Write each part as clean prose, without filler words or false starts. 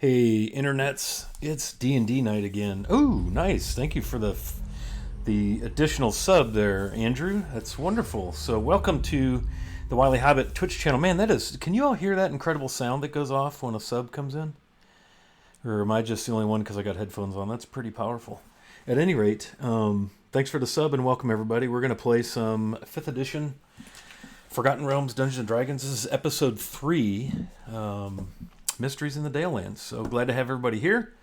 Hey, internets! It's D&D night again. Oh, nice! Thank you for the additional sub there, Andrew. That's wonderful. So, welcome to the Wily Hobbit Twitch channel. Man, that is. Can you all hear that incredible sound that goes off when a sub comes in? Or am I just the only one because I got headphones on? That's pretty powerful. At any rate, thanks for the sub and welcome everybody. We're going to play some 5th edition Forgotten Realms Dungeons and Dragons. This is episode 3. Mysteries in the Dalelands. So glad to have everybody here.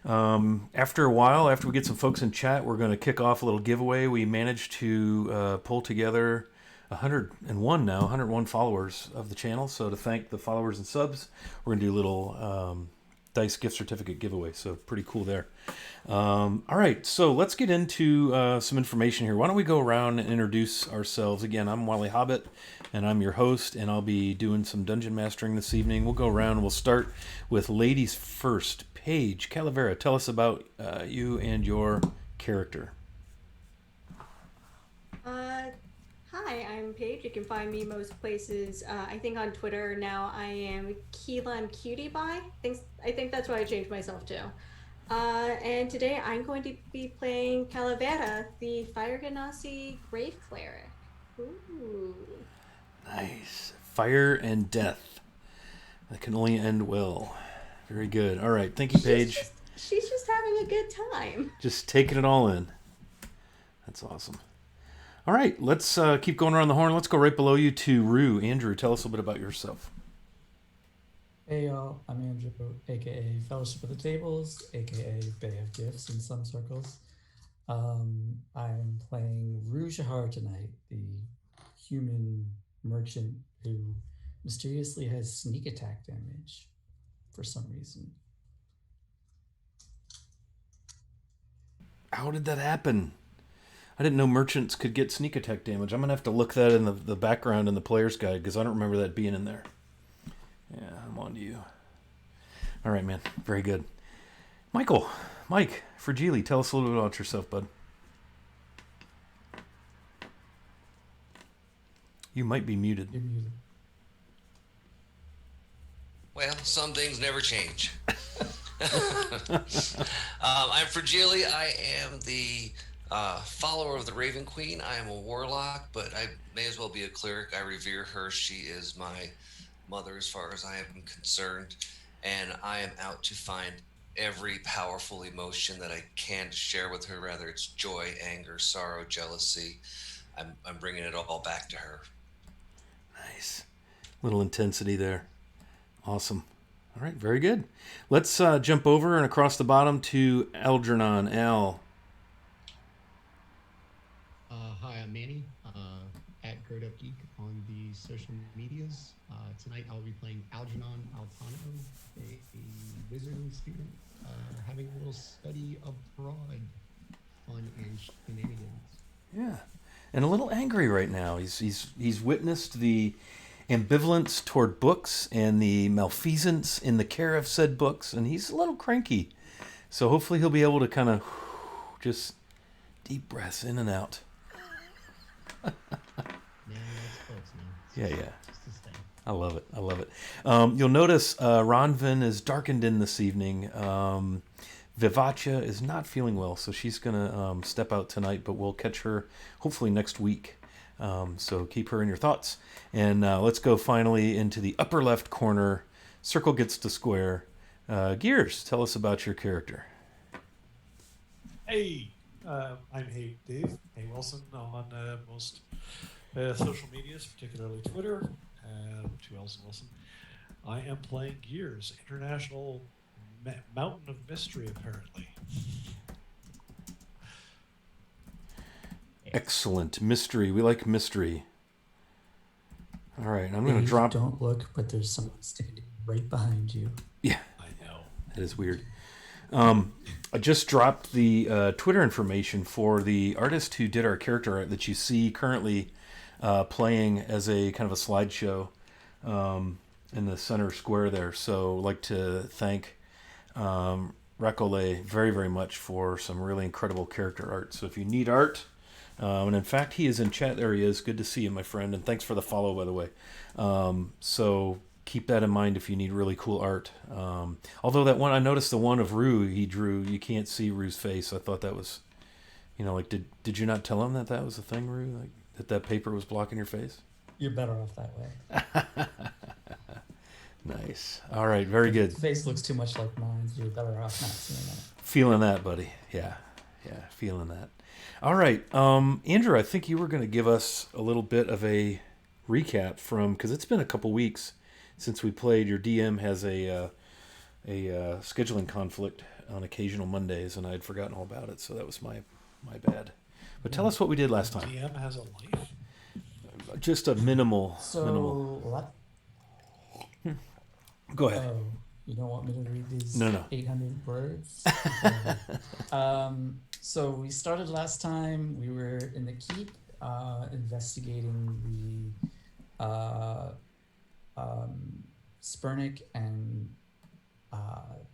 After a while, after we get some folks in chat, we're going to kick off a little giveaway. We managed to pull together 101 followers of the channel. So to thank the followers and subs, we're going to do a little dice gift certificate giveaway. So pretty cool there. All right, so let's get into some information here. Why don't we go around and introduce ourselves? Again, I'm Wily Hobbit, and I'm your host, and I'll be doing some dungeon mastering this evening. We'll go around. We'll start with ladies first. Paige Calavera, tell us about you and your character. Hi, I'm Paige. You can find me most places. I think on Twitter now I am Keelan Cutie Pie. I think that's what I changed myself to. And today I'm going to be playing Calavera, the Fire Genasi Grave Cleric. Ooh. Nice. Fire and death. That can only end well. Very good. All right. Thank you, Paige. She's just having a good time. Just taking it all in. That's awesome. All right. Let's keep going around the horn. Let's go right below you to Rue. Andrew, tell us a bit about yourself. Hey y'all, I'm Andrew, aka Fellowship of the Tables, aka Bay of Gifts in some circles. I'm playing Rue Shahar tonight, the human merchant who mysteriously has sneak attack damage for some reason. How did that happen? I didn't know merchants could get sneak attack damage. I'm going to have to look that in the background in the player's guide because I don't remember that being in there. Yeah, I'm on to you. All right, man. Very good. Mike Fragili, tell us a little bit about yourself, bud. You might be muted. You're muted. Well, some things never change. I'm Fragili. I am the follower of the Raven Queen. I am a warlock, but I may as well be a cleric. I revere her. She is my mother as far as I am concerned, and I am out to find every powerful emotion that I can to share with her, whether it's joy, anger, sorrow, jealousy. I'm bringing it all back to her. Nice. Little intensity there. Awesome. All right, very good. Let's jump over and across the bottom to Algernon. Al. Hi, I'm Manny, at Growed Up Geek on the social medias. Tonight I'll be playing Algernon Altano, a wizarding student, having a little study abroad, fun and shenanigans. Yeah, and a little angry right now. He's witnessed the ambivalence toward books and the malfeasance in the care of said books, and he's a little cranky. So hopefully he'll be able to kind of just deep breaths in and out. Yeah. I love it. You'll notice Ronvin is darkened in this evening. Vivacia is not feeling well, so she's going to step out tonight, but we'll catch her hopefully next week. So keep her in your thoughts. And let's go finally into the upper left corner. Circle gets to square. Gears, tell us about your character. Hey, I'm Dave Wilson on most social medias, particularly Twitter, to Wilson. I am playing Gears, International Mountain of Mystery, apparently. Excellent. Mystery. We like mystery. All right, I'm going to drop... Don't look, but there's someone standing right behind you. Yeah. I know. That is weird. I just dropped the Twitter information for the artist who did our character art that you see currently playing as a kind of a slideshow in the center square there. So I'd like to thank Rakole very, very much for some really incredible character art. So if you need art, and in fact, he is in chat. There he is. Good to see you, my friend. And thanks for the follow, by the way. So keep that in mind if you need really cool art. Although that one, I noticed the one of Rue he drew, you can't see Rue's face. I thought that was, like, did you not tell him that was a thing, Rue? Like that paper was blocking your face? You're better off that way. Nice. All right, very good. His face looks too much like mine, so you're better off not seeing that. Feeling that, buddy. Yeah, feeling that. All right, Andrew, I think you were going to give us a little bit of a recap because it's been a couple weeks since we played. Your DM has a scheduling conflict on occasional Mondays, and I had forgotten all about it, so that was my bad. But tell us what we did last time. DM has a life. Just a minimal. What? Go ahead. Oh, you don't want me to read these No. 800 words? So we started last time. We were in the keep investigating the Spurnick and what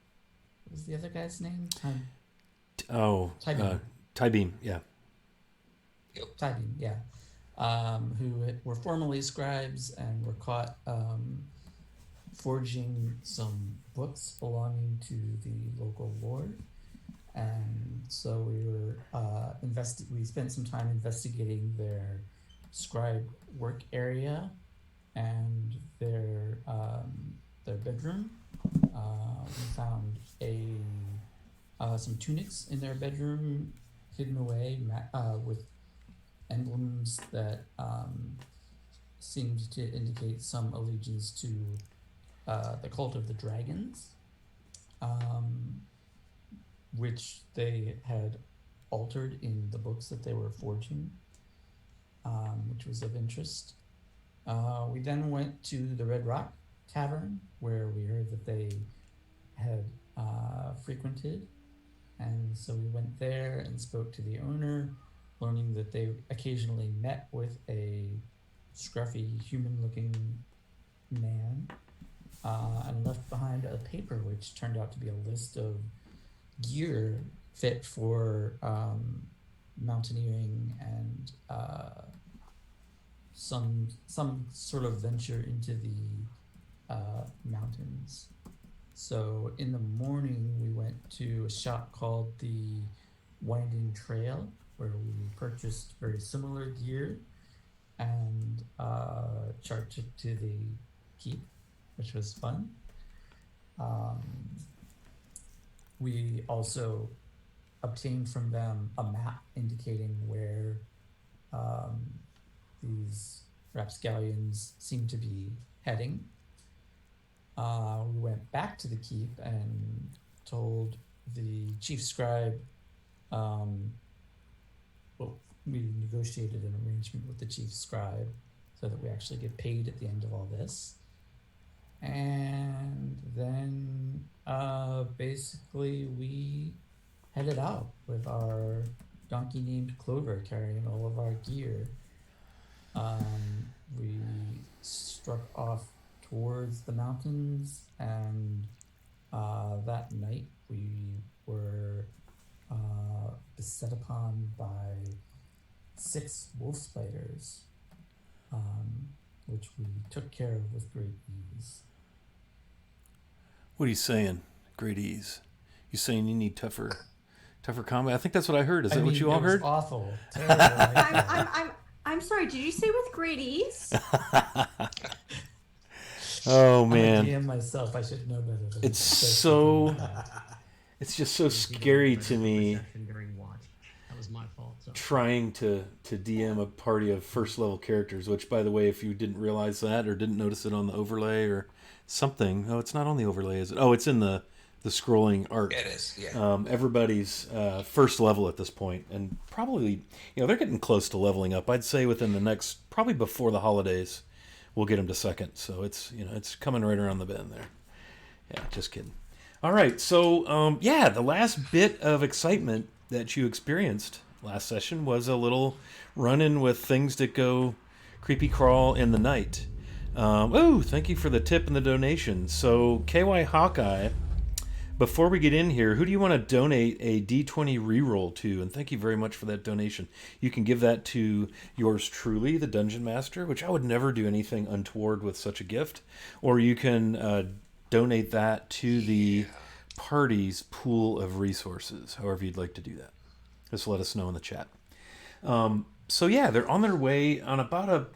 was the other guy's name? Tybeam, yeah. Tybeam, yeah. Who were formerly scribes and were caught forging some books belonging to the local lord. And so we were we spent some time investigating their scribe work area and their bedroom. We found some tunics in their bedroom hidden away with emblems that seemed to indicate some allegiance to the cult of the dragons, which they had altered in the books that they were forging, which was of interest. We then went to the Red Rock Tavern, where we heard that they had frequented, and so we went there and spoke to the owner, learning that they occasionally met with a scruffy, human-looking man, and left behind a paper which turned out to be a list of gear fit for mountaineering and some sort of venture into the mountains. So in the morning, we went to a shop called the Winding Trail, where we purchased very similar gear and charged it to the keep, which was fun. We also obtained from them a map indicating where these rapscallions seem to be heading. We went back to the keep and told the chief scribe, we negotiated an arrangement with the chief scribe so that we actually get paid at the end of all this. And then basically we headed out with our donkey named Clover carrying all of our gear. We struck off towards the mountains, and that night we were beset upon by 6 wolf spiders, which we took care of with great ease. What are you saying? Great ease. You saying you need tougher combat? I think that's what I heard. Is that what you all heard? Awful. Terrible. I'm sorry. Did you say with great ease? Oh I'm man, a DM myself. I should know better. it's just so scary to me. During watch. That was my fault. So. Trying to DM a party of first level characters, which, by the way, if you didn't realize that or didn't notice it on the overlay or something, it's not on the overlay, is it? Oh, it's in the scrolling art. It is, yeah. Everybody's first level at this point, and probably, they're getting close to leveling up. I'd say within the next, probably before the holidays, we'll get them to second. So it's, it's coming right around the bend there. Yeah, just kidding. All right, so the last bit of excitement that you experienced last session was a little run-in with things that go creepy crawl in the night. Thank you for the tip and the donation. So KY Hawkeye before we get in here, who do you want to donate a D20 reroll to? And thank you very much for that donation. You can give that to yours truly, the Dungeon Master, which I would never do anything untoward with such a gift. Or you can donate that to the party's pool of resources, however you'd like to do that. Just let us know in the chat. So yeah, they're on their way on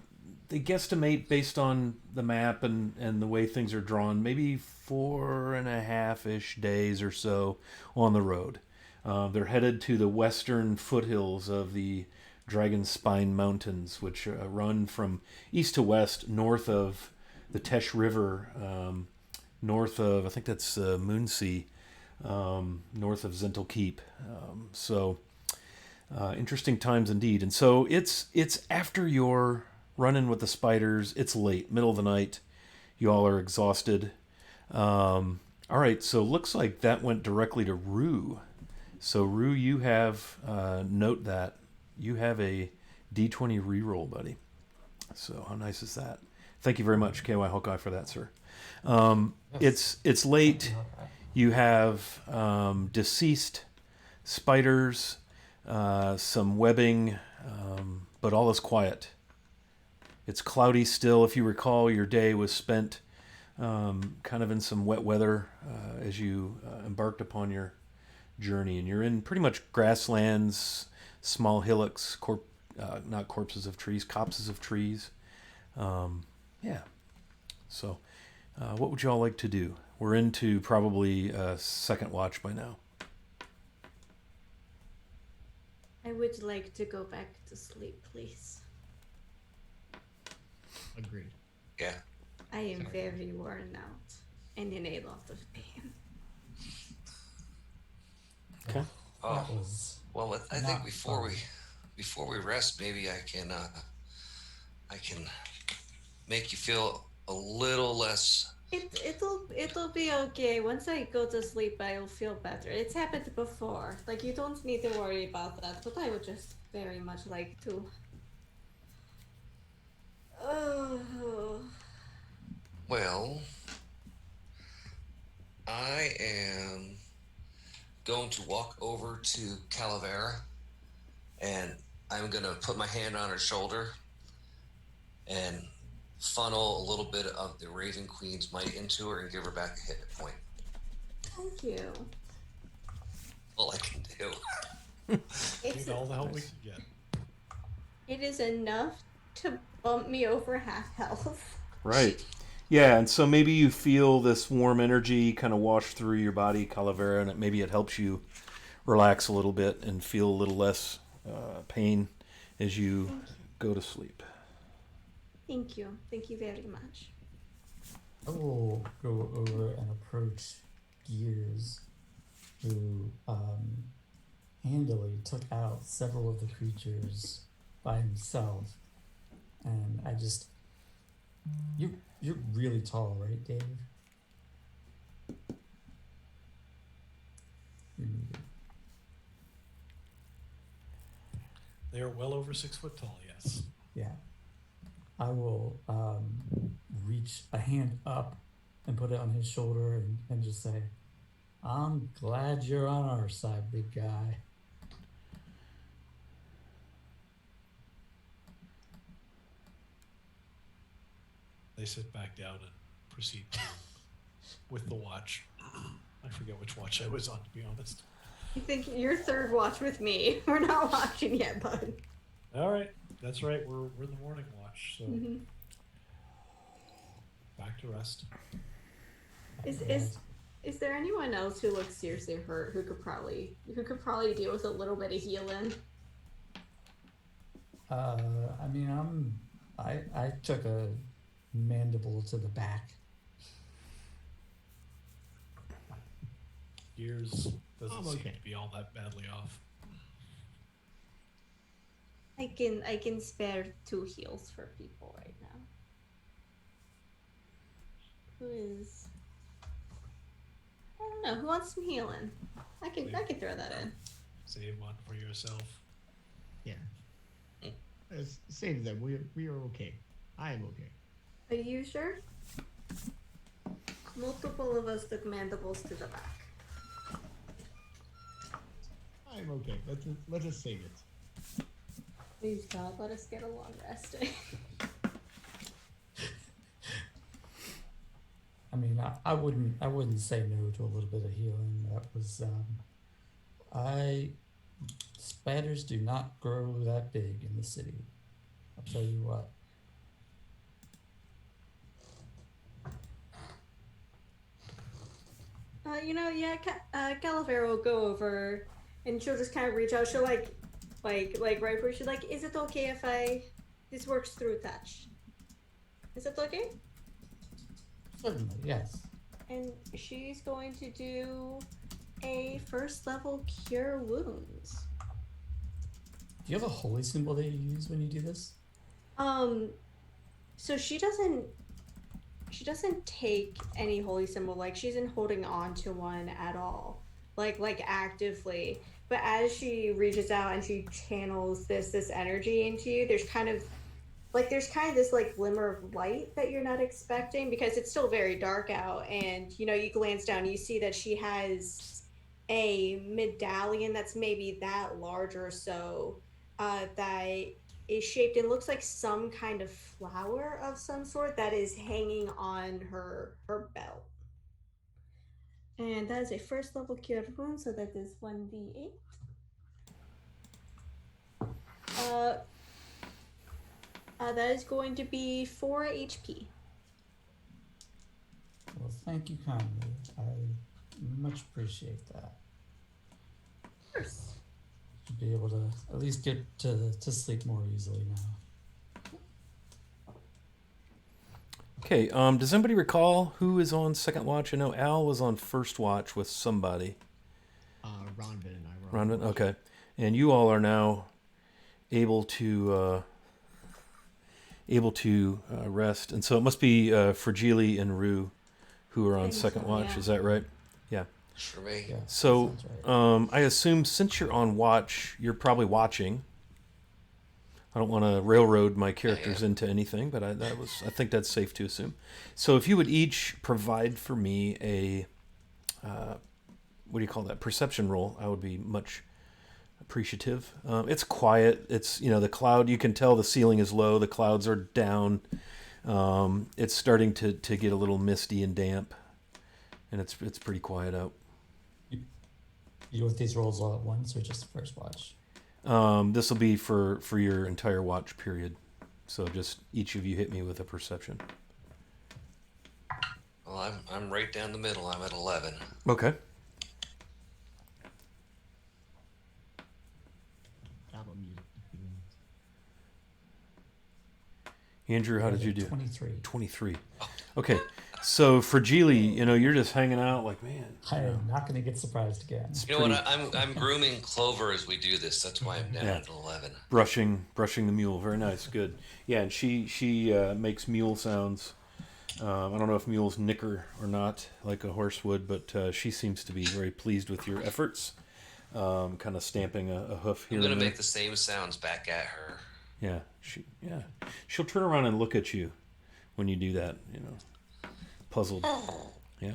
they guesstimate based on the map and the way things are drawn, maybe 4.5-ish days or so on the road. They're headed to the western foothills of the Dragon Spine Mountains, which run from east to west, north of the Tesh River, north of, I think that's Moonsea, north of Zental Keep. Interesting times indeed. And so it's after your run-in with the spiders. It's late, middle of the night. You all are exhausted. All right, so looks like that went directly to Rue. So Rue, you have, note that, you have a D20 reroll, buddy. So how nice is that? Thank you very much, KY Hawkeye, for that, sir. It's late. You have deceased spiders, some webbing, but all is quiet. It's cloudy still. If you recall, your day was spent kind of in some wet weather as you embarked upon your journey. And you're in pretty much grasslands, small hillocks, not corpses of trees, copses of trees. Yeah. So what would you all like to do? We're into probably second watch by now. I would like to go back to sleep, please. Agreed. Yeah. I am very worn out and in a lot of pain. Okay. That was Well, I think not before fun. we rest, maybe I can make you feel a little less. It'll be okay. Once I go to sleep, I'll feel better. It's happened before. Like, you don't need to worry about that. But I would just very much like to. Oh. Well, I am going to walk over to Calavera, and I'm going to put my hand on her shoulder and funnel a little bit of the Raven Queen's might into her and give her back a hit point. Thank you. All I can do. Need all the help we can get. It is enough to bump me over half health. Right. Yeah, and so maybe you feel this warm energy kind of wash through your body, Calavera, and maybe it helps you relax a little bit and feel a little less pain as you go to sleep. Thank you. Thank you very much. I will go over and approach Gears, who handily took out several of the creatures by himself. And I just... You're really tall, right, Dave? You're muted. They are well over 6 foot tall, yes. Yeah. I will reach a hand up and put it on his shoulder and just say, I'm glad you're on our side, big guy. They sit back down and proceed to, with the watch. I forget which watch I was on, to be honest. I think your third watch with me. We're not watching yet, bud. All right, that's right. We're in the morning watch, so back to rest. Is there anyone else who looks seriously hurt who could probably deal with a little bit of healing? I mean, I took a mandible to the back. Gears doesn't seem okay. to be all that badly off. I can spare 2 heals for people right now. Who is? I don't know. Who wants some healing? I can throw that in. Save one for yourself. Yeah. Save them. We are okay. I am okay. Are you sure? Multiple of us took mandibles to the back. I'm okay. Let's just save it. Please God, let us get a long rest. I mean, I wouldn't say no to a little bit of healing. That was spiders do not grow that big in the city. I'll tell you what. Yeah, Calavera will go over, and she'll just kind of reach out. She'll like right where she's like, "Is it okay if this works through touch? Is it okay?" Certainly, yes. And she's going to do a first level cure wounds. Do you have a holy symbol that you use when you do this? So she doesn't take any holy symbol, like she isn't holding on to one at all, like actively. But as she reaches out and she channels this energy into you, there's kind of this like glimmer of light that you're not expecting, because it's still very dark out. And you glance down, you see that she has a medallion that's maybe that large or so, that is shaped and looks like some kind of flower of some sort that is hanging on her belt. And that is a first level cure wound, so that is 1d8. That is going to be 4 HP. Well, thank you kindly. I much appreciate that. Of course. Should be able to at least get to sleep more easily now. Okay, does anybody recall who is on second watch? I know Al was on first watch with somebody. Ronvin and I were on Ronvin, watch. okay. And you all are now able to rest. And so it must be Fragile and Rue who are on second watch. Yeah. Is that right? Yeah. For me. Yeah, So that sounds right. I assume since you're on watch, you're probably watching. I don't want to railroad my characters into anything, but I think that's safe to assume. So if you would each provide for me a what do you call that, perception roll, I would be much appreciative. It's quiet. It's the cloud. You can tell the ceiling is low. The clouds are down. It's starting to get a little misty and damp, and it's pretty quiet out. You want these rolls all at once or just the first watch? This will be for your entire watch period. So just each of you hit me with a perception. Well, I'm right down the middle. I'm at 11. Okay. Tablet music. Andrew, how did you do? 23. 23. Okay. So for Geely, you're just hanging out like, man. I am not going to get surprised again. You know what? I'm grooming Clover as we do this. That's why I'm down Yeah. at 11. Brushing the mule. Very nice. Good. Yeah, and she makes mule sounds. I don't know if mules nicker or not, like a horse would, but she seems to be very pleased with your efforts. Kind of stamping a hoof here. I'm gonna and there. make the same sounds back at her. Yeah, she'll turn around and look at you when you do that. Puzzled. Yeah.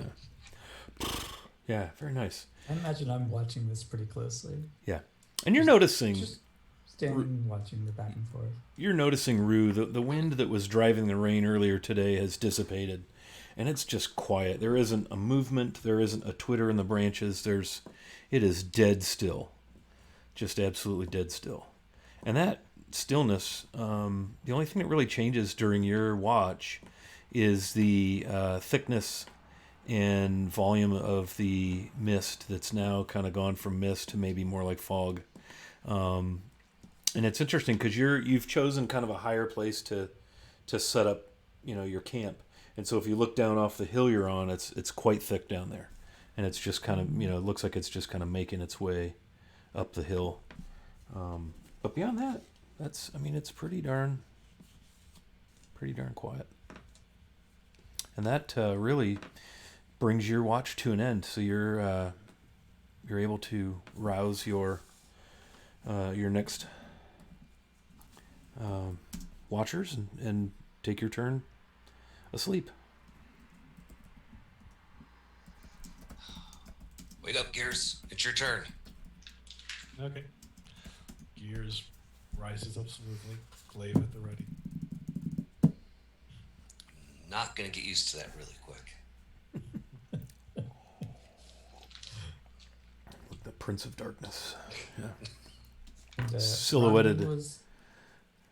Yeah, very nice. I imagine I'm watching this pretty closely. Yeah, and you're noticing. Just standing watching the back and forth. You're noticing, Rue, the wind that was driving the rain earlier today has dissipated, and it's just quiet. There isn't a movement. There isn't a twitter in the branches. It is dead still, just absolutely dead still. And that stillness, the only thing that really changes during your watch is the thickness and volume of the mist that's now kind of gone from mist to maybe more like fog. And it's interesting because you've chosen kind of a higher place to set up, your camp. And so if you look down off the hill you're on, it's quite thick down there, and it's just kind of it looks like it's just kind of making its way up the hill. But beyond that, it's pretty darn quiet. And that really brings your watch to an end. So you're able to rouse your next watchers and take your turn asleep. Wake up, Gears. It's your turn. Okay. Gears rises up smoothly. Glaive at the ready. Not going to get used to that really quick. Like the Prince of Darkness. Yeah. And, Silhouetted. Ronnie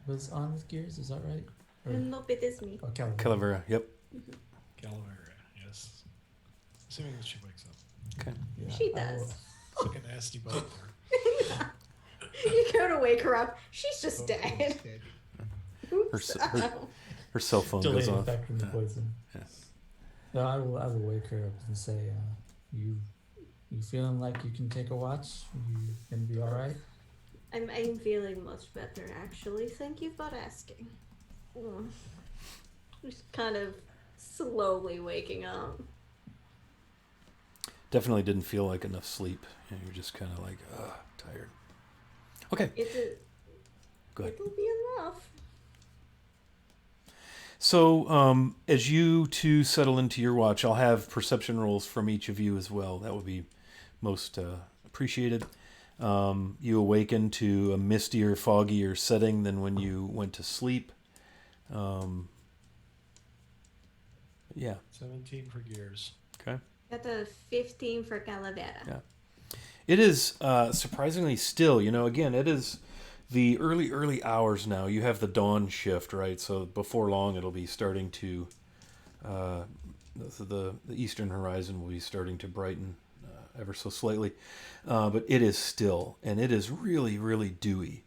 was on with Gears, is that right? Or, Nope, it is me. oh, Calavera. Calavera. Yep. Calavera, yes. Assuming that she wakes up. Okay. Yeah, She I will- does. It's like a nasty bite there. You go to wake her up. She's just Oh, dead. it's dead. Oops. Her cell phone Delayed goes off. effect from the poison. Yeah. No, I will wake her up and say, you feeling like you can take a watch? You gonna be all right? I'm feeling much better, actually. Thank you for asking. Just kind of slowly waking up. Definitely didn't feel like enough sleep. You're just kind of like, tired. Okay. Go ahead. It'll be enough. So, as you two settle into your watch, I'll have perception rolls from each of you as well. That would be most appreciated. You awaken to a mistier, foggier setting than when you went to sleep. Yeah. 17 for Gears. Okay. Got a 15 for Calavera. Yeah. It is surprisingly still. Again, it is the early hours now. You have the dawn shift, right? So before long, it'll be starting to the eastern horizon will be starting to brighten ever so slightly, but it is still, and it is really, really dewy.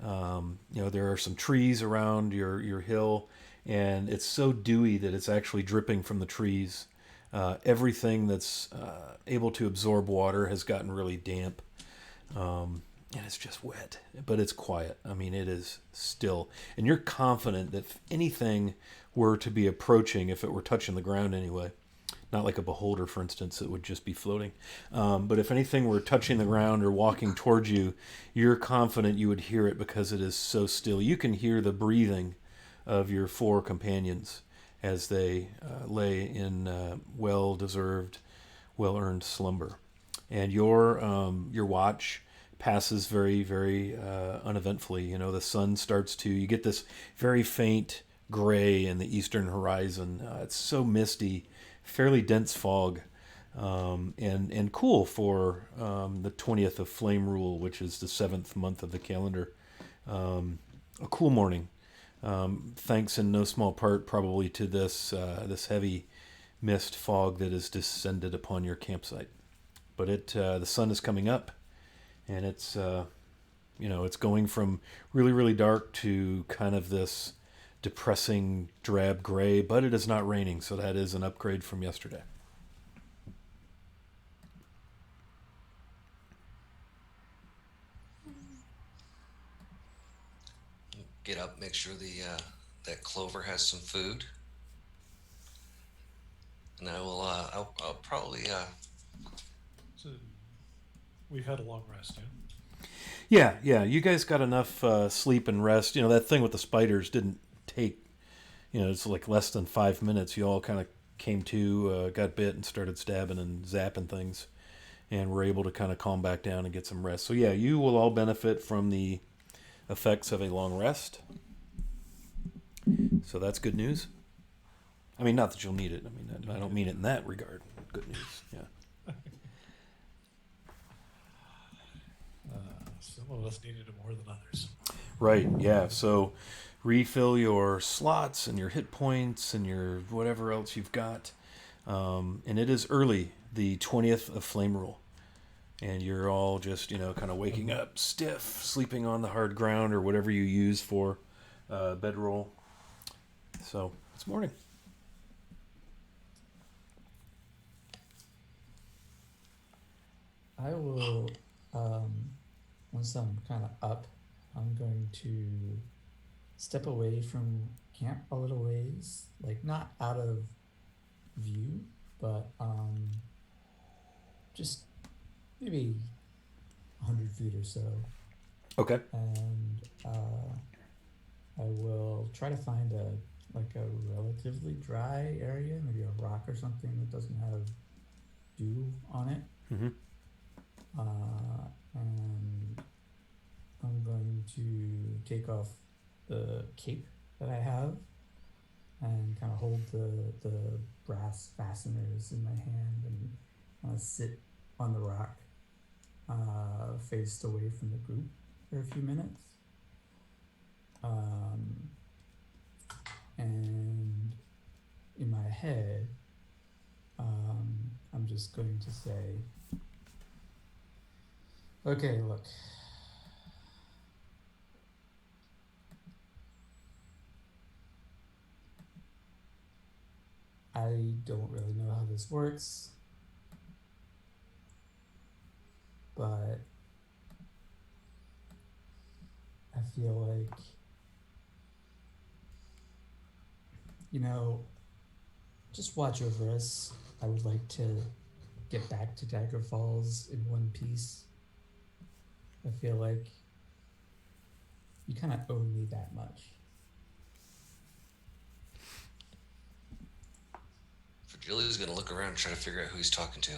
There are some trees around your hill, and it's so dewy that it's actually dripping from the trees. Everything that's able to absorb water has gotten really damp, and it's just wet, but it's quiet. I mean, it is still, and you're confident that if anything were to be approaching, if it were touching the ground anyway, not like a beholder, for instance, it would just be floating. But if anything were touching the ground or walking towards you, you're confident you would hear it because it is so still. You can hear the breathing of your four companions as they lay in well-deserved, well-earned slumber. And your watch passes very, very uneventfully. The sun starts to, you get this very faint gray in the eastern horizon. It's so misty, fairly dense fog, and cool for the 20th of Flame Rule, which is the 7th month of the calendar. A cool morning. Thanks in no small part probably to this heavy mist fog that has descended upon your campsite. But the sun is coming up, and it's it's going from really, really dark to kind of this depressing drab gray, but it is not raining, so that is an upgrade from yesterday. Get up, make sure that Clover has some food, and I will. I'll probably. So we've had a long rest, yeah? Yeah. You guys got enough sleep and rest. That thing with the spiders didn't take, it's like less than 5 minutes. You all kind of came to, got bit and started stabbing and zapping things, and were able to kind of calm back down and get some rest. So yeah, you will all benefit from the effects of a long rest. So that's good news. I mean, not that you'll need it. I mean, I don't mean it in that regard. Good news, yeah. Some of us needed it more than others. Right, yeah. So refill your slots and your hit points and your whatever else you've got. And it is early, the 20th of Flame Rule. And you're all just, kind of waking up stiff, sleeping on the hard ground or whatever you use for bedroll. So it's morning. I will, once I'm kind of up, I'm going to step away from camp a little ways, like not out of view, but just maybe 100 feet or so. Okay. And I will try to find a relatively dry area, maybe a rock or something that doesn't have dew on it. Mm-hmm. And I'm going to take off the cape that I have and kind of hold the brass fasteners in my hand and kind of sit on the rock, faced away from the group for a few minutes. And in my head, I'm just going to say, okay, look. I don't really know how this works, but I feel like, just watch over us. I would like to get back to Dagger Falls in one piece. I feel like you kind of owe me that much. Virgilia's gonna look around and try to figure out who he's talking to.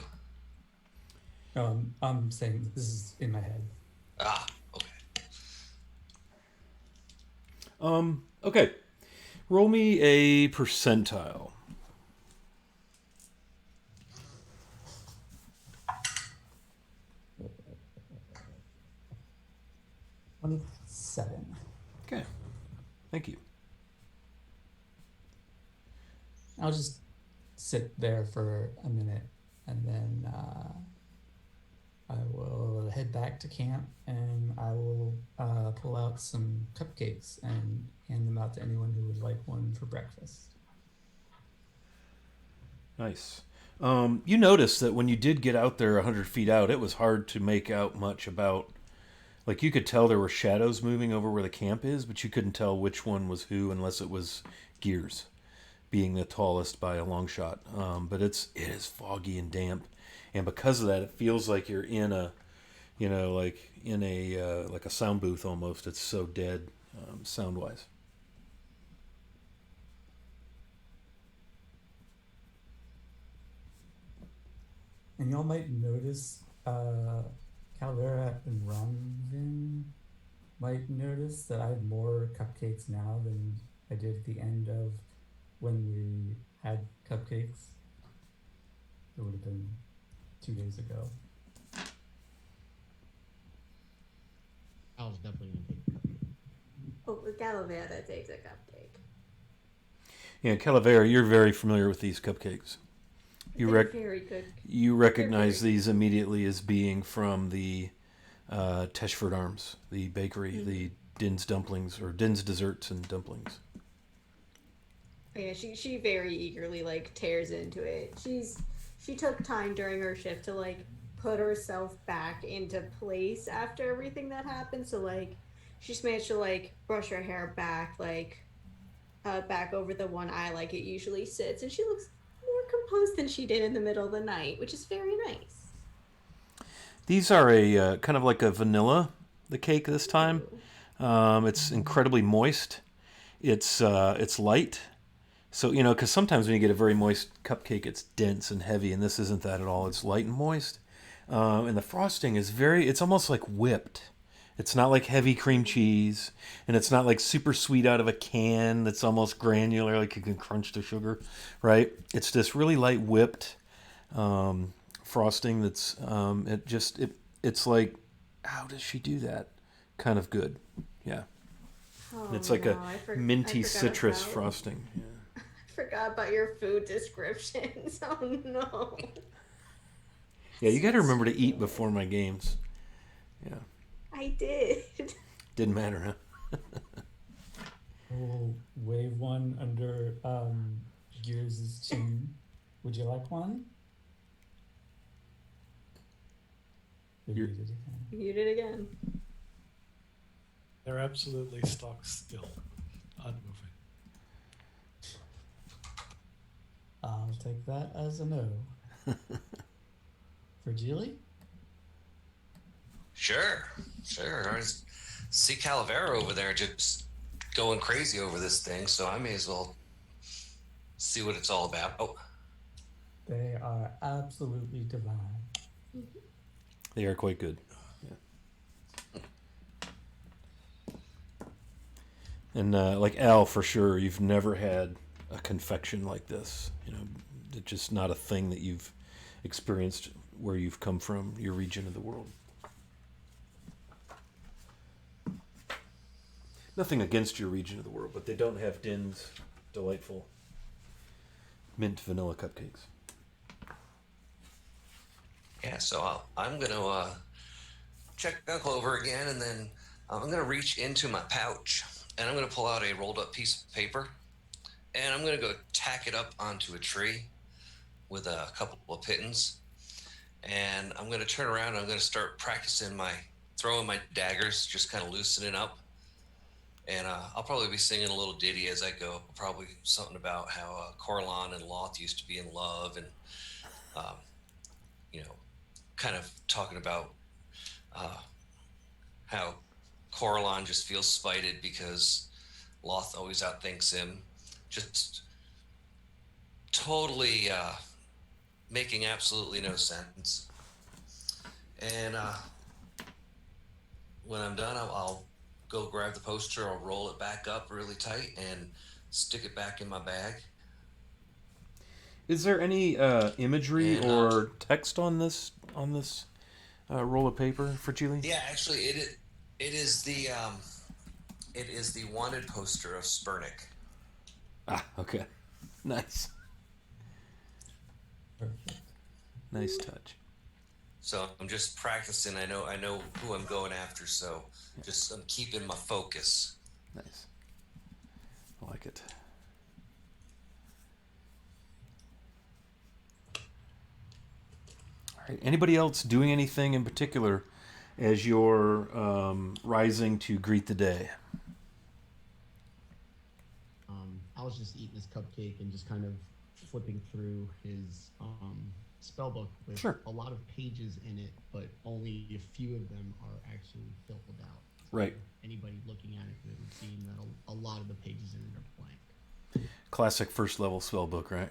I'm saying this is in my head. Ah, okay. Okay. Roll me a percentile. 27. Okay. Thank you. I'll just sit there for a minute and then I will head back to camp and I will pull out some cupcakes and hand them out to anyone who would like one for breakfast. Nice. You noticed that when you did get out there 100 feet out, it was hard to make out much about. Like, you could tell there were shadows moving over where the camp is, but you couldn't tell which one was who unless it was Gears being the tallest by a long shot. But it is foggy and damp, and because of that, it feels like you're in a, like in a like a sound booth almost. It's so dead, sound wise. And y'all might notice, Calavera and Ronvin might notice that I have more cupcakes now than I did at the end of when we had cupcakes. It would have been 2 days ago. I was definitely going to take a cupcake. Oh, Calavera takes a cupcake. Yeah, Calavera, you're very familiar with these cupcakes. They're very good. You recognize these immediately as being from the Teshford Arms, the bakery, the Din's Dumplings, or Din's Desserts and Dumplings. Yeah, she very eagerly tears into it. She took time during her shift to put herself back into place after everything that happened. So she's managed to brush her hair back back over the one eye like it usually sits, and she looks more composed than she did in the middle of the night, which is very nice. These are a kind of like a vanilla, the cake this time. It's incredibly moist. It's light. So, because sometimes when you get a very moist cupcake, it's dense and heavy, and this isn't that at all. It's light and moist. And the frosting is it's almost like whipped. It's not like heavy cream cheese, and it's not like super sweet out of a can that's almost granular, like you can crunch the sugar, right? It's this really light whipped frosting that's, it's like, how does she do that? Kind of good, yeah. Oh, It's like no, a minty citrus frosting. Yeah. I forgot about your food descriptions. Oh no. Yeah, you got to remember to eat before my games. Yeah. I did. Didn't matter, huh? We'll wave one under Gears' chin. Would you like one? You're- You did again. They're absolutely stock still, unmoving. I'll take that as a no. For Geely? Sure. I see Calavera over there just going crazy over this thing, so I may as well see what it's all about. Oh, They are absolutely divine. They are quite good. Yeah. And like Al, for sure, you've never had a confection like this. It's just not a thing that you've experienced where you've come from, your region of the world. Nothing against your region of the world, but they don't have Din's delightful mint vanilla cupcakes. Yeah, so I'm going to check Uncle over again, and then I'm going to reach into my pouch, and I'm going to pull out a rolled up piece of paper, and I'm going to go tack it up onto a tree with a couple of pittons. And I'm going to turn around and I'm going to start practicing throwing my daggers, just kind of loosening up. And I'll probably be singing a little ditty as I go, probably something about how Corlan and Loth used to be in love, and um, kind of talking about how Corlan just feels spited because Loth always outthinks him. Just totally making absolutely no sense. And when I'm done, I'll go grab the poster, I'll roll it back up really tight and stick it back in my bag. Is there any imagery And, or text on this roll of paper for Chile? Yeah, actually, it is the wanted poster of Spurnick. Ah, okay, nice, Perfect. nice touch. So I'm just practicing. I know who I'm going after. So I'm keeping my focus. Nice, I like it. All right. Anybody else doing anything in particular as you're rising to greet the day? I was just eating this cupcake and just kind of flipping through his spell book with a lot of pages in it, but only a few of them are actually filled out. So right. Anybody looking at it would have seen that a lot of the pages in it are blank. Classic first level spell book, right?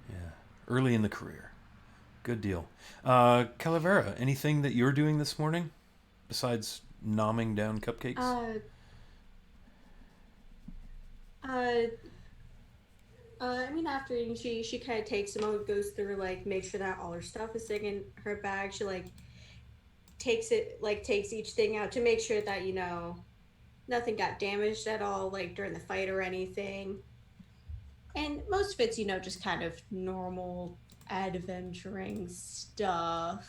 Yeah. Early in the career. Good deal. Calavera, anything that you're doing this morning besides nomming down cupcakes? I mean, after she kind of takes a moment, goes through, like, make sure that all her stuff is sitting in her bag. She, like, takes each thing out to make sure that, nothing got damaged at all, like, during the fight or anything. And most of it's, just kind of normal adventuring stuff.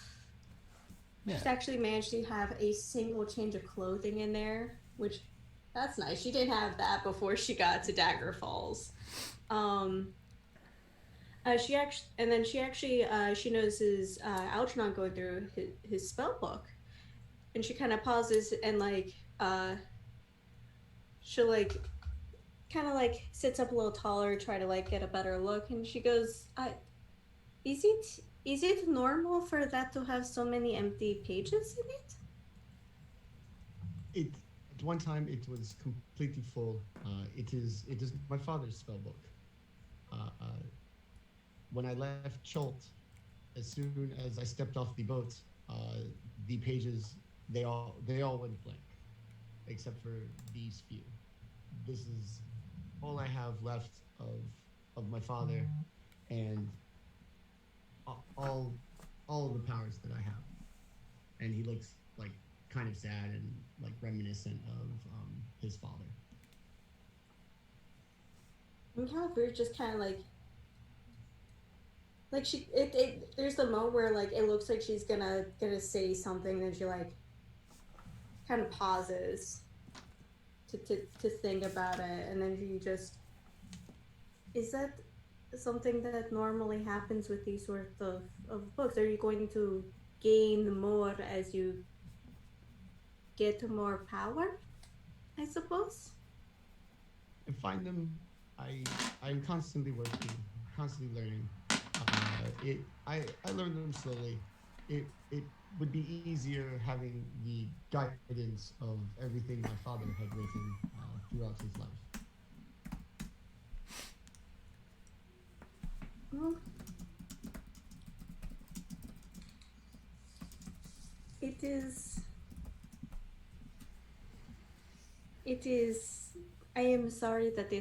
Yeah. She's actually managed to have a single change of clothing in there, which, that's nice. She didn't have that before she got to Dagger Falls. She notices Algernon going through his spell book, and she kind of pauses and she'll kind of sits up a little taller, try to get a better look, and she goes, "Is it normal for that to have so many empty pages in it?" At one time it was completely full. It is my father's spell book. When I left Cholt, as soon as I stepped off the boat, the pages they all went blank, except for these few. This is all I have left of my father, and all of the powers that I have. And he looks kind of sad and reminiscent of his father. And Caliber just kind of there's the moment where it looks like she's gonna say something, then she kind of pauses to think about it, and then she just, is that something that normally happens with these sorts of books? Are you going to gain more as you get more power, I suppose? I find them. I'm constantly working, constantly learning. I learned them slowly. It would be easier having the guidance of everything my father had written throughout his life. Well, it is I am sorry that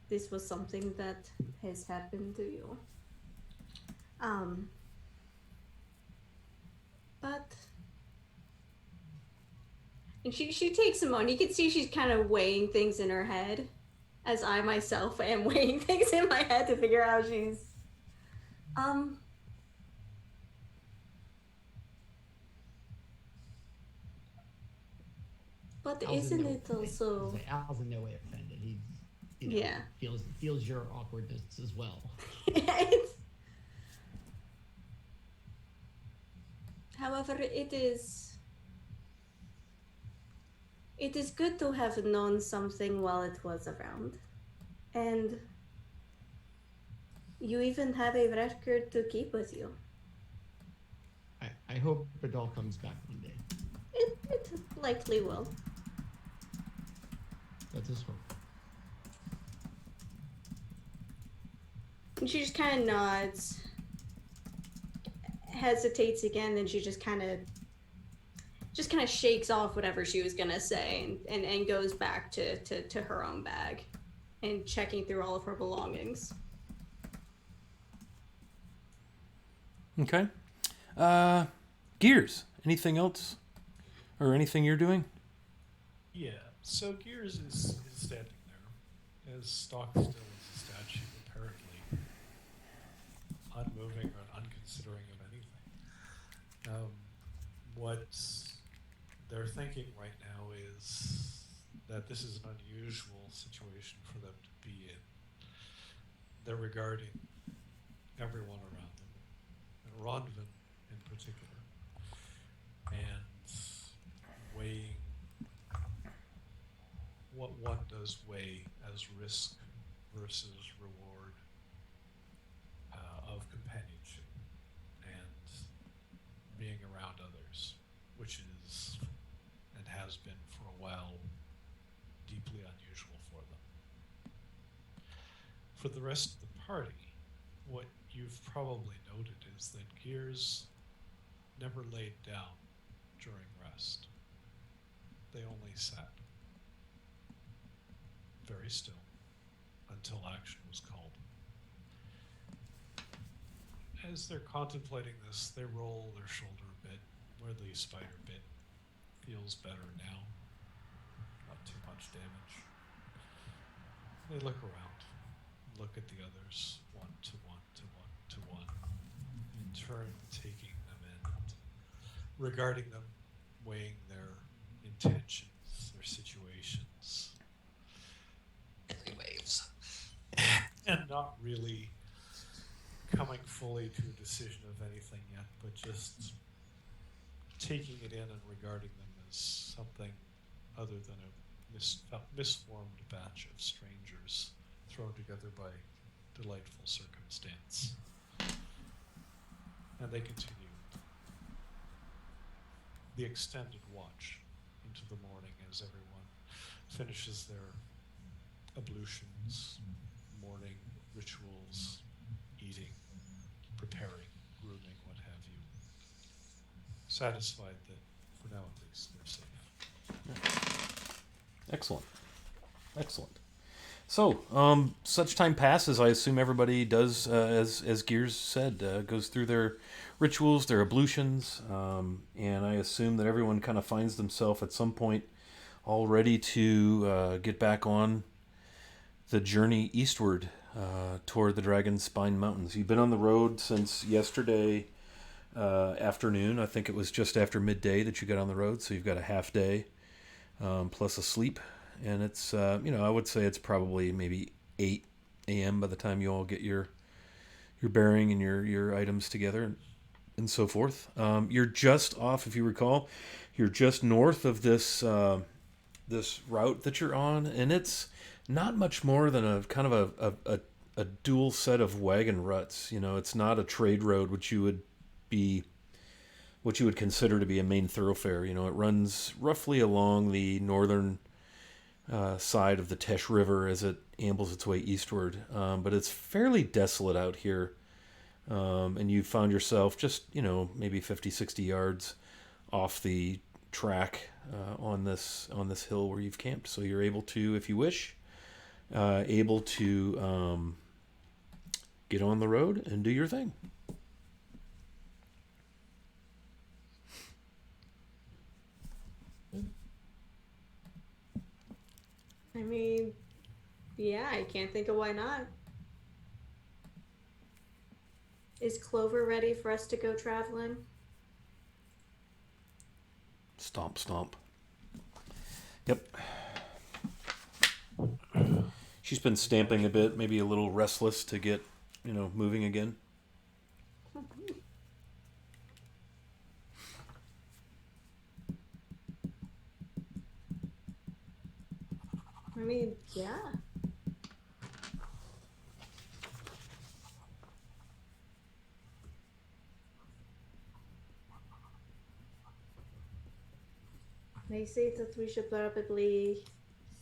this was something that has happened to you. Um, but and she takes a moment. You can see she's kind of weighing things in her head, as I myself am weighing things in my head to figure out how she's. Um, but Al's in isn't no it also? Al's in no way offended. He's Yeah. feels your awkwardness as well. It's, however, it is good to have known something while it was around, and you even have a record to keep with you. I hope it all comes back one day. It likely will. That's his hope. And she just kind of nods, hesitates again, then she just kind of shakes off whatever she was gonna say and goes back to her own bag and checking through all of her belongings. Okay. Gears. Anything else? Or anything you're doing? Yeah, so Gears is standing there, as stock still as a statue, apparently unmoving or unconsidering of anything. What they're thinking right now is that this is an unusual situation for them to be in. They're regarding everyone around them, and Ronvin in particular, and weighing what one does weigh as risk versus reward of companionship and being around others, which is and has been for a while deeply unusual for them. For the rest of the party, what you've probably noted is that Gears never laid down during rest. They only sat very still until action was called. As they're contemplating this, they roll their shoulder a bit, where the spider bit feels better now. Not too much damage. They look around, look at the others, one to one to one to one, in turn taking them in and regarding them, weighing their intentions, their situations, Waves. and not really coming fully to a decision of anything yet, but just taking it in and regarding them as something other than a misformed batch of strangers thrown together by delightful circumstance. And they continue the extended watch into the morning as everyone finishes their ablutions, morning rituals, eating, preparing, grooming, what have you. Satisfied that, for now at least, they're safe. Excellent. Excellent. So, such time passes. I assume everybody does, as Gears said, goes through their rituals, their ablutions, and I assume that everyone kind of finds themselves at some point all ready to get back on the journey eastward toward the Dragon Spine Mountains. You've been on the road since yesterday afternoon. I think it was just after midday that you got on the road, so you've got a half day plus a sleep. And it's, I would say it's probably maybe 8 a.m. by the time you all get your bearing and your items together and so forth. You're just off, if you recall, you're just north of this this route that you're on, and it's not much more than a kind of a dual set of wagon ruts. It's not a trade road, which you would consider to be a main thoroughfare. It runs roughly along the northern side of the Tesh River as it ambles its way eastward. But it's fairly desolate out here. And you found yourself just, maybe 50, 60 yards off the track on this hill where you've camped. So you're able to, if you wish, able to get on the road and do your thing. I mean, yeah, I can't think of why not. Is Clover ready for us to go traveling? Stomp, stomp. Yep. She's been stamping a bit, maybe a little restless to get, moving again. I mean, yeah. They say that we should probably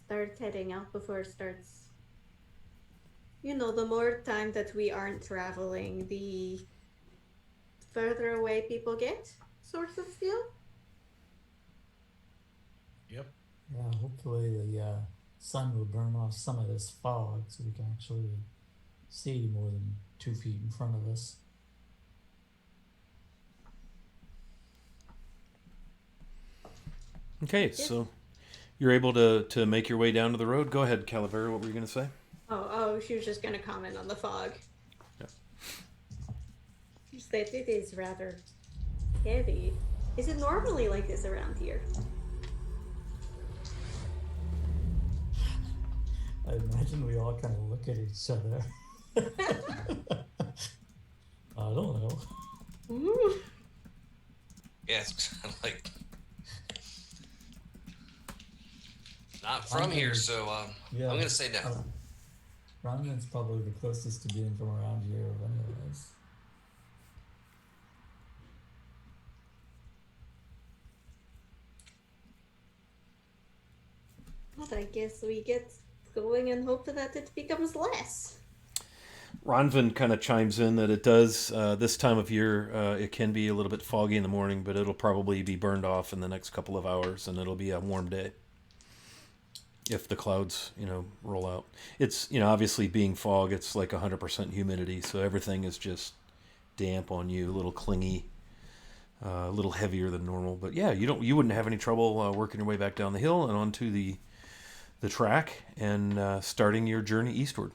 start heading out before it starts. The more time that we aren't traveling, the further away people get, sort of feel. Yep. Yeah, hopefully the sun will burn off some of this fog so we can actually see more than 2 feet in front of us. Okay, so you're able to make your way down to the road. Go ahead, Calavera. What were you going to say? Oh, she was just gonna comment on the fog. Yeah. She said it is rather heavy. Is it normally like this around here? I imagine we all kind of look at each other. I don't know. Ooh. Yeah, it's kind of like not from here, so Yeah. I'm gonna say no. Ronman's probably the closest to being from around here of any of us. But I guess we get going and hope that it becomes less. Ronvin kind of chimes in that it does, this time of year, it can be a little bit foggy in the morning, but it'll probably be burned off in the next couple of hours, and it'll be a warm day if the clouds, roll out. It's, obviously being fog, it's like 100% humidity, so everything is just damp on you, a little clingy, a little heavier than normal. But yeah, you wouldn't have any trouble working your way back down the hill and onto the track and starting your journey eastward.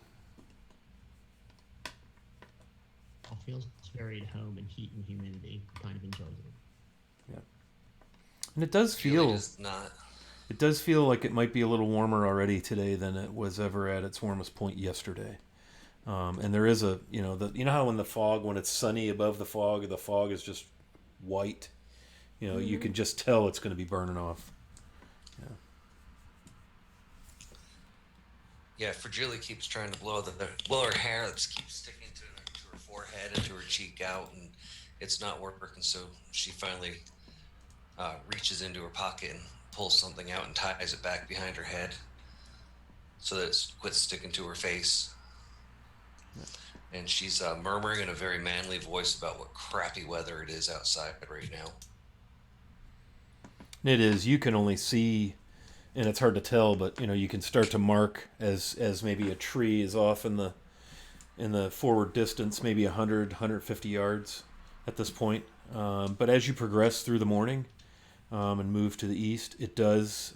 It feels very at home in heat and humidity. Kind of enjoys it. Yeah, and it does Julie feel. does not. It does feel like it might be a little warmer already today than it was ever at its warmest point yesterday. And there is you know how when when it's sunny above the fog is just white. You can just tell it's going to be burning off. Yeah. Yeah, Fragile keeps trying to blow her hair that keeps sticking to her forehead and to her cheek out, and it's not working. So she finally reaches into her pocket and pulls something out and ties it back behind her head so that it quits sticking to her face. Yeah. And she's murmuring in a very manly voice about what crappy weather it is outside right now. It is. You can only see, and it's hard to tell, but you can start to mark as maybe a tree is off in the forward distance, maybe 150 yards at this point. But as you progress through the morning and move to the east, it does,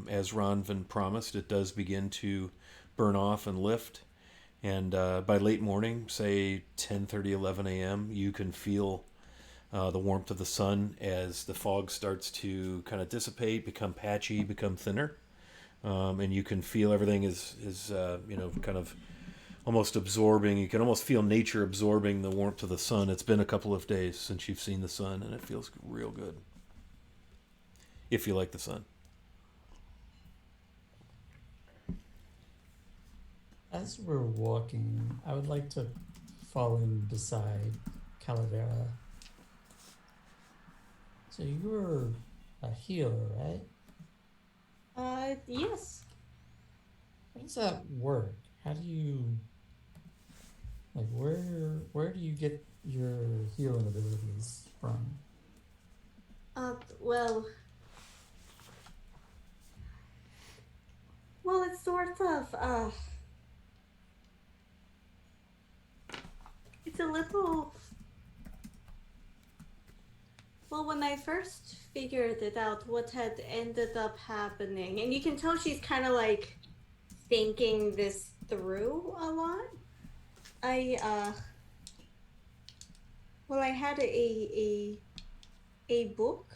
as Ronvin promised, it does begin to burn off and lift. And by late morning, say 10:30, 11 a.m., you can feel the warmth of the sun as the fog starts to kind of dissipate, become patchy, become thinner. And you can feel everything is kind of almost absorbing. You can almost feel nature absorbing the warmth of the sun. It's been a couple of days since you've seen the sun, and it feels real good. If you like the sun. As we're walking, I would like to fall in beside Calavera. So you're a healer, right? Yes. How does that work? How do you where do you get your healing abilities from? Well, it's sort of, it's a little. Well, when I first figured it out, what had ended up happening, and you can tell she's kind of like thinking this through a lot. I well, I had a book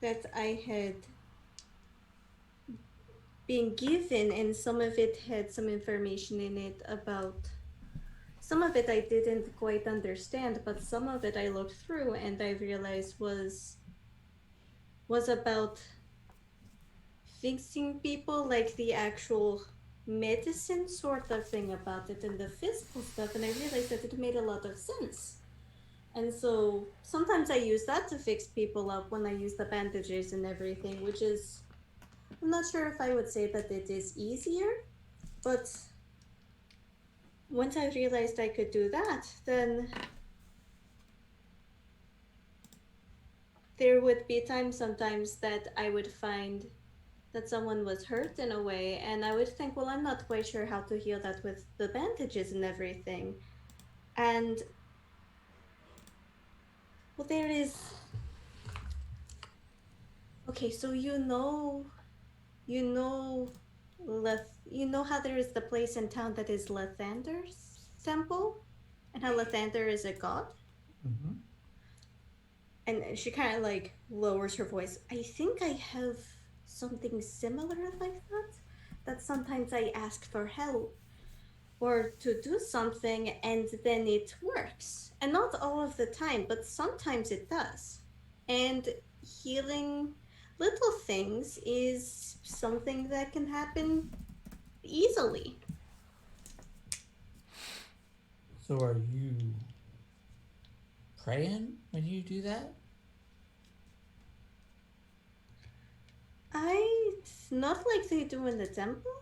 that I had been given, and some of it had some information in it about. Some of it I didn't quite understand, but some of it I looked through and I realized was about fixing people, like the actual medicine sort of thing about it and the physical stuff, and I realized that it made a lot of sense. And so sometimes I use that to fix people up when I use the bandages and everything, which is, I'm not sure if I would say that it is easier, but once I realized I could do that, then there would be times sometimes that I would find that someone was hurt in a way, and I would think, well, I'm not quite sure how to heal that with the bandages and everything. And well, there is. Okay, so you know how there is the place in town that is Lathander's temple, and how Lathander is a god. Mm-hmm. And she kind of like lowers her voice. I think I have something similar like that. That sometimes I ask for help or to do something and then it works. And not all of the time, but sometimes it does. And healing little things is something that can happen easily. So are you praying when you do that? Not like they do in the temple.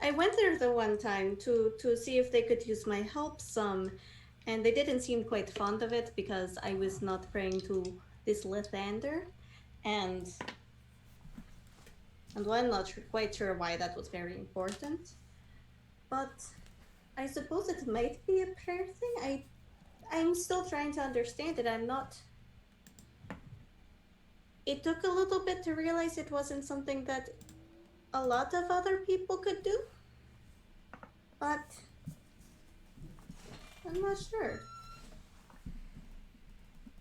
I went there the one time to see if they could use my help some, and they didn't seem quite fond of it because I was not praying to this Lathander, and well, I'm not quite sure why that was very important, but I suppose it might be a prayer thing. I'm still trying to understand it. I'm not. It took a little bit to realize it wasn't something that a lot of other people could do, but I'm not sure.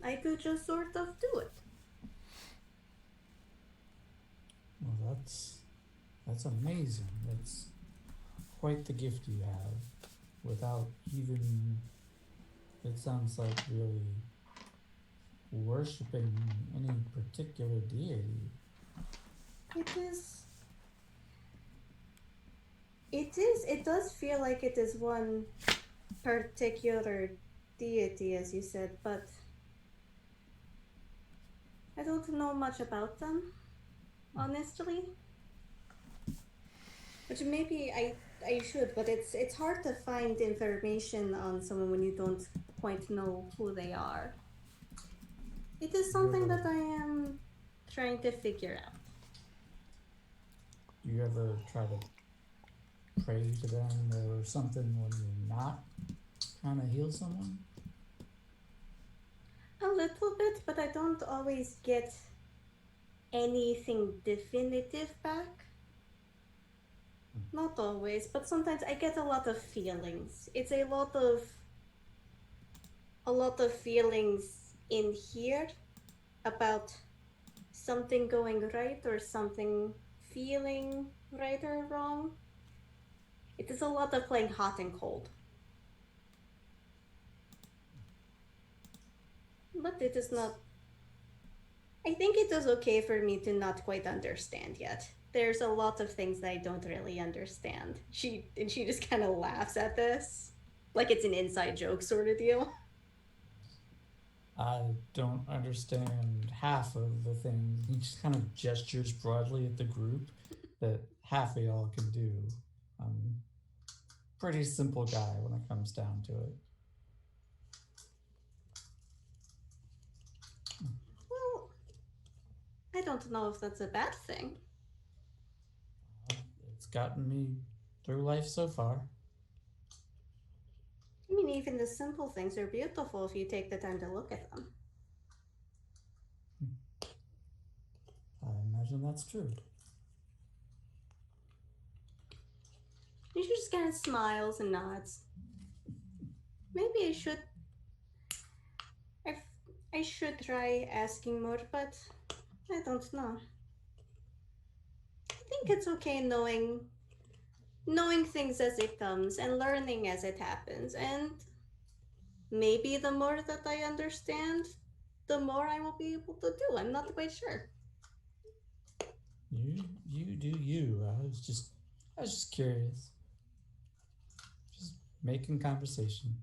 I could just sort of do it. Well, that's amazing. That's quite the gift you have, without even, it sounds like, really worshiping any particular deity. It is. It is. It does feel like it is one particular deity, as you said, but I don't know much about them, honestly. Which maybe I should, but it's hard to find information on someone when you don't quite know who they are. It is something that I am trying to figure out. Do you ever try to pray to them or something when you're not trying to heal someone? A little bit, but I don't always get anything definitive back. Not always, but sometimes I get a lot of feelings. It's a lot of feelings in here about something going right or something feeling right or wrong. It is a lot of playing hot and cold. But it is not. I think it is okay for me to not quite understand yet. There's a lot of things that I don't really understand. She just kind of laughs at this, like it's an inside joke sort of deal. I don't understand half of the things. He just kind of gestures broadly at the group that half of y'all can do. I'm a pretty simple guy when it comes down to it. Well, I don't know if that's a bad thing. It's gotten me through life so far. I mean, even the simple things are beautiful if you take the time to look at them. I imagine that's true. And she just kind of smiles and nods. Maybe I, I should try asking more, but I don't know. I think it's okay knowing things as it comes and learning as it happens. And maybe the more that I understand, the more I will be able to do. I'm not quite sure. You do you. I was just curious. Just making conversation.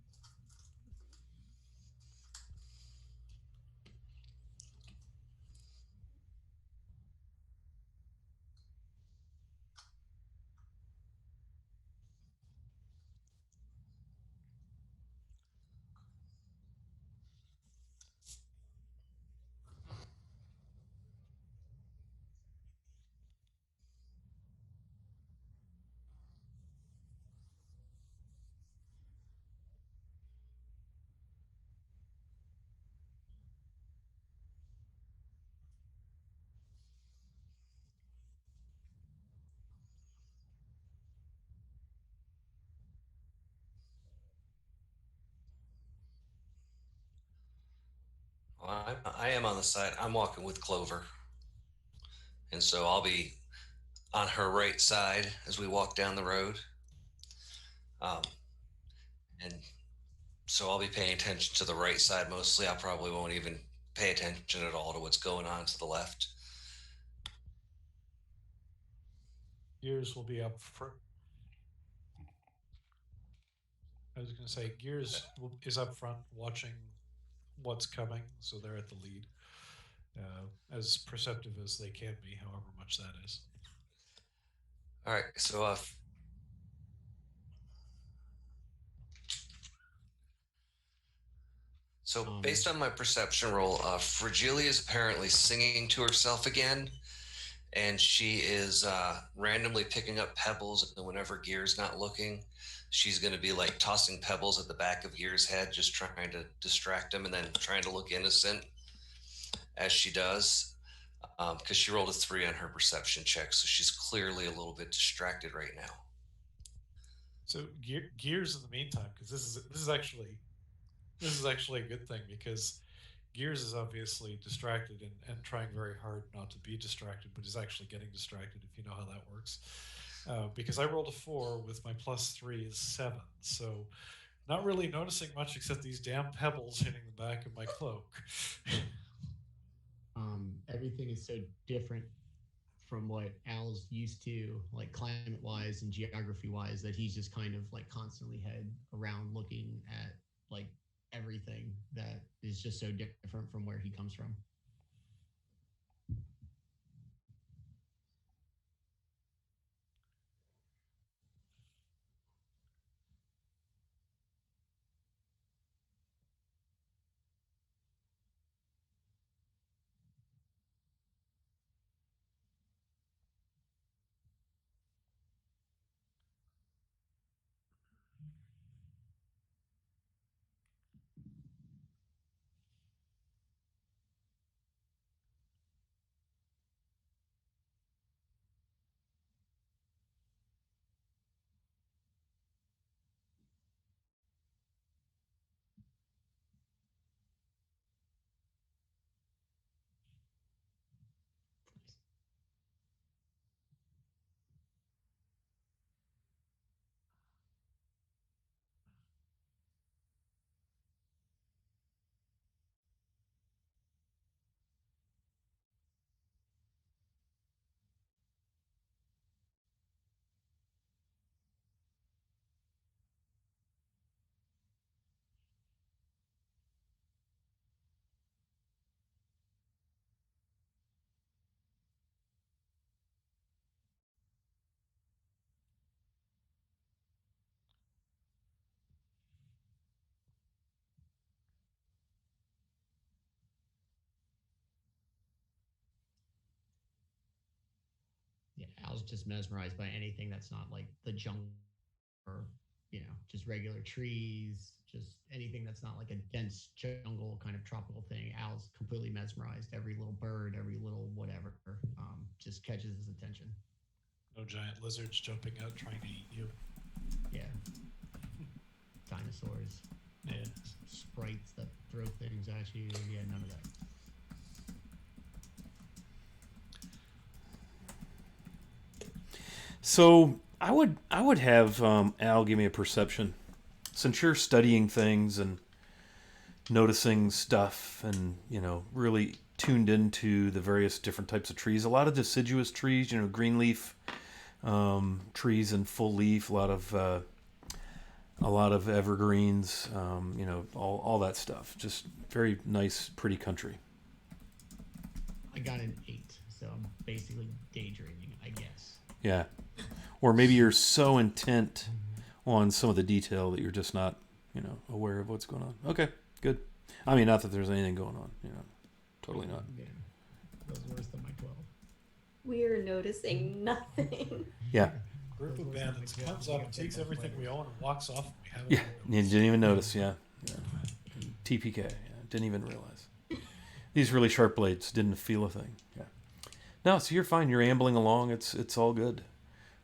Well, I am on the side. I'm walking with Clover, and so I'll be on her right side as we walk down the road. Um, and so I'll be paying attention to the right side mostly. I probably won't even pay attention at all to what's going on to the left. Gears will be up front. I was going to say is up front watching what's coming, so they're at the lead, as perceptive as they can be, however much that is. All right, so based on my perception roll, Fragile is apparently singing to herself again, and she is randomly picking up pebbles, and whenever Gear's not looking, she's going to be like tossing pebbles at the back of Gear's head, just trying to distract him, and then trying to look innocent as she does, because she rolled a 3 on her perception check, so she's clearly a little bit distracted right now. So Gears in the meantime, because this is actually a good thing, because Gears is obviously distracted and trying very hard not to be distracted, but is actually getting distracted, if you know how that works. Because I rolled a 4 with my +3 is 7, so not really noticing much except these damn pebbles hitting the back of my cloak. Everything is so different from what Al's used to, like climate wise and geography wise, that he's just kind of like constantly head around looking at like everything that is just so different from where he comes from. Yeah, Al's just mesmerized by anything that's not like the jungle or just regular trees, just anything that's not like a dense jungle kind of tropical thing. Al's completely mesmerized. Every little bird, every little whatever, just catches his attention. No giant lizards jumping out trying to eat you. Yeah. Dinosaurs, Yeah. sprites that throw things at you. Yeah, none of that. So I would have Al give me a perception, since you're studying things and noticing stuff, and really tuned into the various different types of trees. A lot of deciduous trees, green leaf trees and full leaf. A lot of evergreens. All that stuff. Just very nice, pretty country. I got an 8, so I'm basically daydreaming, I guess. Yeah. Or maybe you're so intent on some of the detail that you're just not, aware of what's going on. Okay, good. I mean, not that there's anything going on, totally not. Yeah, that was worse than my 12. We're noticing nothing. Yeah, Group of bandits comes up, takes everything we own, and walks off. And we haven't yeah. even You noticed. didn't even notice, yeah. TPK, yeah. Didn't even realize. These really sharp blades, didn't feel a thing. Yeah. No, so you're fine. You're ambling along. It's all good.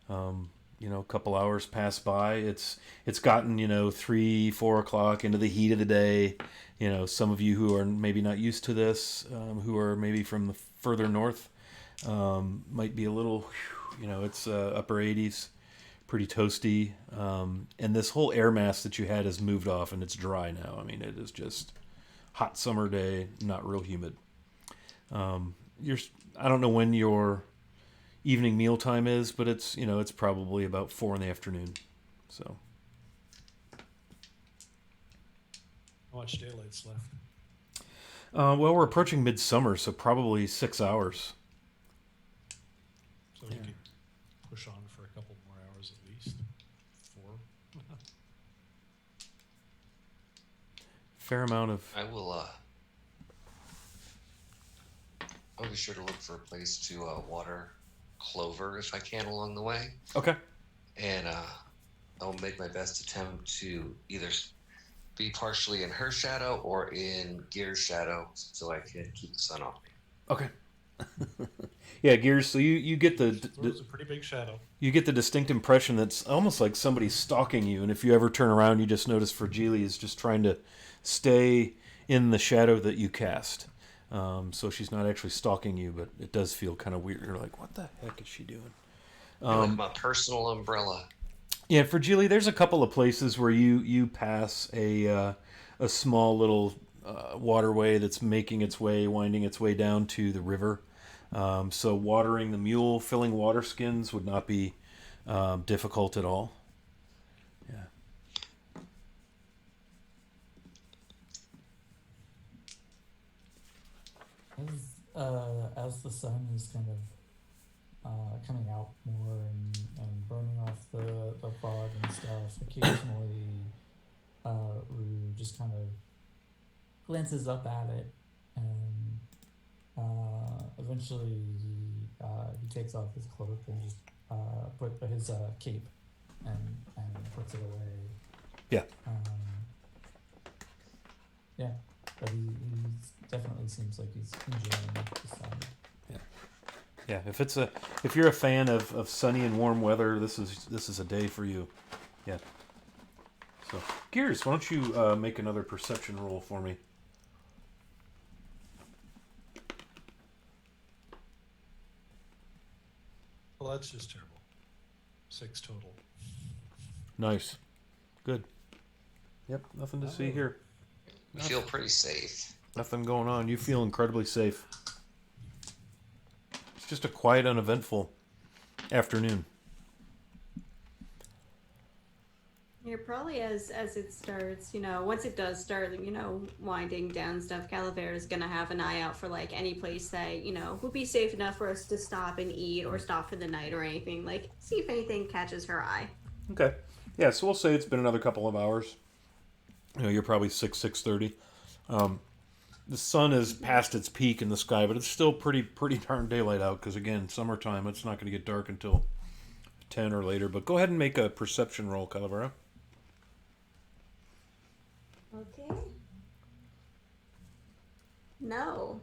A couple hours pass by. It's gotten 3-4 o'clock into the heat of the day. Some of you who are maybe not used to this, who are maybe from the further north, might be a little. It's upper 80s, pretty toasty, and this whole air mass that you had has moved off and it's dry now. I mean, it is just hot summer day, not real humid. I don't know when your evening meal time is, but it's probably about 4 in the afternoon. So How much daylight's left? well, we're approaching midsummer, so probably 6 hours. So you could push on for a couple more hours at least. 4. Fair amount of. I'll be sure to look for a place to water clover if I can along the way, Okay. and I'll make my best attempt to either be partially in her shadow or in Gear's shadow, so I can keep the sun off me. Okay. Yeah, Gears. So you get Throws a pretty big shadow. you get the distinct impression that's almost like somebody's stalking you, and if you ever turn around, you just notice Fragile is just trying to stay in the shadow that you cast. So she's not actually stalking you, but it does feel kind of weird. You're like, what the heck is she doing? With my personal umbrella. Yeah, Fragile, there's a couple of places where you pass a small little waterway that's winding its way down to the river. So watering the mule, filling water skins would not be difficult at all. Yeah. As the sun is kind of coming out more and burning off the fog and stuff, occasionally Rue just kind of glances up at it, and eventually he takes off his cloak and just put his cape and puts it away. Yeah. Yeah, but he definitely seems like he's enjoying the sun. Yeah, if you're a fan of sunny and warm weather, this is a day for you. Yeah. So, Gears, why don't you make another perception roll for me? Well, that's just terrible. 6 total. Nice. Good. Yep, nothing to see here. I feel pretty safe. Nothing going on. You feel incredibly safe. It's just a quiet, uneventful afternoon. Yeah, probably as it starts, once it does start, winding down stuff, Calavera's gonna have an eye out for like any place that, would be safe enough for us to stop and eat or stop for the night or anything. Like, see if anything catches her eye. Okay. Yeah, so we'll say it's been another couple of hours. You're probably 6:30. The sun is past its peak in the sky, but it's still pretty darn daylight out because, again, summertime, it's not going to get dark until 10 or later. But go ahead and make a perception roll, Calavera. Okay. No.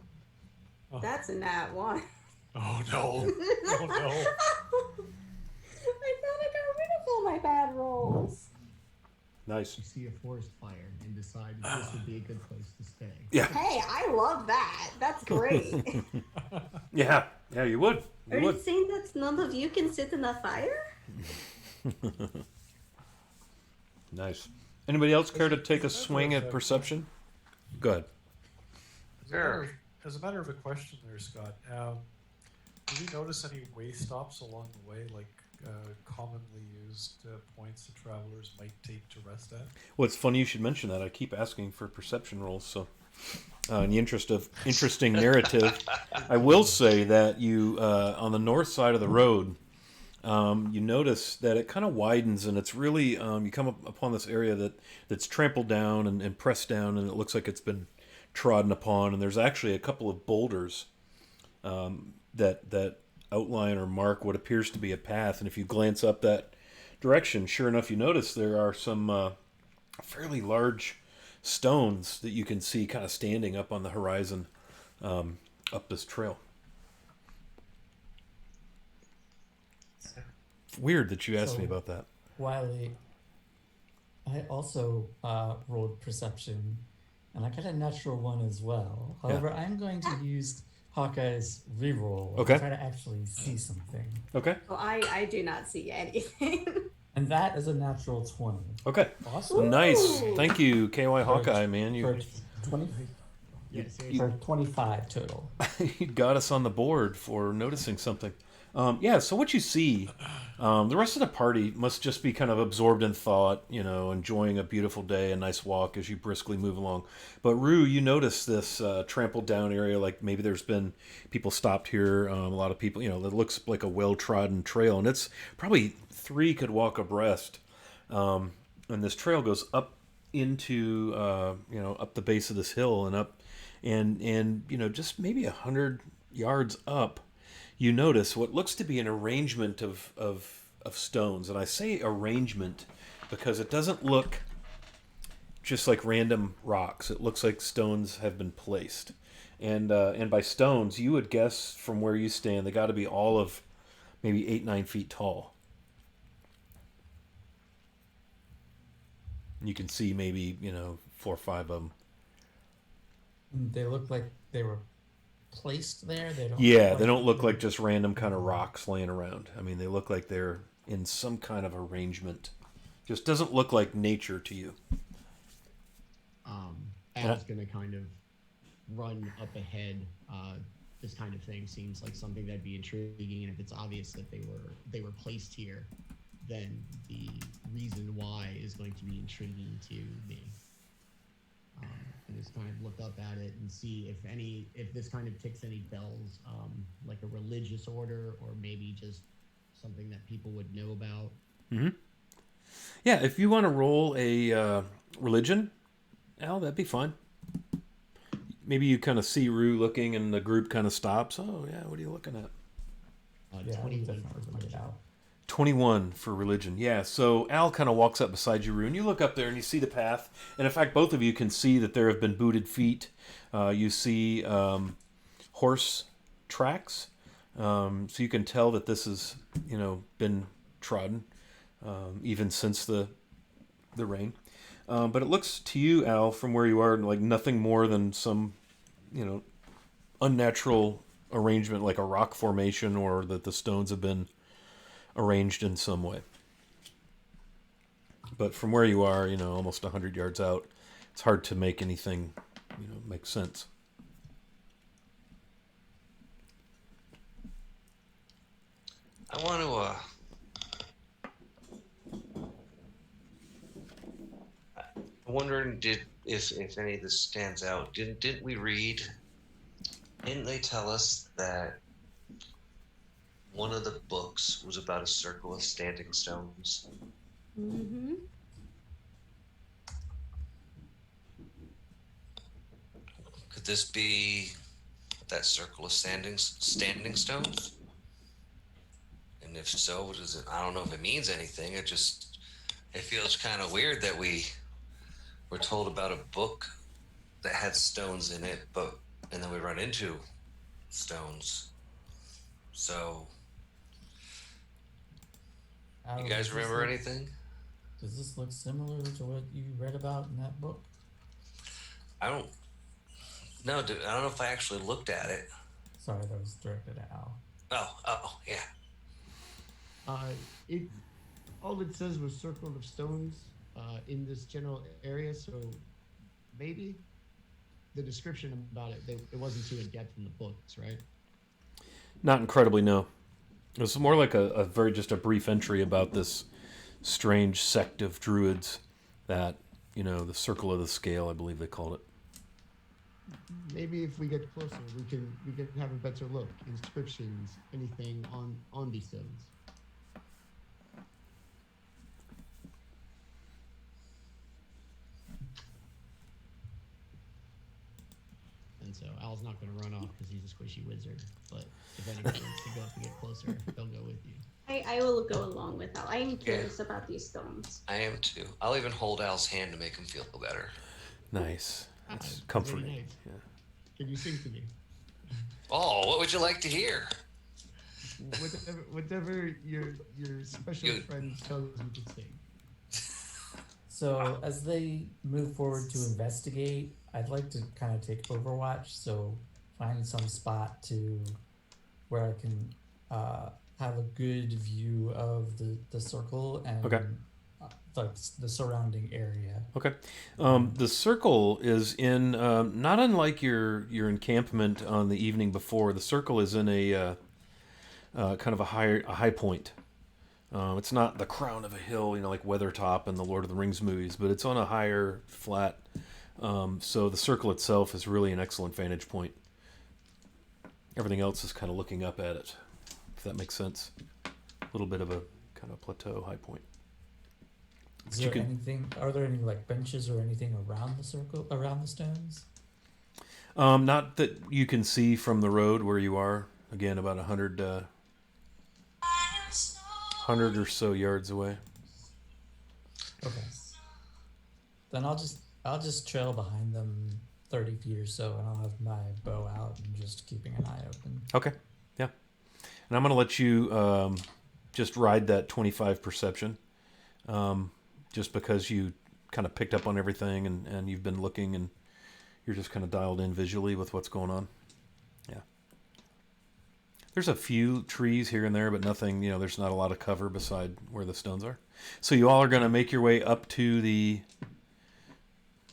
Oh, That's a nat one. oh no. Oh no. I thought I got rid of all my bad rolls. Nice. You see a forest fire and decide this would be a good place to stay. Yeah. Hey, I love that. That's great. Yeah. Yeah, you would. Are You you would. saying that none of you can sit in a fire? Nice. Anybody else care to take a As a matter swing of at fact- perception? Go ahead. As a matter of a question there, Scott, did you notice any way stops along the way, like commonly used points that travelers might take to rest at? Well, it's funny you should mention that. I keep asking for perception rolls, so in the interest of interesting narrative, I will say that you on the north side of the road, you notice that it kind of widens, and it's really you come upon this area that's trampled down and pressed down, and it looks like it's been trodden upon. And there's actually a couple of boulders that outline or mark what appears to be a path. And if you glance up that direction, sure enough, you notice there are some fairly large stones that you can see kind of standing up on the horizon up this trail. Weird that you asked me about that. Wiley, I also rolled perception, and I got a natural one as well. However, I'm going to use Hawkeye's reroll Okay. to try to actually see something. Okay. Well, I do not see anything. And that is a natural 20. Okay. Awesome. Nice. Ooh. Thank you, KY Hawkeye, man. For You 20, Yeah, seriously. for 25 total. you got us on the board for noticing something. Yeah, so what you see, the rest of the party must just be kind of absorbed in thought, enjoying a beautiful day, a nice walk as you briskly move along. But Rue, you notice this trampled down area, like maybe there's been people stopped here, a lot of people, it looks like a well-trodden trail, and it's probably 3 could walk abreast. And this trail goes up into, up the base of this hill and up, and just maybe 100 yards up, you notice what looks to be an arrangement of stones. And I say arrangement because it doesn't look just like random rocks. It looks like stones have been placed. And by stones, you would guess from where you stand, they got to be all of maybe 8-9 feet tall. You can see maybe, 4 or 5 of them. They look like they were placed there. They don't. Yeah, they don't look like just random kind of rocks laying around. I mean, they look like they're in some kind of arrangement. Just doesn't look like nature to you. Al's gonna kind of run up ahead. This kind of thing seems like something that'd be intriguing, and if it's obvious that they were placed here, then the reason why is going to be intriguing to me. And just kind of look up at it and see if this kind of ticks any bells, like a religious order or maybe just something that people would know about. Mm-hmm. Yeah, if you want to roll a religion, Al, that'd be fine. Maybe you kind of see Rue looking and the group kind of stops. Oh, yeah, what are you looking at? Yeah, 21 definitely for figure it religion. out. 21 for religion. Yeah, so Al kind of walks up beside you, Rue, and you look up there and you see the path. And in fact, both of you can see that there have been booted feet. You see horse tracks. So you can tell that this has, been trodden even since the rain. But it looks to you, Al, from where you are, like nothing more than some, unnatural arrangement, like a rock formation, or that the stones have been arranged in some way. But from where you are, almost 100 yards out, it's hard to make anything, make sense. I want to. I'm wondering, if any of this stands out? Didn't we read? Didn't they tell us that one of the books was about a circle of standing stones? Mm-hmm. Could this be that circle of standing stones? And if so, what is it? I don't know if it means anything. It feels kind of weird that we we're told about a book that had stones in it, and then we run into stones. So, you Al, guys remember anything? does this look similar to what you read about in that book? I don't know. I don't know if I actually looked at it. Sorry, that was directed at Al. Yeah. Uh, it all it says was circle of stones in this general area, so maybe the description about it wasn't too in depth in the books, right? Not incredibly, no. It was more like a very just a brief entry about this strange sect of druids that, the Circle of the Scale, I believe they called it. Maybe if we get closer, we can have a better look. Inscriptions, anything on these stones. And so Al's not going to run off because he's a squishy wizard. But if anyone wants to go up and get closer, they'll go with you. I will go along with Al. I am curious about these stones. I am too. I'll even hold Al's hand to make him feel better. Nice. That's Ah, comforting. very nice. Yeah. Can you sing to me? Oh, what would you like to hear? Whatever your special Good. friend tells you to sing. So as they move forward to investigate, I'd like to kind of take Overwatch. So find some spot where I can have a good view of the circle and Okay. like the surrounding area. Okay. The circle is in, not unlike your encampment on the evening before. The circle is in a kind of a high point. It's not the crown of a hill, like Weathertop in the Lord of the Rings movies, but it's on a higher flat. So the circle itself is really an excellent vantage point. Everything else is kind of looking up at it, if that makes sense. A little bit of a kind of plateau, high point. Is there anything? Are there any like benches or anything around the circle, around the stones? Not that you can see from the road where you are. Again, about 100 or so yards away. Okay. Then I'll just trail behind them 30 feet or so, and I'll have my bow out and just keeping an eye open. Okay, yeah. And I'm going to let you just ride that 25 perception, just because you kind of picked up on everything and you've been looking and you're just kind of dialed in visually with what's going on. Yeah. There's a few trees here and there, but nothing, there's not a lot of cover beside where the stones are. So you all are going to make your way up to the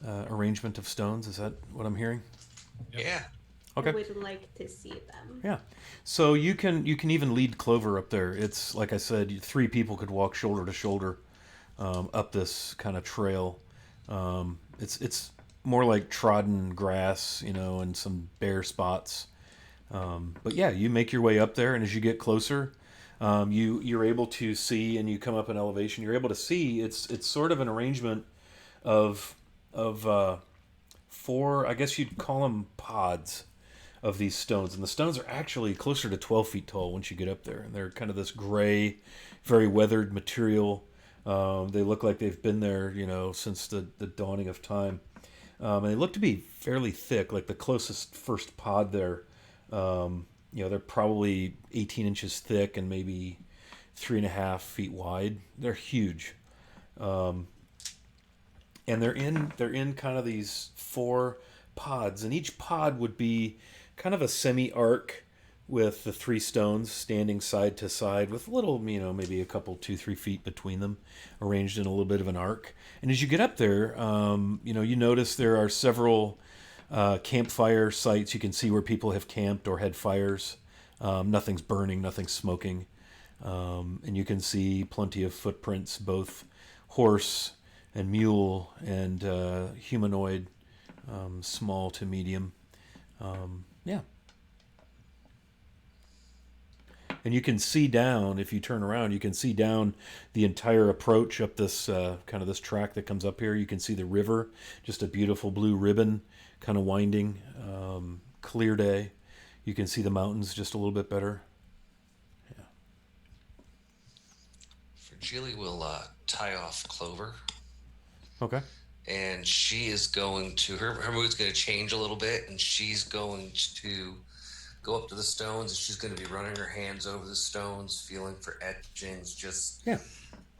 arrangement of stones. Is that what I'm hearing? Yeah. Okay. I would like to see them. Yeah. So you can even lead Clover up there. It's like I said, 3 people could walk shoulder to shoulder up this kind of trail. It's more like trodden grass, and some bare spots. But yeah, you make your way up there, and as you get closer, you're able to see, and you come up in elevation. You're able to see. It's sort of an arrangement of 4. I guess you'd call them pods of these stones, and the stones are actually closer to 12 feet tall once you get up there, and they're kind of this gray, very weathered material. They look like they've been there, since the dawning of time. And they look to be fairly thick, like the closest first pod there. They're probably 18 inches thick and maybe 3.5 feet wide. They're huge. And they're in kind of these 4 pods, and each pod would be kind of a semi-arc with the 3 stones standing side to side with a little, maybe a couple 2-3 feet between them, arranged in a little bit of an arc. And as you get up there, you notice there are several campfire sites. You can see where people have camped or had fires. Nothing's burning, nothing's smoking. And you can see plenty of footprints, both horse and mule and humanoid, small to medium. Yeah. And you can see down, if you turn around, you can see down the entire approach up this kind of this track that comes up here. You can see the river, just a beautiful blue ribbon kind of winding, clear day. You can see the mountains just a little bit better. Yeah. Virgili will tie off Clover. Okay. and she is going to her mood's going to change a little bit, and she's going to go up to the stones, and she's going to be running her hands over the stones, feeling for etchings, just Yeah.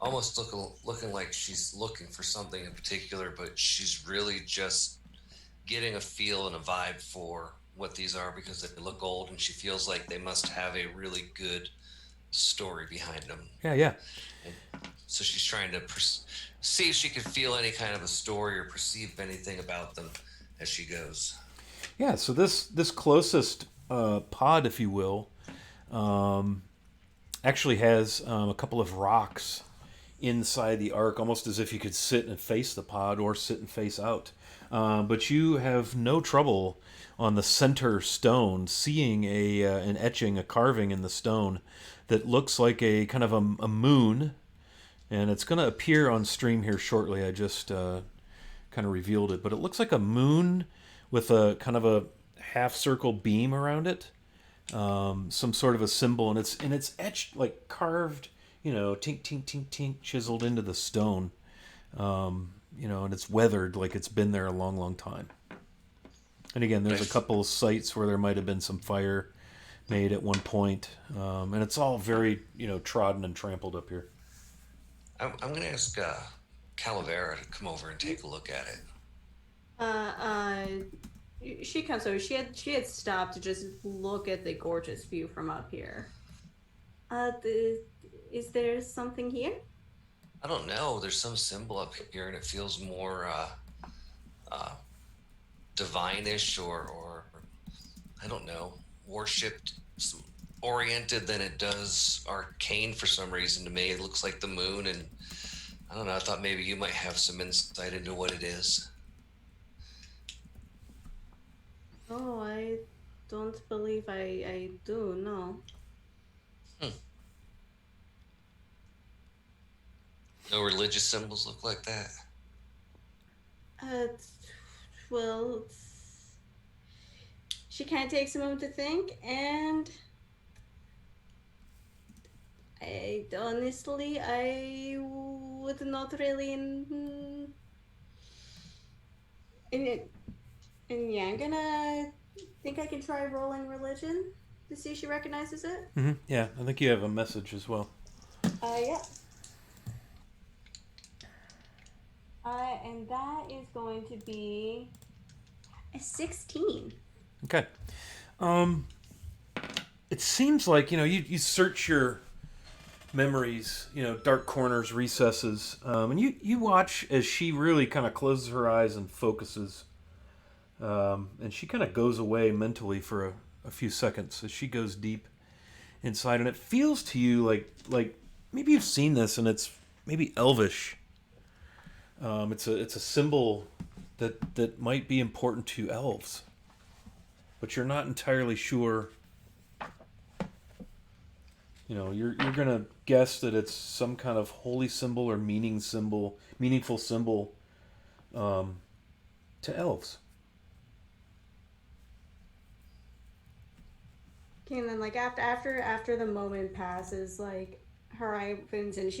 almost looking like she's looking for something in particular, but she's really just getting a feel and a vibe for what these are because they look old, and she feels like they must have a really good story behind them. Yeah, yeah. And so she's trying to see if she can feel any kind of a story or perceive anything about them as she goes. Yeah, so this closest pod, if you will, actually has a couple of rocks inside the arc, almost as if you could sit and face the pod or sit and face out. But you have no trouble on the center stone seeing an etching, a carving in the stone that looks like a kind of a moon, and it's going to appear on stream here shortly. I just kind of revealed it, but it looks like a moon with a kind of a half circle beam around it, some sort of a symbol, and it's etched, like carved, tink tink tink tink, chiseled into the stone, and it's weathered like it's been there a long, long time. And again, there's a couple of sites where there might have been some fire made at one point, and it's all very trodden and trampled up here. I'm going to ask Calavera to come over and take a look at it. She comes over. She had stopped to just look at the gorgeous view from up here. Is there something here? I don't know. There's some symbol up here, and it feels more divine-ish or I don't know, worshipped oriented than it does arcane for some reason to me. It looks like the moon, and I don't know. I thought maybe you might have some insight into what it is. Oh, I don't believe I do. No. No religious symbols look like that? Well, she kind of takes a moment to think, and I would not really. And yeah, I'm gonna think I can try rolling religion to see if she recognizes it. Mm-hmm. Yeah, I think you have a message as well. Yeah. And that is going to be a 16. Okay. It seems like, you search your memories, dark corners, recesses, and you watch as she really kind of closes her eyes and focuses, and she kind of goes away mentally for a few seconds as she goes deep inside, and it feels to you like maybe you've seen this, and it's maybe elvish. It's a symbol that might be important to elves, but you're not entirely sure. You're gonna guess that it's some kind of holy symbol or meaningful symbol, to elves. Okay, and then after the moment passes, like her eye opens and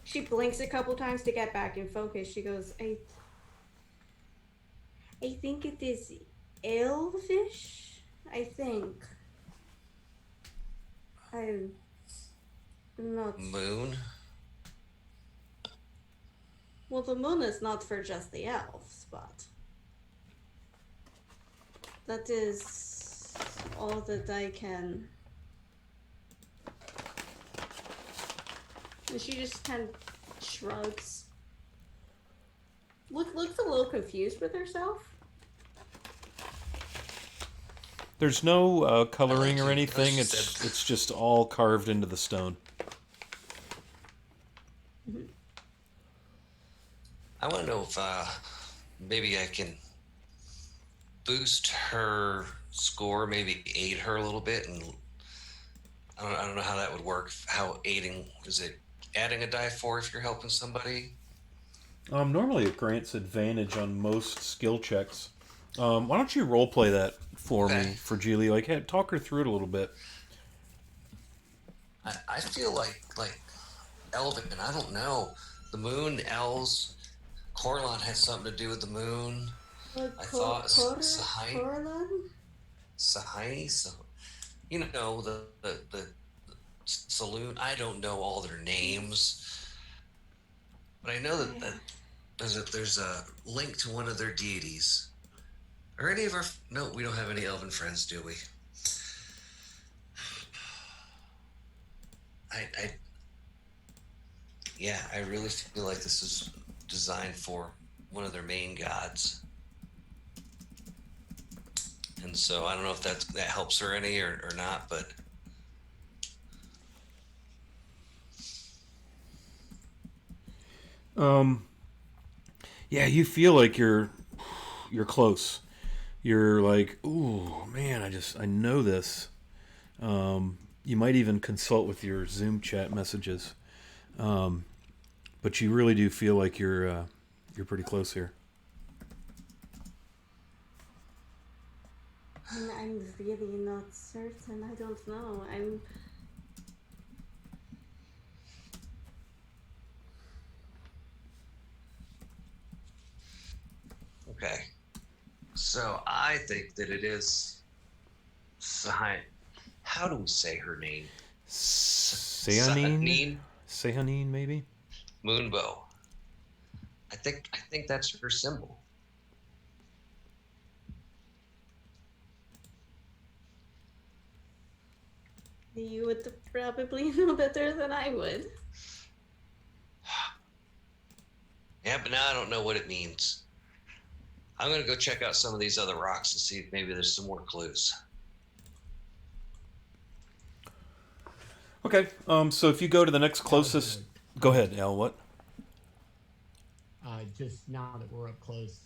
she blinks a couple times to get back in focus. She goes, I think it is elvish. I think. I'm not. Moon? Well, the moon is not for just the elves, but that is all that I can. And she just kind of shrugs. Looks a little confused with herself. There's no coloring or anything. It's just all carved into the stone. I want to know if maybe I can boost her score, maybe aid her a little bit, and I don't know how that would work. How aiding is it? Adding a die 4 if you're helping somebody? Normally it grants advantage on most skill checks. Why don't you role play that for me, for Geely? Like, talk her through it a little bit. I feel like Elvin, I don't know. The moon, elves, Corlon had something to do with the moon. Like I thought Sahai, Corlon? Sahai, so you know the saloon. I don't know all their names, but I know that there's a link to one of their deities. Are any of our no? We don't have any elven friends, do we? I yeah, I really feel like this is designed for one of their main gods, and so I don't know if that helps her any or not, but Um, yeah, you feel like you're close. You're like, ooh, man, I know this. You might even consult with your Zoom chat messages, um, but you really do feel like you're pretty close here. I'm really not certain. I don't know. okay. So I think that it is Sahai. How do we say her name? Sehanine, Sahanine Sehanine, maybe. Moonbow. I think that's her symbol. You would probably know better than I would. Yeah, but now I don't know what it means. I'm gonna go check out some of these other rocks and see if maybe there's some more clues. Okay. So if you go to the next closest, go ahead, Al. What? Just now that we're up close,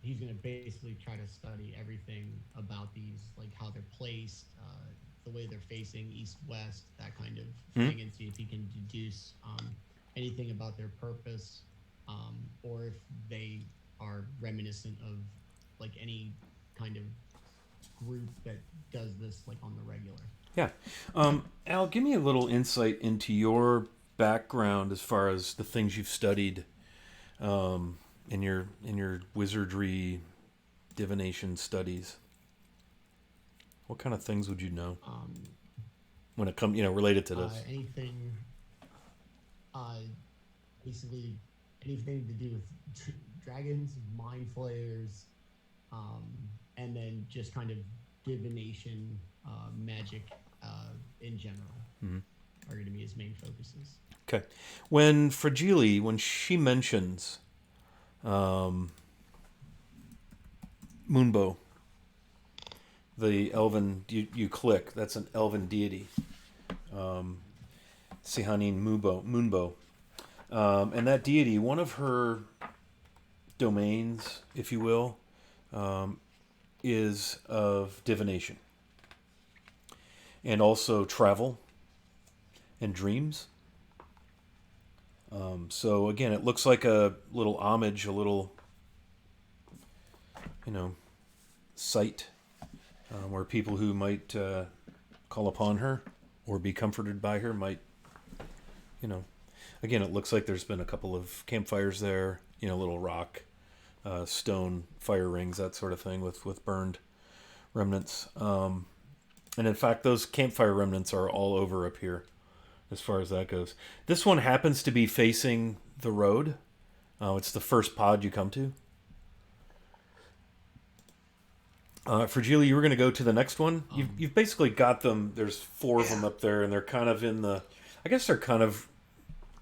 he's going to basically try to study everything about these, like how they're placed, the way they're facing east west, that kind of thing, and see if he can deduce anything about their purpose, or if they are reminiscent of like any kind of group that does this like on the regular. Yeah. Al, give me a little insight into your background as far as the things you've studied in your wizardry divination studies. What kind of things would you know when it comes, related to this? Anything, uh, basically anything to do with dragons, mind flayers, um, and then just kind of divination, magic in general are going to be his main focuses. Okay. When Fragile, when she mentions Moonbow, the elven, you click, that's an elven deity. Sihanin Moonbow. And that deity, one of her domains, if you will, is of divination. And also travel and dreams. So again, it looks like a little homage, a little, site where people who might call upon her or be comforted by her might, again, it looks like there's been a couple of campfires there, little rock, stone fire rings, that sort of thing with burned remnants. And in fact, those campfire remnants are all over up here as far as that goes. This one happens to be facing the road. It's the first pod you come to. Fragile, you were going to go to the next one. You've basically got them. There's four of them up there, and they're kind of I guess they're kind of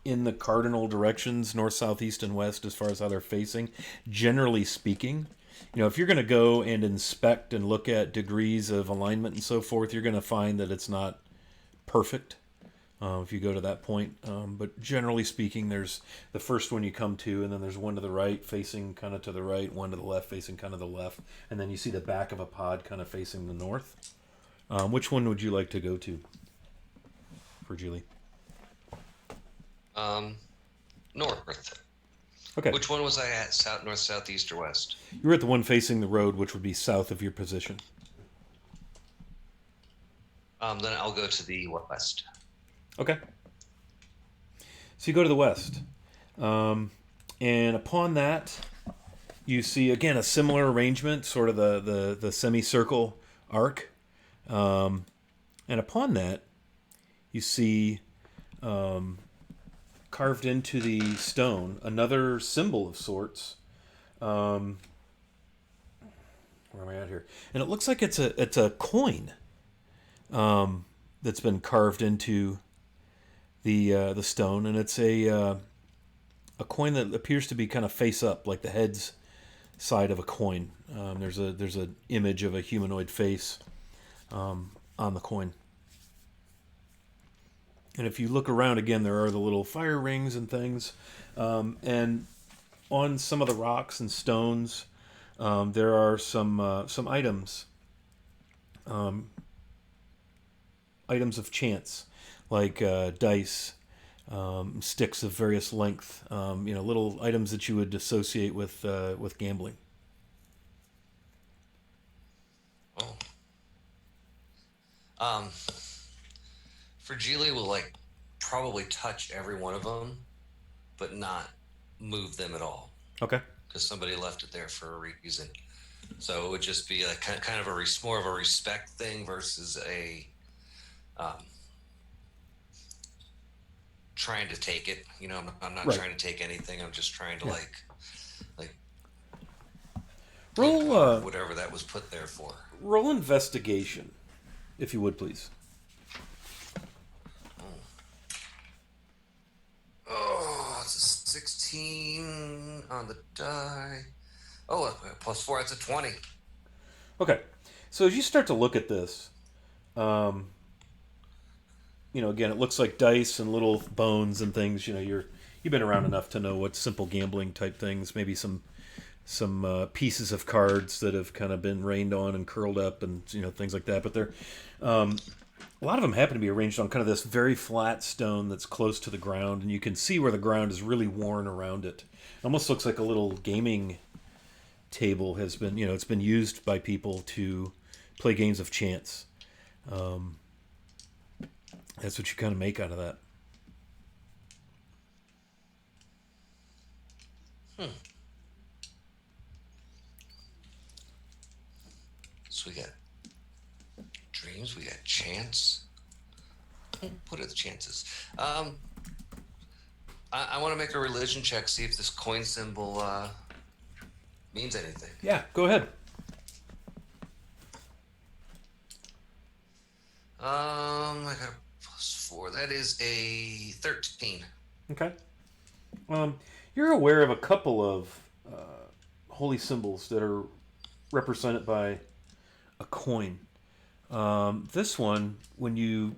in the cardinal directions, north, south, east, and west, as far as how they're facing. Generally speaking, if you're going to go and inspect and look at degrees of alignment and so forth, you're going to find that it's not perfect. If you go to that point. But generally speaking, there's the first one you come to, and then there's one to the right facing kind of to the right, one to the left facing kind of the left, and then you see the back of a pod kind of facing the north. Which one would you like to go to, for Julie? North. Okay. Which one was I at? South, north, south, east, or west? You were at the one facing the road, which would be south of your position. Then I'll go to the west. Okay. So you go to the west. And upon that, you see again a similar arrangement, sort of the semicircle arc. And upon that, you see carved into the stone another symbol of sorts. Where am I at here? And it looks like it's a coin that's been carved into the stone, and it's a coin that appears to be kind of face up, like the head's side of a coin. There's an image of a humanoid face on the coin. And if you look around again, there are the little fire rings and things. And on some of the rocks and stones, there are some items, items of chance, like dice, sticks of various length. Little items that you would associate with gambling. Oh. Fragile will like probably touch every one of them, but not move them at all Okay. because somebody left it there for a reason. So it would just be like kind of more of a respect thing versus a trying to take it. I'm not Right. trying to take anything. I'm just trying to like Roll whatever that was put there for. roll investigation, if you would please. Oh, it's a 16 on the die. Oh, +4, that's a 20. Okay, so as you start to look at this, again, it looks like dice and little bones and things. You've been around enough to know what simple gambling type things. Maybe some pieces of cards that have kind of been rained on and curled up, and things like that. But they're a lot of them happen to be arranged on kind of this very flat stone that's close to the ground, and you can see where the ground is really worn around it. It almost looks like a little gaming table has been, it's been used by people to play games of chance. That's what you kind of make out of that. So we got dreams, we got chance. What are the chances? I want to make a religion check, see if this coin symbol means anything. Yeah, go ahead. I got a +4. That is a 13. Okay. You're aware of a couple of holy symbols that are represented by a coin. This one, when you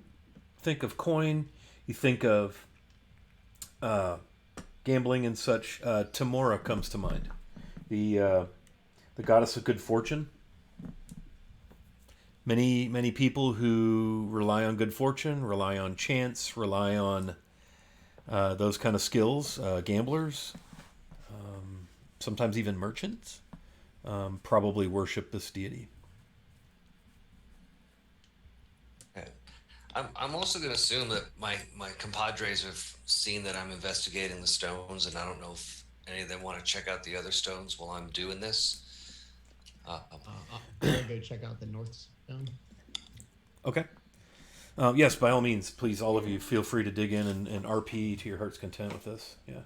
think of coin, you think of gambling and such. Tamora comes to mind, the goddess of good fortune. Many people who rely on good fortune, rely on chance, rely on those kind of skills. Gamblers, sometimes even merchants, probably worship this deity. I'm also going to assume that my compadres have seen that I'm investigating the stones, and I don't know if any of them want to check out the other stones while I'm doing this. I'm gonna go check out the north stone. Okay. Yes, by all means, please, all of you, feel free to dig in and RP to your heart's content with this. Yeah.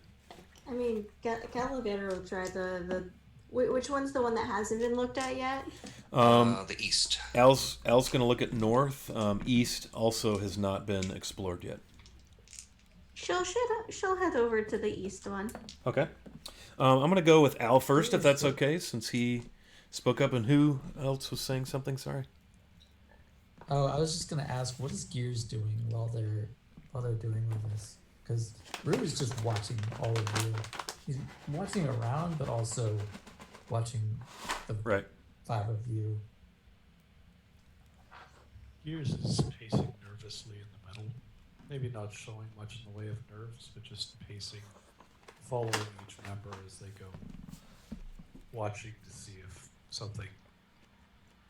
I mean, Gallagher will try which one's the one that hasn't been looked at yet? The east. Al's going to look at north. East also has not been explored yet. She'll head over to the east one. Okay. I'm going to go with Al first, if that's okay, since he spoke up. And who else was saying something? Sorry. Oh, I was just gonna ask, what is Gears doing while they're doing all this? Because Rue is just watching all of you. He's watching around, but also watching the Right. 5 of you. Gears is pacing nervously in the middle. Maybe not showing much in the way of nerves, but just pacing, following each member as they go, watching to see if something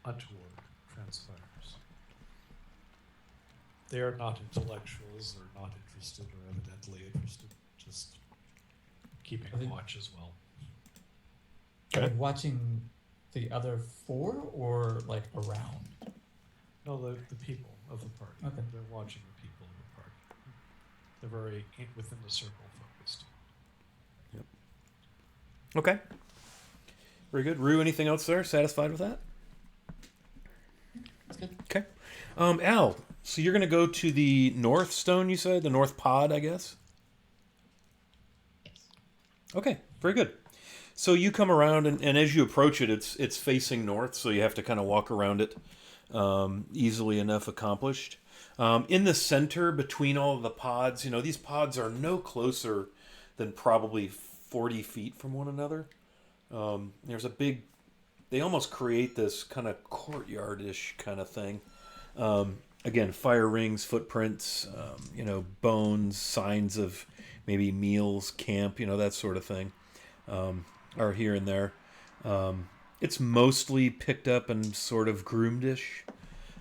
untoward transpires. They are not intellectuals, they're not interested or evidently interested, just keeping I think- watch as well. Are Okay. they watching the other 4 or like around? No, the people of the party. Okay. They're watching the people of the party. They're very within the circle focused. Okay. Very good. Rue, anything else there? Satisfied with that? That's good. Okay. Al, so you're going to go to the North Stone, you said? The North Pod, I guess? Yes. Okay, very good. So you come around, and as you approach it, it's facing north, so you have to kind of walk around it, easily enough accomplished. In the center, between all of the pods, these pods are no closer than probably 40 feet from one another. There's a big, they almost create this kind of courtyard-ish kind of thing. Again, fire rings, footprints, bones, signs of maybe meals, camp, that sort of thing. Are here and there. It's mostly picked up and sort of groomed-ish.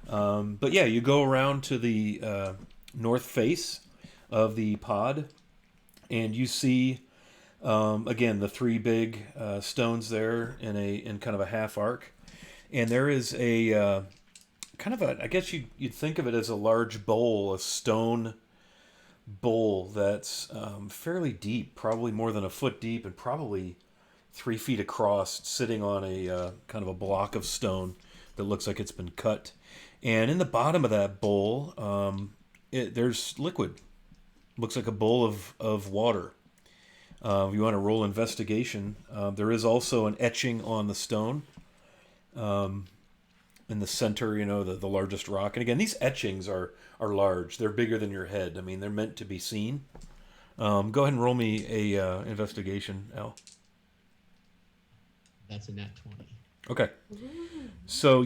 But yeah, you go around to the north face of the pod, and you see again the 3 big stones there in kind of a half arc, and there is a kind of a, I guess you'd think of it as a large bowl, a stone bowl that's fairly deep, probably more than a foot deep, and probably 3 feet across, sitting on a kind of a block of stone that looks like it's been cut. And in the bottom of that bowl, there's liquid. Looks like a bowl of water. If you want to roll investigation, there is also an etching on the stone. In the center, the largest rock. And again, these etchings are large. They're bigger than your head. I mean, they're meant to be seen. Go ahead and roll me a investigation, Al. That's a nat 20. Okay. So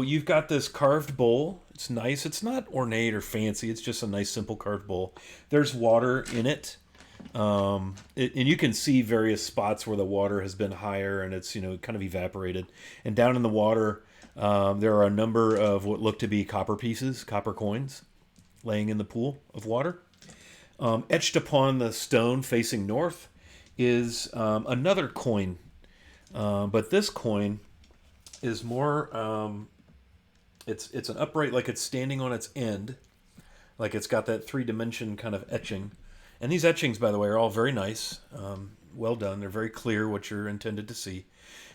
you've got this carved bowl. It's nice. It's not ornate or fancy. It's just a nice, simple carved bowl. There's water in it. And you can see various spots where the water has been higher and it's kind of evaporated. And down in the water, there are a number of what look to be copper pieces, copper coins, laying in the pool of water. Etched upon the stone facing north is another coin. But this coin is more, it's an upright, like it's standing on its end, like it's got that 3-dimension kind of etching. And these etchings, by the way, are all very nice, well done. They're very clear what you're intended to see.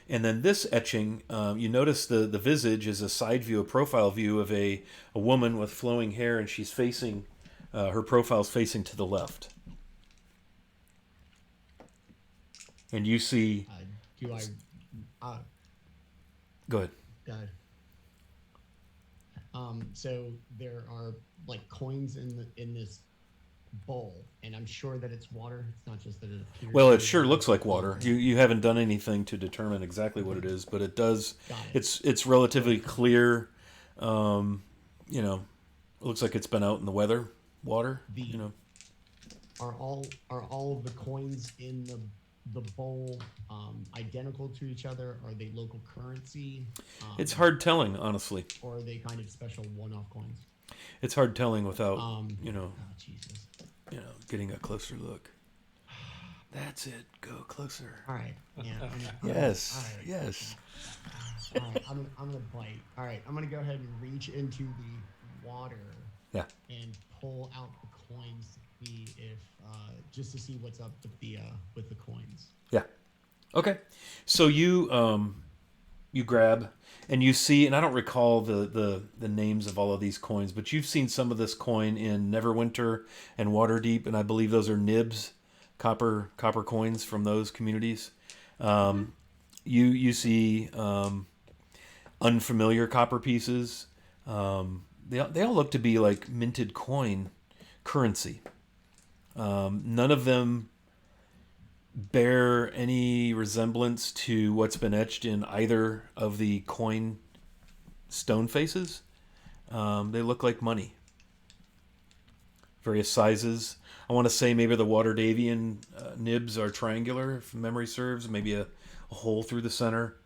And then this etching, you notice the visage is a side view, a profile view of a woman with flowing hair, and she's facing, her profile's facing to the left. And you see... Do I? Go ahead. God. So there are like coins in this bowl, and I'm sure that it's water. It's not just that it appears. Well, it sure looks like water. You haven't done anything to determine exactly what it is, but it does. Got it. It's relatively clear. It looks like it's been out in the water. Are all of the coins in the bowl identical to each other? Are they local currency? It's hard telling, honestly. Or are they kind of special one-off coins? It's hard telling without Oh, Jesus. getting a closer look. That's it. Go closer. All right. Yeah. Yes. All right. Yes. All right. I'm gonna bite. All right. I'm gonna go ahead and reach into the water. Yeah. And pull out the coins to see if just to see what's up with the coins. Yeah. Okay. So you grab and you see, and I don't recall the names of all of these coins, but you've seen some of this coin in Neverwinter and Waterdeep, and I believe those are nibs, copper coins from those communities. You see unfamiliar copper pieces. They all look to be like minted coin currency. None of them bear any resemblance to what's been etched in either of the coin stone faces. They look like money. Various sizes. I want to say maybe the Waterdavian nibs are triangular, if memory serves. Maybe a hole through the center.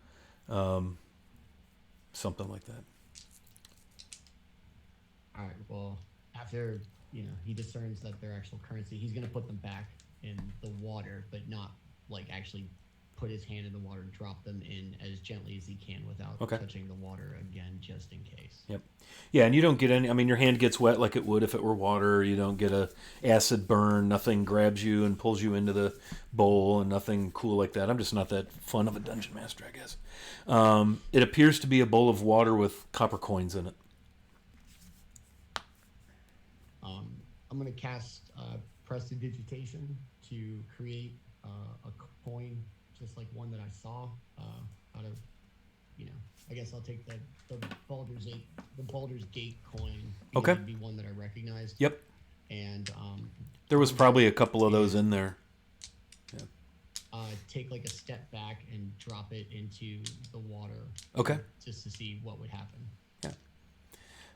Something like that. All right. Well, after he discerns that they're actual currency, he's gonna put them back in the water, but not like actually put his hand in the water and drop them in as gently as he can without touching the water again, just in case. Yep. Yeah, and you don't get any. I mean, your hand gets wet like it would if it were water. You don't get a acid burn. Nothing grabs you and pulls you into the bowl, and nothing cool like that. I'm just not that fun of a dungeon master, I guess. It appears to be a bowl of water with copper coins in it. I'm going to cast Prestidigitation to create a coin, just like one that I saw out of, I guess I'll take the Baldur's Gate coin. Okay. It'd be one that I recognized. Yep. And there was probably a couple of those in there. Yeah. Take like a step back and drop it into the water. Okay. Just to see what would happen.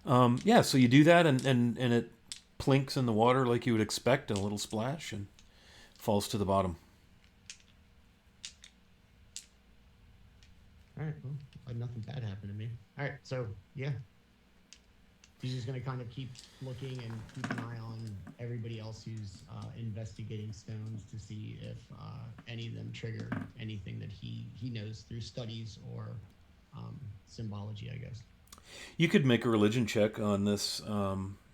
Yeah. Yeah. So you do that, and it plinks in the water like you would expect, a little splash, and falls to the bottom. All right. Well, nothing bad happened to me. All right. So yeah, he's just gonna kind of keep looking and keep an eye on everybody else who's investigating stones to see if any of them trigger anything that he knows through studies or symbology, I guess. You could make a religion check on this.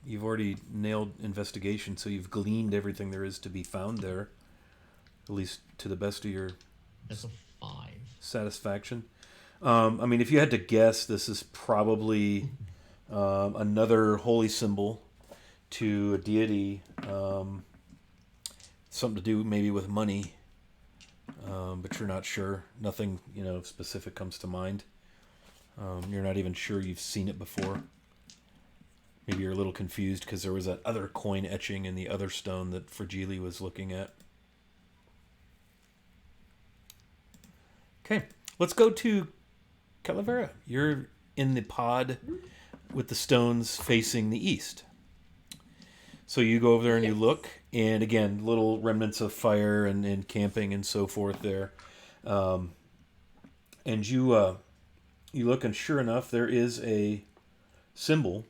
You've already nailed investigation, so you've gleaned everything there is to be found there, at least to the best of your That's a 5. satisfaction. I mean, if you had to guess, this is probably another holy symbol to a deity, something to do maybe with money, but you're not sure. Nothing, specific comes to mind. You're not even sure you've seen it before. Maybe you're a little confused because there was that other coin etching in the other stone that Fragile was looking at. Okay, let's go to Calavera. You're in the pod with the stones facing the east. So you go over there and you look, and again, little remnants of fire and camping and so forth there. And you look, and sure enough, there is a symbol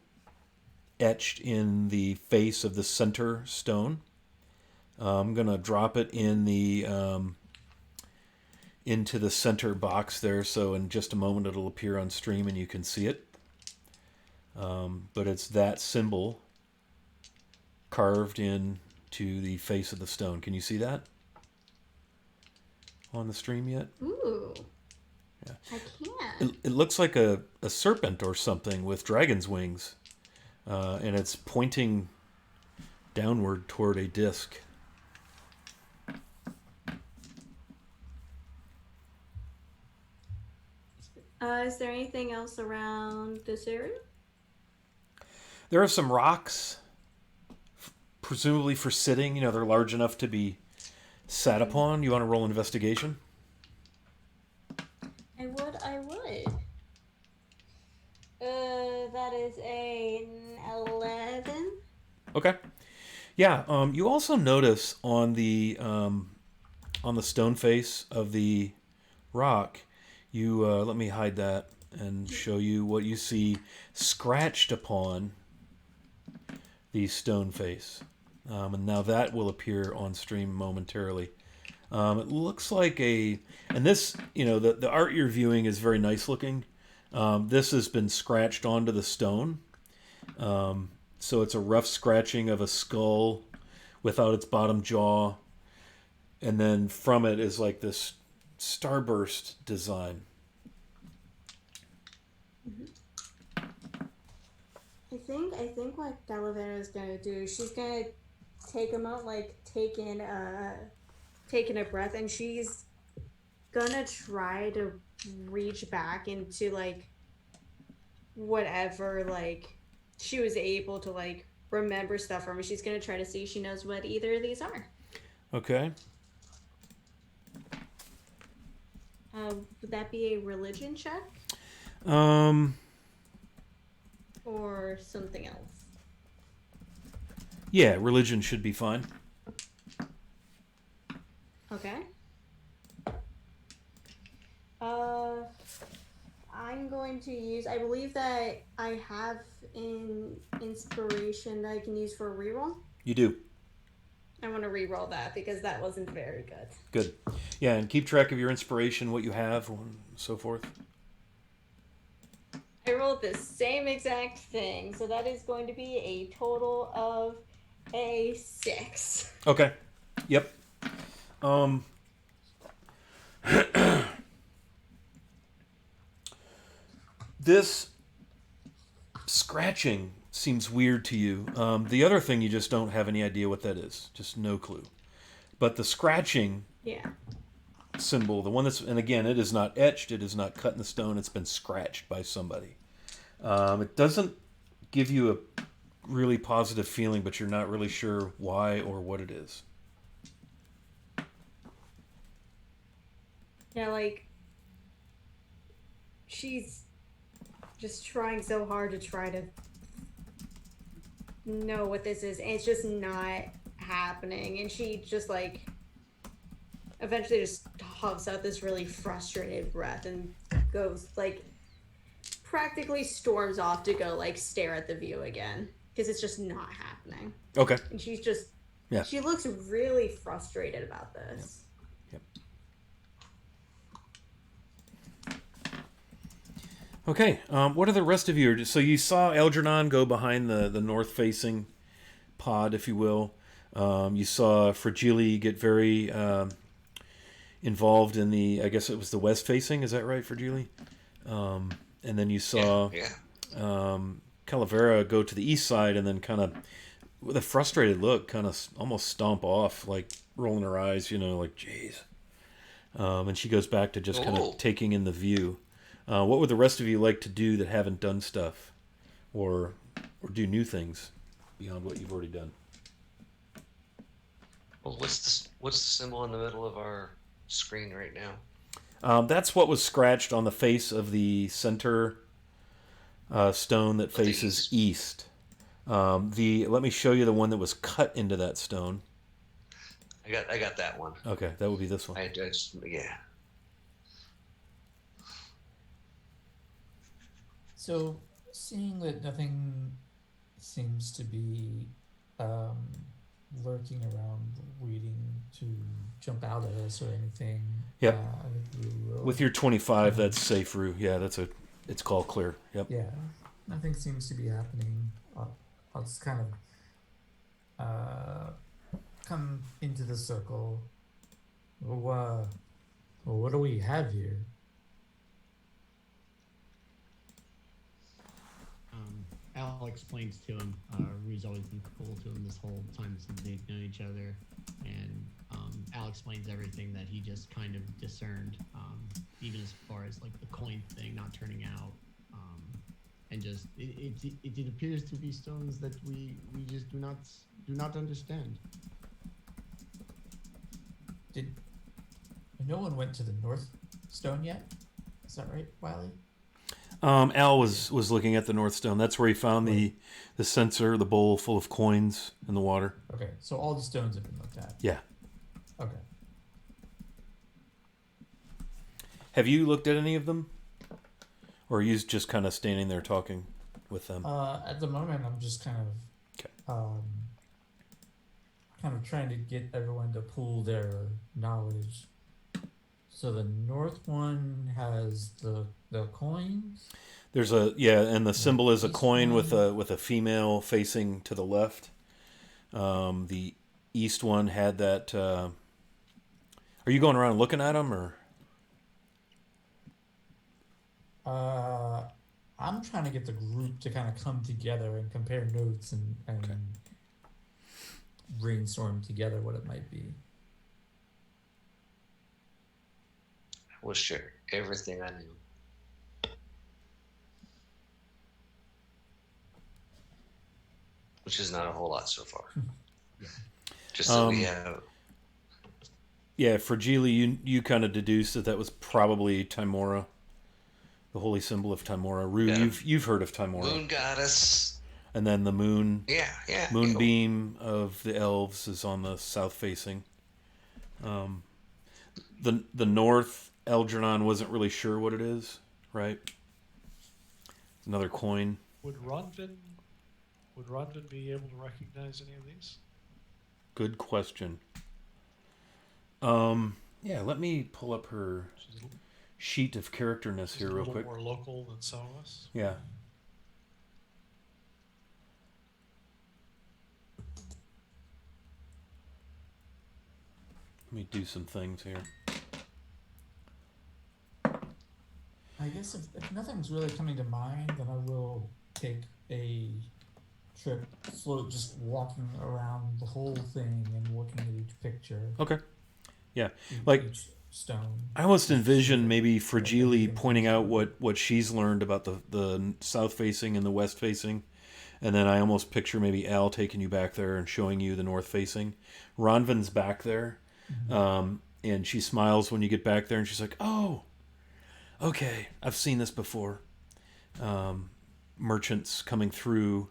etched in the face of the center stone. I'm going to drop it in the into the center box there, so in just a moment it'll appear on stream and you can see it. But it's that symbol carved into the face of the stone. Can you see that on the stream yet? Ooh. Yeah. I can't. It looks like a serpent or something with dragon's wings. And it's pointing downward toward a disc. Is there anything else around this area? There are some rocks, presumably for sitting. They're large enough to be sat upon. You want to roll investigation? I would. That is an 11. Okay. Yeah. You also notice on the stone face of the rock, you let me hide that and show you what you see scratched upon the stone face. And now that will appear on stream momentarily. It looks like and this, the art you're viewing is very nice looking. This has been scratched onto the stone. So it's a rough scratching of a skull without its bottom jaw. And then from it is like this starburst design. I think what Calavera is gonna do, she's gonna take a moment, like taking a breath, and she's gonna try to reach back into like whatever like she was able to like remember stuff from. She's gonna try to see if she knows what either of these are. Okay. Would that be a religion check? Or something else? Yeah, religion should be fine. Okay. I'm going to use, I believe that I have an inspiration that I can use for a reroll. You do. I want to re-roll that because that wasn't very good. Good. Yeah, and keep track of your inspiration, what you have, and so forth. I rolled the same exact thing, so that is going to be a total of a 6. Okay. Yep. This scratching seems weird to you. The other thing, you just don't have any idea what that is. Just no clue. But the scratching Yeah. symbol, the one that's, and again, it is not etched, it is not cut in the stone, it's been scratched by somebody. It doesn't give you a really positive feeling, but you're not really sure why or what it is. Yeah, like she's just trying so hard to try to know what this is, and it's just not happening. And she just like eventually just huffs out this really frustrated breath and goes like practically storms off to go like stare at the view again because it's just not happening. Okay. And she's just Yeah. she looks really frustrated about this. Yep. Okay. What are the rest of you? So you saw Algernon go behind the north-facing pod, if you will. You saw Fragile get very involved in the, I guess it was the west-facing. Is that right, Fragile? And then you saw Calavera go to the east side and then kind of, with a frustrated look, kind of almost stomp off, like rolling her eyes, like, jeez. And she goes back to just kind of taking in the view. What would the rest of you like to do that haven't done stuff, or do new things beyond what you've already done? Well, what's the symbol in the middle of our screen right now? That's what was scratched on the face of the center stone that faces east. Let me show you the one that was cut into that stone. I got that one. Okay, that would be this one. Yeah. So, seeing that nothing seems to be lurking around, waiting to jump out at us or anything. Yep. I think we will. With your 25, that's safe, Rue. Yeah, it's called clear. Yep. Yeah, nothing seems to be happening. I'll just kind of come into the circle. Well, what do we have here? Al explains to him, Rue's always been cool to him this whole time since they've known each other. And Al explains everything that he just kind of discerned, even as far as like the coin thing not turning out. And just, it appears to be stones that we just do not understand. No one went to the North Stone yet? Is that right, Wiley? Al was looking at the North Stone. That's where he found the censer, the bowl full of coins in the water. Okay, so all the stones have been looked at. Yeah. Okay. Have you looked at any of them? Or are you just kind of standing there talking with them? At the moment, I'm just kind of trying to get everyone to pool their knowledge. So the north one has the coins. There's and the symbol is a coin with a female facing to the left. The east one had that. Are you going around looking at them, or? I'm trying to get the group to kind of come together and compare notes and brainstorm together what it might be. I will share everything I knew. Which is not a whole lot so far. Yeah. Just so we have. Yeah, for Geely, you kind of deduced that was probably Timora, the holy symbol of Timora. Rue, you've heard of Timora. Moon goddess. And then the moon. Yeah. Moonbeam of the elves is on the south facing. The north, Algernon wasn't really sure what it is, right? It's another coin. Would Ronvin be able to recognize any of these? Good question. Yeah, let me pull up her She's a, sheet of characterness she's here a real little quick. more local than some of us. Yeah. Let me do some things here. I guess if nothing's really coming to mind, then I will take a trip, slow, just walking around the whole thing and looking at each picture, Okay. Yeah. Like, each stone. I almost just to see envision if maybe if Fragile anything's pointing out useful. what she's learned about the south facing and the west facing. And then I almost picture maybe Al taking you back there and showing you the north facing. Ronvin's back there. And she smiles when you get back there and she's like, oh, okay, I've seen this before. Merchants coming through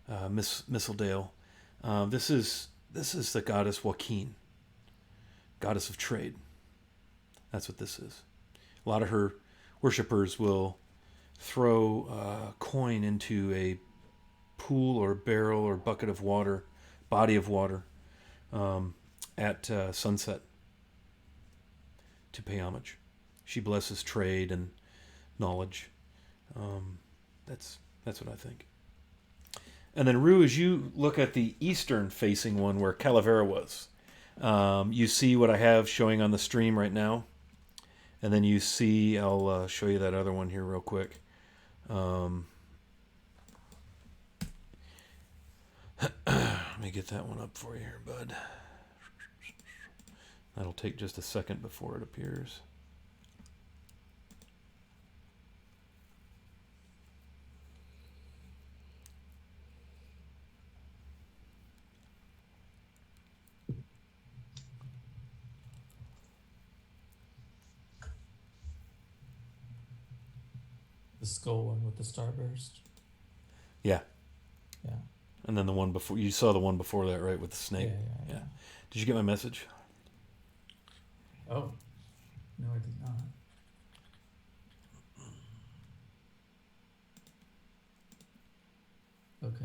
Mistledale. This is the goddess Joaquin, goddess of trade. That's what this is. A lot of her worshippers will throw a coin into a pool or barrel or bucket of water, body of water, at sunset to pay homage. She blesses trade and knowledge. That's what I think. And then Rue, as you look at the eastern facing one where Calavera was, you see what I have showing on the stream right now. And then you see, I'll show you that other one here real quick. Let me get that one up for you here, bud. That'll take just a second before it appears. The skull one with the starburst. Yeah. Yeah. And then the one before, you saw the one before that, right, with the snake? Yeah. Did you get my message? Oh. No, I did not. Okay.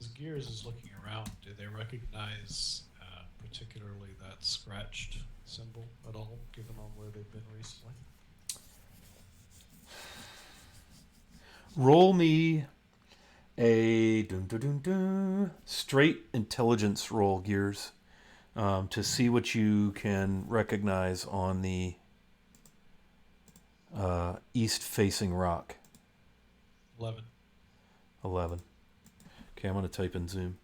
As Gears is looking around, do they recognize particularly that scratched symbol at all, given on where they've been recently? Roll me a straight intelligence roll, Gears, to see what you can recognize on the east-facing rock. 11. 11. Okay, I'm going to type in Zoom.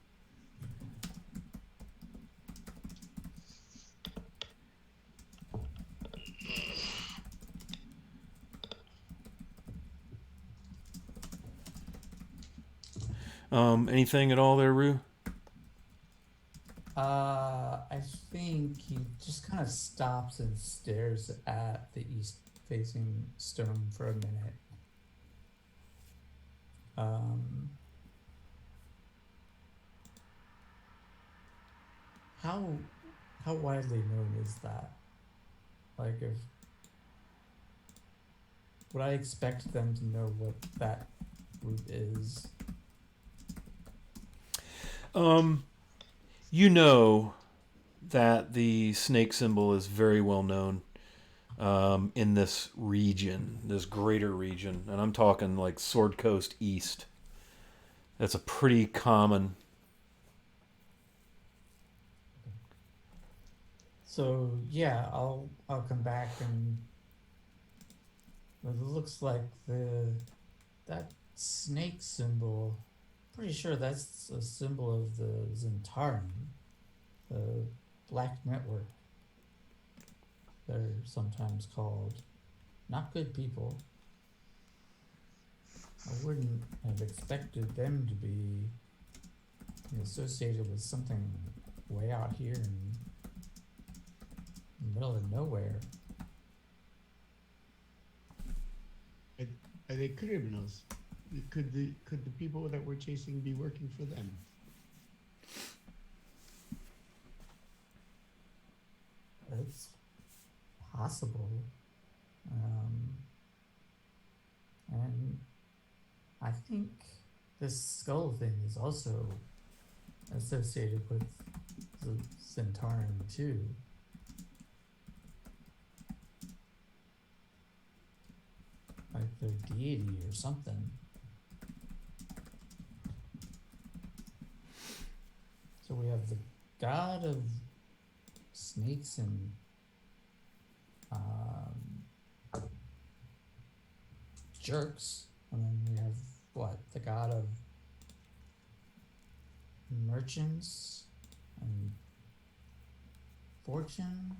Anything at all there, Rue? I think he just kind of stops and stares at the east-facing stone for a minute. How widely known is that? Like, if would I expect them to know what that group is? You know that the snake symbol is very well known in this region, this greater region, and I'm talking like Sword Coast East. That's a pretty common. So yeah, I'll come back and it looks like that snake symbol. Pretty sure that's a symbol of the Zentarum, the Black Network. They're sometimes called. Not good people. I wouldn't have expected them to be associated with something way out here in the middle of nowhere. Are they criminals? Could the people that we're chasing be working for them? It's possible. And I think this skull thing is also associated with the Centauran too. Like their deity or something. So we have the god of snakes and jerks, and then we have what? The god of merchants and fortune.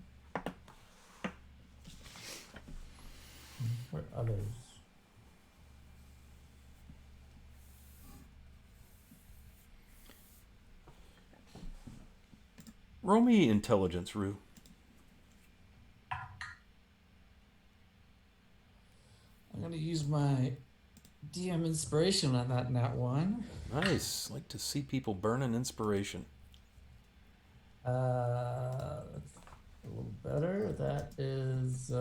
What others? Roll me intelligence, Rue. I'm gonna use my DM inspiration on that nat one. Nice. Like to see people burning inspiration. That's a little better. That is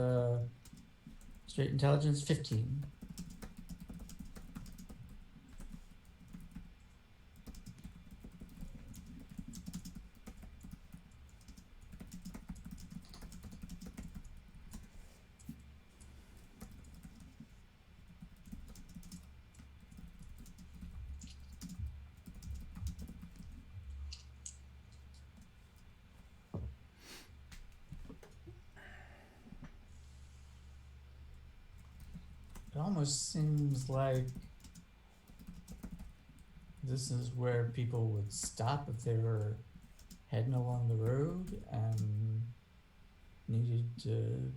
straight intelligence 15. It almost seems like this is where people would stop if they were heading along the road and needed to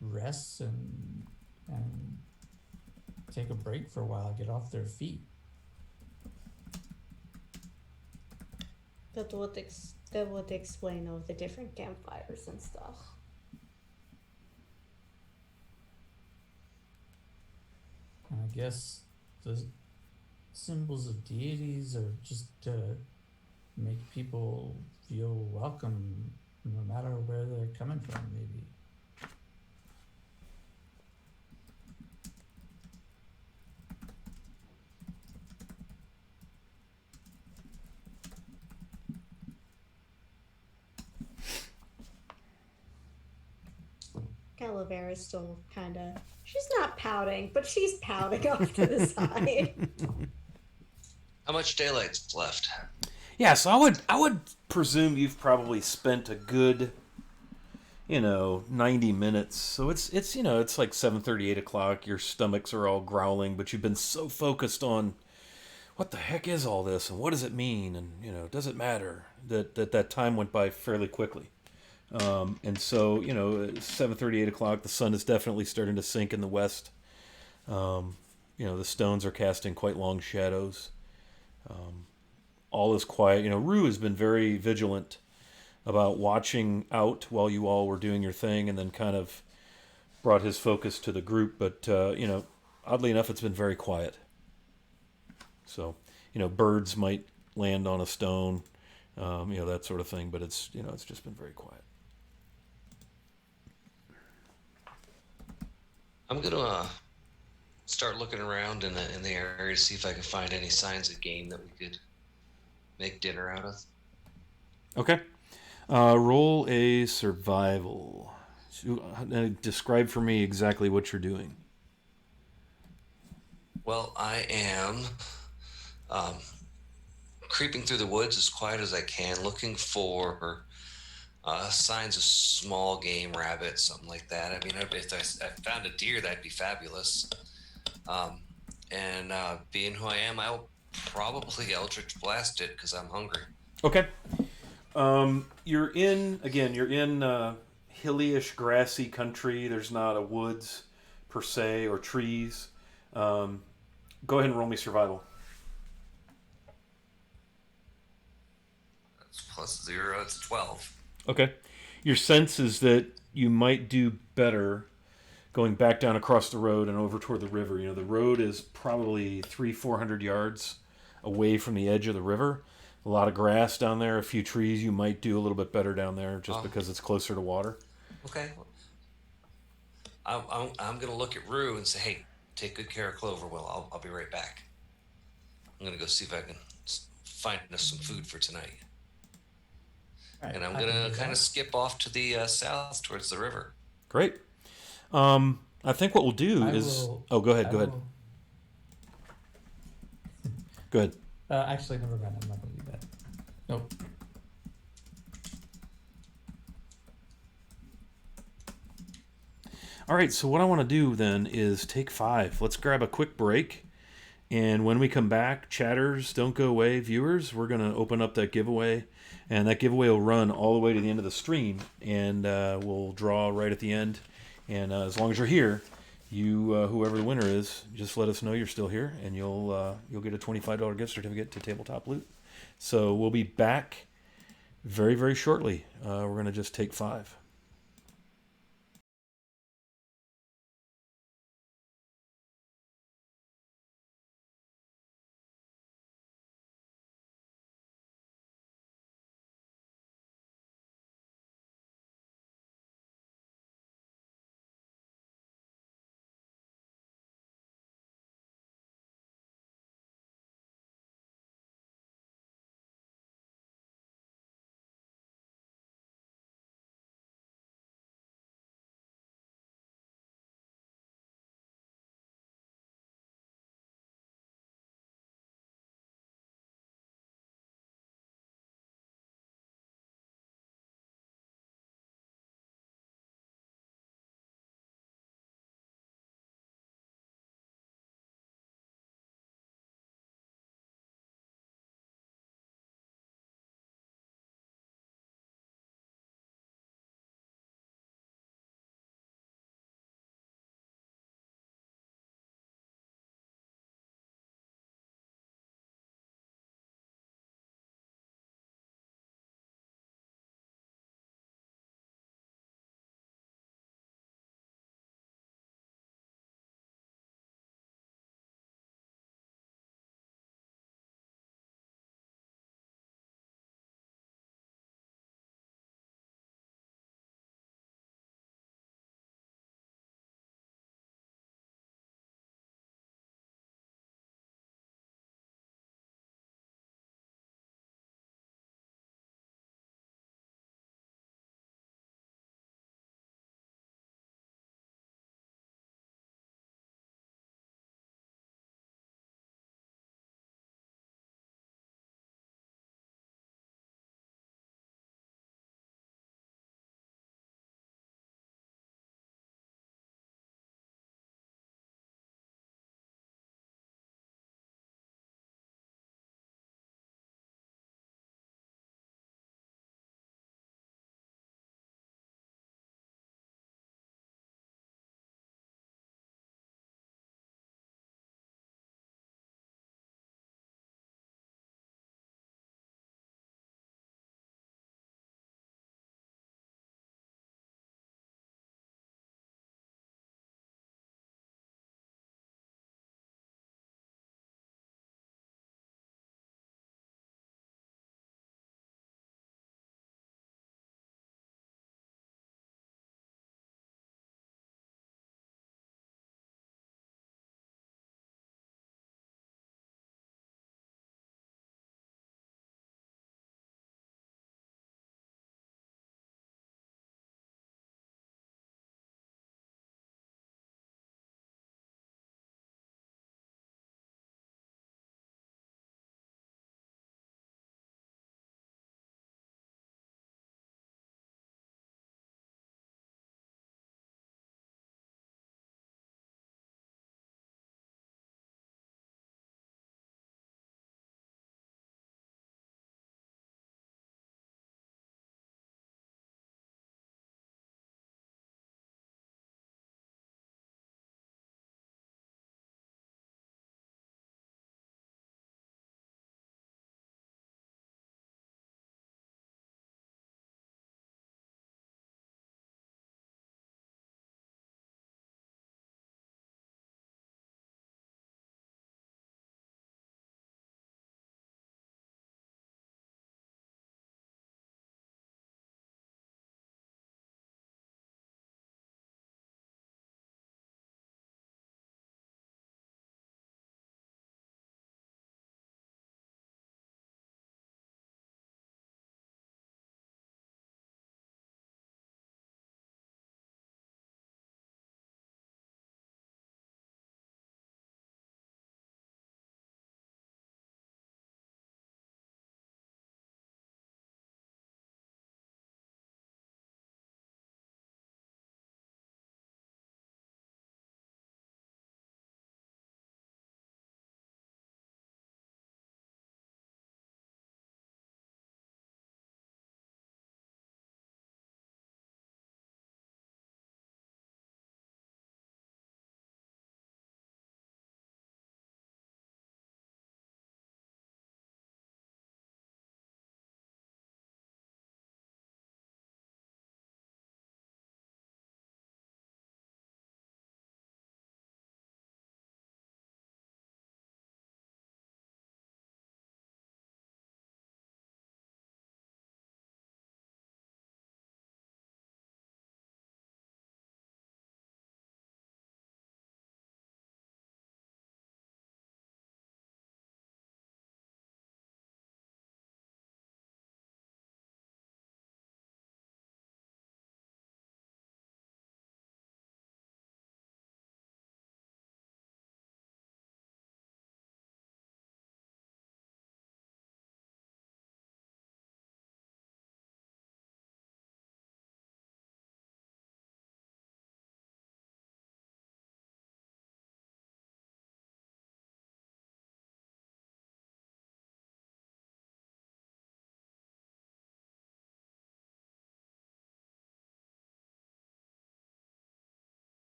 rest and take a break for a while, get off their feet. That would explain all the different campfires and stuff. And I guess the symbols of deities are just to make people feel welcome no matter where they're coming from, maybe. Calavera's still kind of. She's not pouting, but she's pouting off to the side. How much daylight's left? Yeah, so I would presume you've probably spent a good, 90 minutes. So it's it's like 7:30, 8 o'clock. Your stomachs are all growling, but you've been so focused on what the heck is all this and what does it mean and does it matter that time went by fairly quickly. And so 7:30, 8 o'clock. The sun is definitely starting to sink in the west. The stones are casting quite long shadows. All is quiet. Rue has been very vigilant about watching out while you all were doing your thing, and then kind of brought his focus to the group. But oddly enough, it's been very quiet. So birds might land on a stone, that sort of thing. But it's it's just been very quiet. I'm gonna start looking around in the area to see if I can find any signs of game that we could make dinner out of. Okay. Roll a survival. Describe for me exactly what you're doing. Well, I am creeping through the woods as quiet as I can, looking for signs of small game, rabbits, something like that. I mean, if I found a deer, that'd be fabulous. And being who I am, I'll probably Eldritch Blast it because I'm hungry. Okay. You're in hilly-ish, grassy country. There's not a woods per se or trees. Go ahead and roll me survival. That's +0. It's 12. Okay. Your sense is that you might do better going back down across the road and over toward the river. The road is probably 300-400 yards away from the edge of the river. A lot of grass down there, a few trees. You might do a little bit better down there just because it's closer to water. Okay. I'm gonna look at Rue and say, hey, take good care of Cloverwill. I'll be right back. I'm gonna go see if I can find us some food for tonight. All right, And I'm I can gonna do kind of that. skip off to the south towards the river. Great. I think what we'll do I is. will. Oh, go ahead. I Go ahead. will. Go ahead. Actually, never mind. I'm not going to do that. Nope. All right. So what I want to do then is take 5. Let's grab a quick break. And when we come back, chatters, don't go away. Viewers, we're going to open up that giveaway. And that giveaway will run all the way to the end of the stream. And we'll draw right at the end. And as long as you're here, whoever the winner is, just let us know you're still here. And you'll get a $25 gift certificate to Tabletop Loot. So we'll be back very, very shortly. We're going to just take 5.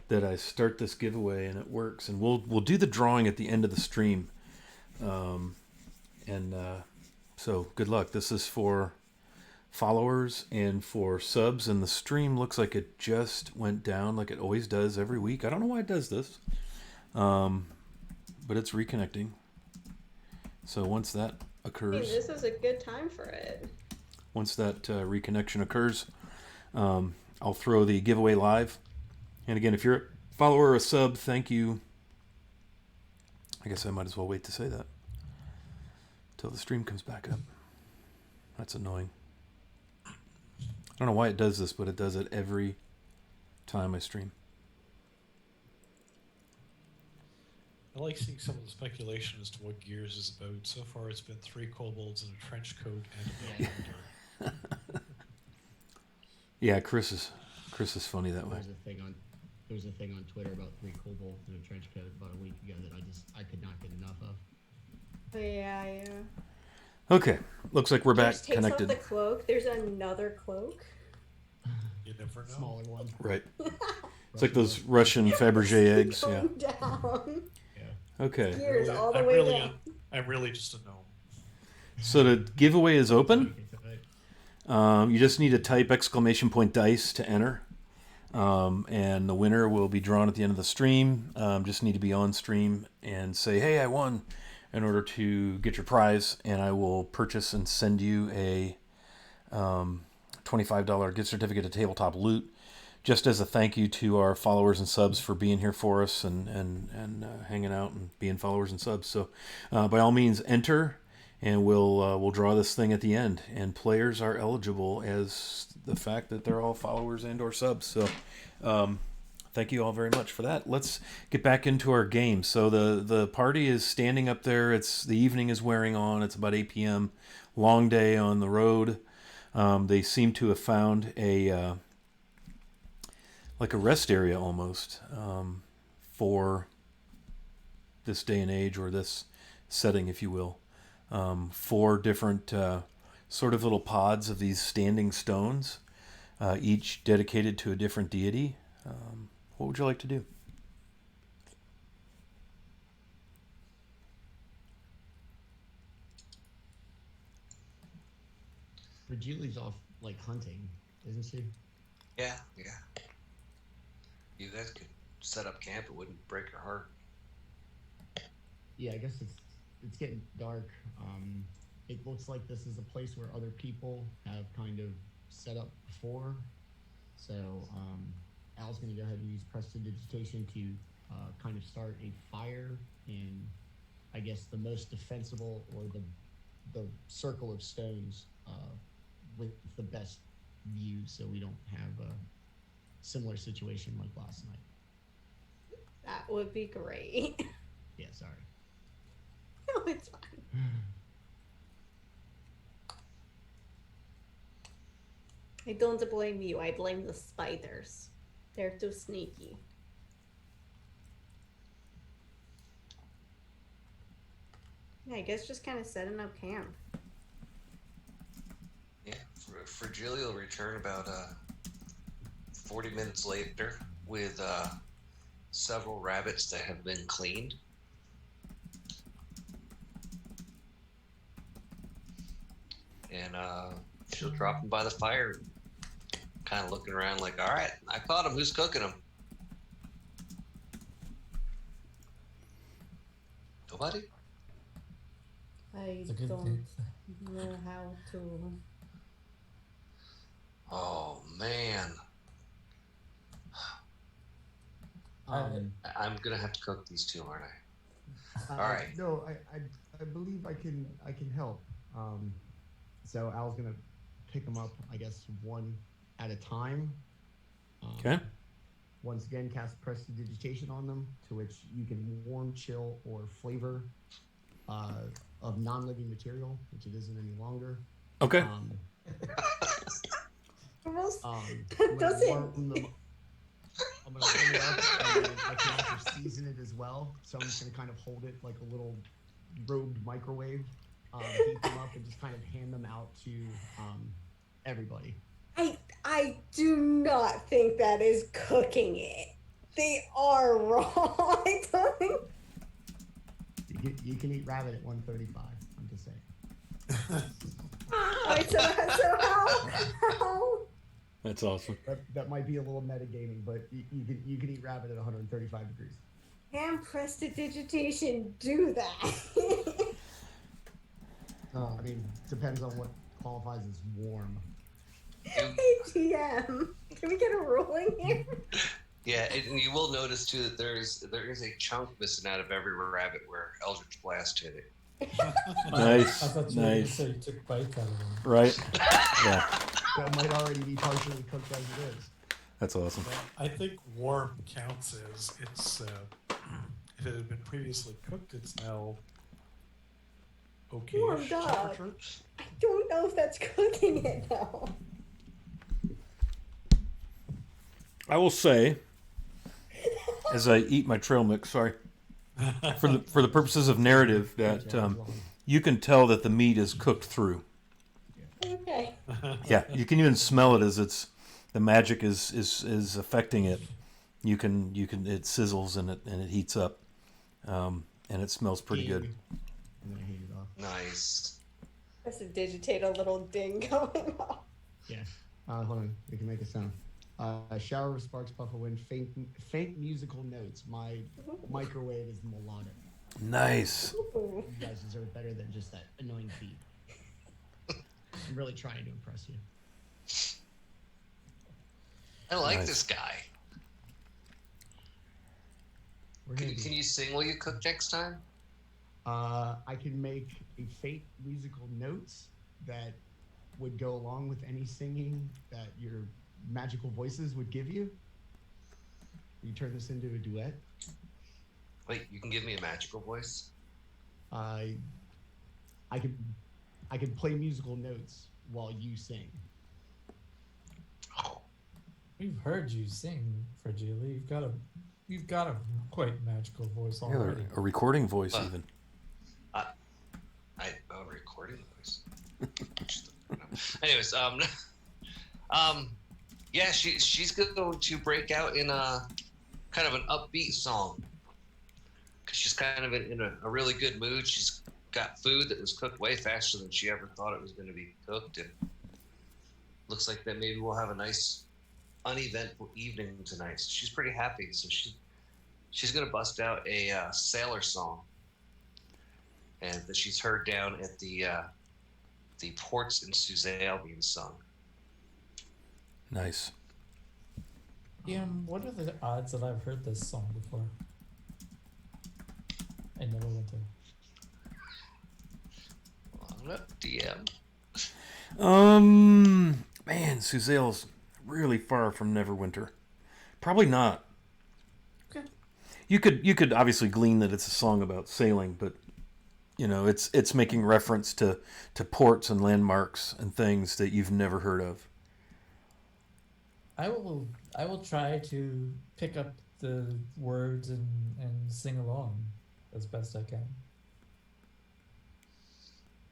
that I start this giveaway and it works. And we'll do the drawing at the end of the stream. So good luck. This is for followers and for subs, and the stream looks like it just went down like it always does every week. I don't know why it does this, but it's reconnecting. So once that occurs, Hey, this is a good time for it. once that reconnection occurs, I'll throw the giveaway live. And again, if you're a follower or a sub, thank you. I guess I might as well wait to say that till the stream comes back up. That's annoying. I don't know why it does this, but it does it every time I stream. I like seeing some of the speculation as to what Gears is about. So far, it's been 3 kobolds in a trench coat and a blender. Yeah, Chris is funny that way. There was a thing on Twitter about 3 kobolds in a trench coat about a week ago that I could not get enough of. But yeah. Okay, looks like we're back Just takes connected. off the cloak. There's another cloak. You never know. Smaller one. Right. It's like those Russian Fabergé eggs. Yeah. Going down. Yeah. Okay. Gears all the way down. I'm really just a gnome. So the giveaway is open. Okay. You just need to type !dice to enter. And the winner will be drawn at the end of the stream. Just need to be on stream and say, hey, I won, in order to get your prize. And I will purchase and send you a $25 gift certificate to Tabletop Loot, just as a thank you to our followers and subs for being here for us and hanging out and being followers and subs. So by all means, enter, and we'll draw this thing at the end. And players are eligible as the fact that they're all followers and or subs. So thank you all very much for that. Let's get back into our game. So the party is standing up there. The evening is wearing on. It's about 8 p.m. Long day on the road. They seem to have found a like a rest area almost for this day and age, or this setting, if you will. 4 different sort of little pods of these standing stones, each dedicated to a different deity. What would you like to do? Julie's off like hunting, isn't she? Yeah. You guys could set up camp. It wouldn't break your heart. Yeah, I guess it's getting dark. It looks like this is a place where other people have kind of set up before. So Al's going to go ahead and use prestidigitation to kind of start a fire in, I guess, the most defensible, or the circle of stones with the best view, so we don't have a similar situation like last night. That would be great. Yeah, sorry. No, it's fine. I don't blame you. I blame the spiders. They're too sneaky. Yeah, I guess just kind of setting up camp. Yeah, Fragile will return about 40 minutes later with several rabbits that have been cleaned. And she'll drop them by the fire, kind of looking around like, all right, I caught them. Who's cooking them? Nobody? I It's a good don't thing. know how to. Oh, man. I'm going to have to cook these two, aren't I? All right. No, I believe I can help. So Al's gonna pick them up, I guess, one at a time. Okay. Once again, cast prestidigitation on them, to which you can warm, chill, or flavor of non-living material, which it isn't any longer. Okay. Almost. I'm That gonna doesn't. warm them- I'm gonna warm it up, and then I can also season it as well. So I'm just gonna kind of hold it like a little robed microwave, heat them up, and just kind of hand them out to everybody. I do not think that is cooking it. They are wrong. I don't think. You can eat rabbit at 135. I'm just saying. Alright, so how? That's awesome. That might be a little metagaming, but you can eat rabbit at 135 degrees. Can prestidigitation do that? I mean, depends on what qualifies as warm. Hey, TM, can we get a ruling here? Yeah, and you will notice too that there is a chunk missing out of every rabbit where Eldritch Blast hit it. Nice. I thought you were going to Nice. say you took bites out of them. Right? Yeah. That might already be partially cooked as it is. That's awesome. I think warm counts as it's if it had been previously cooked, it's now okay. Warmed up. I don't know if that's cooking it though. I will say, as I eat my trail mix, sorry, for the purposes of narrative, that you can tell that the meat is cooked through. Okay. Yeah, you can even smell it as the magic is affecting it. You can it sizzles and it heats up, and it smells pretty good. I'm gonna heat it off. Nice. Prestidigitate a little ding going off. Yeah. Hold on. We can make a sound. Shower of sparks puff a wind, faint musical notes. My microwave is melodic. Nice. Ooh. You guys deserve better than just that annoying beat. I'm really trying to impress you. I like Nice. this guy. We're gonna Can you sing while you cook next time? I can make a faint musical notes that would go along with any singing that your magical voices would give you. You turn this into a duet. Wait, you can give me a magical voice? I can play musical notes while you sing. Oh, We've heard you sing, Fragile. You've got a quite magical voice Yeah, already. a recording voice Huh. even. a recording voice. Anyways, yeah, she's going to break out in a kind of an upbeat song because she's kind of in a really good mood. She's got food that was cooked way faster than she ever thought it was going to be cooked, and looks like that maybe we'll have a nice uneventful evening tonight. So she's pretty happy. So she's going to bust out a sailor song, and that she's heard down at the ports in Suzelle being sung. Nice. What are the odds that I've heard this song before? I never went there. Long up, DM. Man, Suzelle's really far from Neverwinter. Probably not. Okay. You could obviously glean that it's a song about sailing, but you know, it's making reference to ports and landmarks and things that you've never heard of. I will try to pick up the words and sing along as best I can.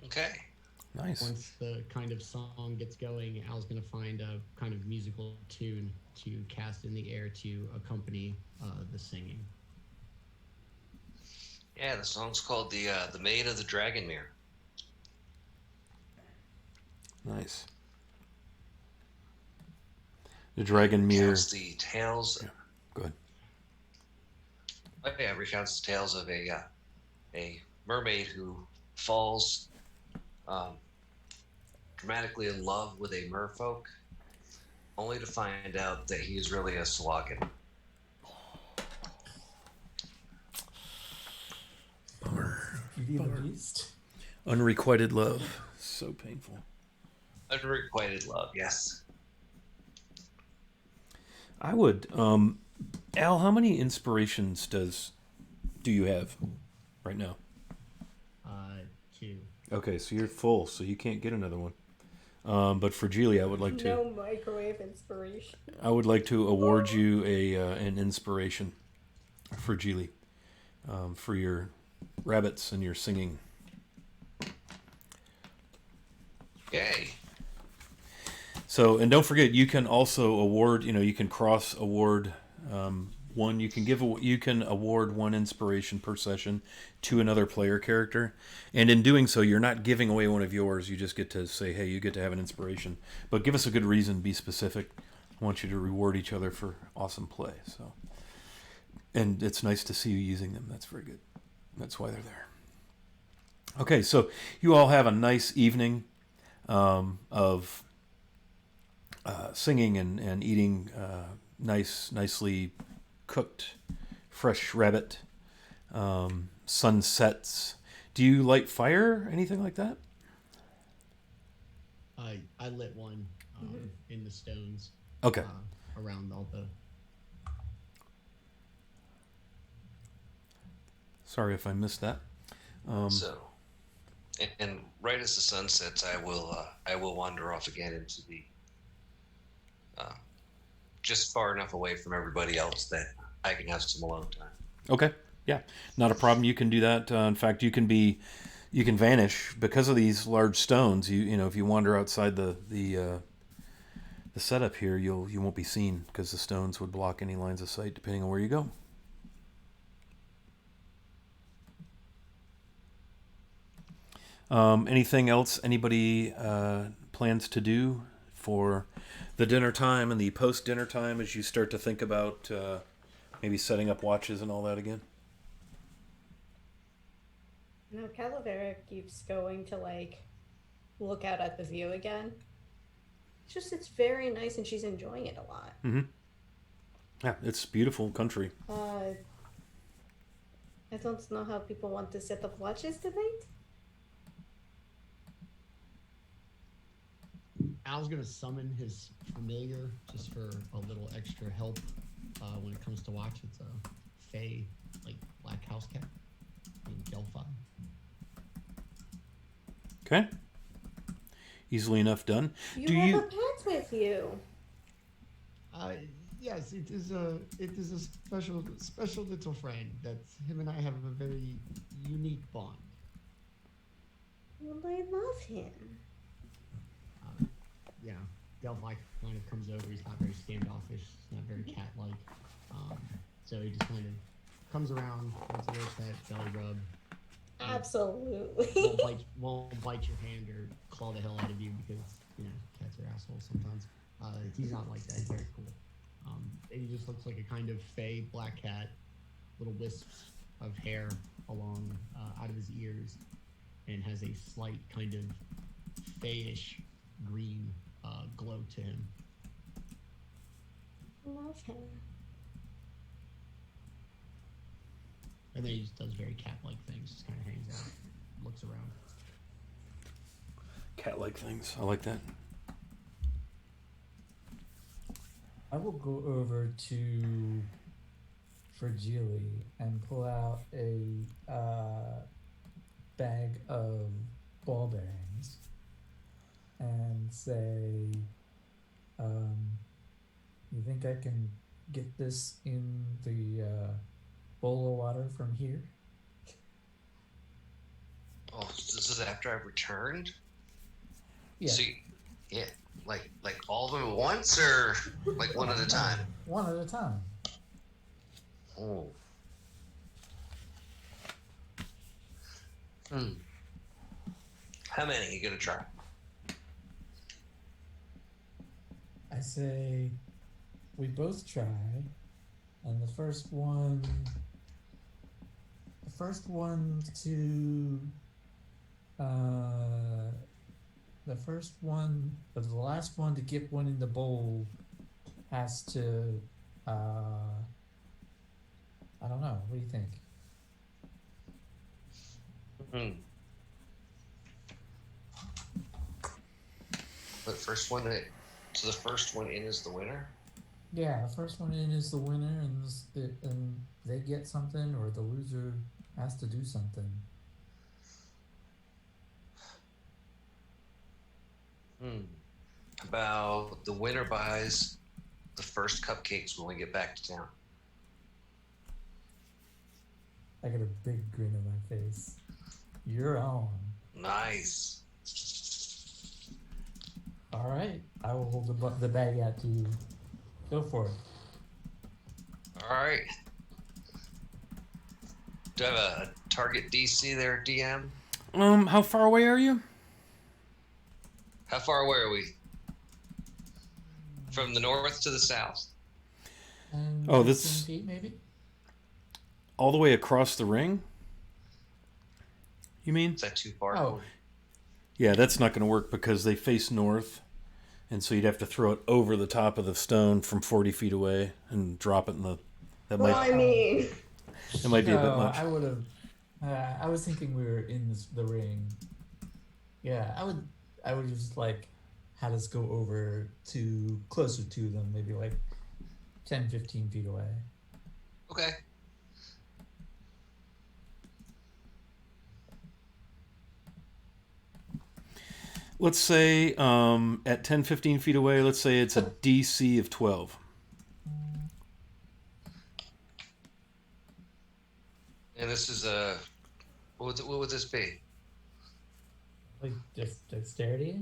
Okay. Nice. Once the kind of song gets going, Al's going to find a kind of musical tune to cast in the air to accompany the singing. Yeah, the song's called the Maid of the Dragonmere. Nice. The Dragon Mirror. Recounts the tales. Yeah, go ahead. Oh, yeah, recounts the tales of a mermaid who falls dramatically in love with a merfolk, only to find out that he is really a slogan. Beauty and the Beast. Unrequited love. So painful. Unrequited love, yes. I would. Al, how many inspirations do you have right now? 2. Okay, so you're full, so you can't get another one. But for Geely, I would like to. No microwave inspiration. I would like to award you an inspiration for Geely, for your rabbits and your singing. Yay. So, and don't forget, you can also award. You can cross award. one. You can award one inspiration per session to another player character, and in doing so, you're not giving away one of yours. You just get to say, "Hey, you get to have an inspiration," but give us a good reason. Be specific. I want you to reward each other for awesome play. So, and it's nice to see you using them. That's very good. That's why they're there. Okay, so you all have a nice evening of singing and eating nicely cooked fresh rabbit. Sunsets. Do you light fire? Anything like that? I lit one in the stones. Okay. Around all the. Sorry if I missed that. And right as the sun sets, I will wander off again into the just far enough away from everybody else that I can have some alone time. Okay. Yeah. Not a problem. You can do that. In fact, you can vanish because of these large stones. You know if you wander outside the setup here, you won't be seen because the stones would block any lines of sight depending on where you go. Anything else anybody plans to do for the dinner time and the post-dinner time as you start to think about maybe setting up watches and all that again? No, Calavera keeps going to look out at the view again. It's very nice and she's enjoying it a lot. Mm-hmm. Yeah, it's beautiful country. I don't know how people want to set up watches tonight. Al's gonna summon his familiar just for a little extra help when it comes to watch. It's a Fey, black house cat named Delphi. Okay. Easily enough done. You have a pet with you. Yes, it is a special little friend that him and I have a very unique bond. Well, I love him. Yeah, Delphi kind of comes over. He's not very standoffish. He's not very cat-like. So he just kind of comes around, wants a little pet, belly rub. Absolutely. Won't bite your hand or claw the hell out of you because cats are assholes sometimes. He's not like that. He's very cool. And he just looks like a kind of fey black cat, little wisps of hair along out of his ears, and has a slight kind of fayish green glow to him. Love him. And then he just does very cat-like things, just kind of hangs out, looks around. Cat-like things. I like that. I will go over to Fragile and pull out a bag of ball bearings and say, you think I can get this in the bowl of water from here? Oh, this is after I've returned? Yeah. See, yeah, like all of them at once, or one at a time? One at a time. Oh. How many are you gonna try? I say we both try, and the first one the last one to get one in the bowl has to, I don't know, what do you think? The first one in is the winner? Yeah, the first one in is the winner, and they get something, or the loser has to do something. About the winner buys the first cupcakes when we get back to town. I got a big grin on my face. You're on. Nice. All right, I will hold the bag out to you. Go for it. All right. Do I have a target DC there, DM? How far away are you? How far away are we? From the north to the south? Oh, 15 this feet maybe. all the way across the ring? You mean? Is that too far? Oh, Yeah, that's not going to work because they face north, and so you'd have to throw it over the top of the stone from 40 feet away and drop it in the. That Well, might I mean, it might be a bit no, much. I would have. I was thinking we were in the ring. Yeah, I would just like had us go over to closer to them, maybe like 10, 15 feet away. Okay. Let's say at 10, 15 feet away, let's say it's a DC of 12. And this is a. What would this be? Like dexterity.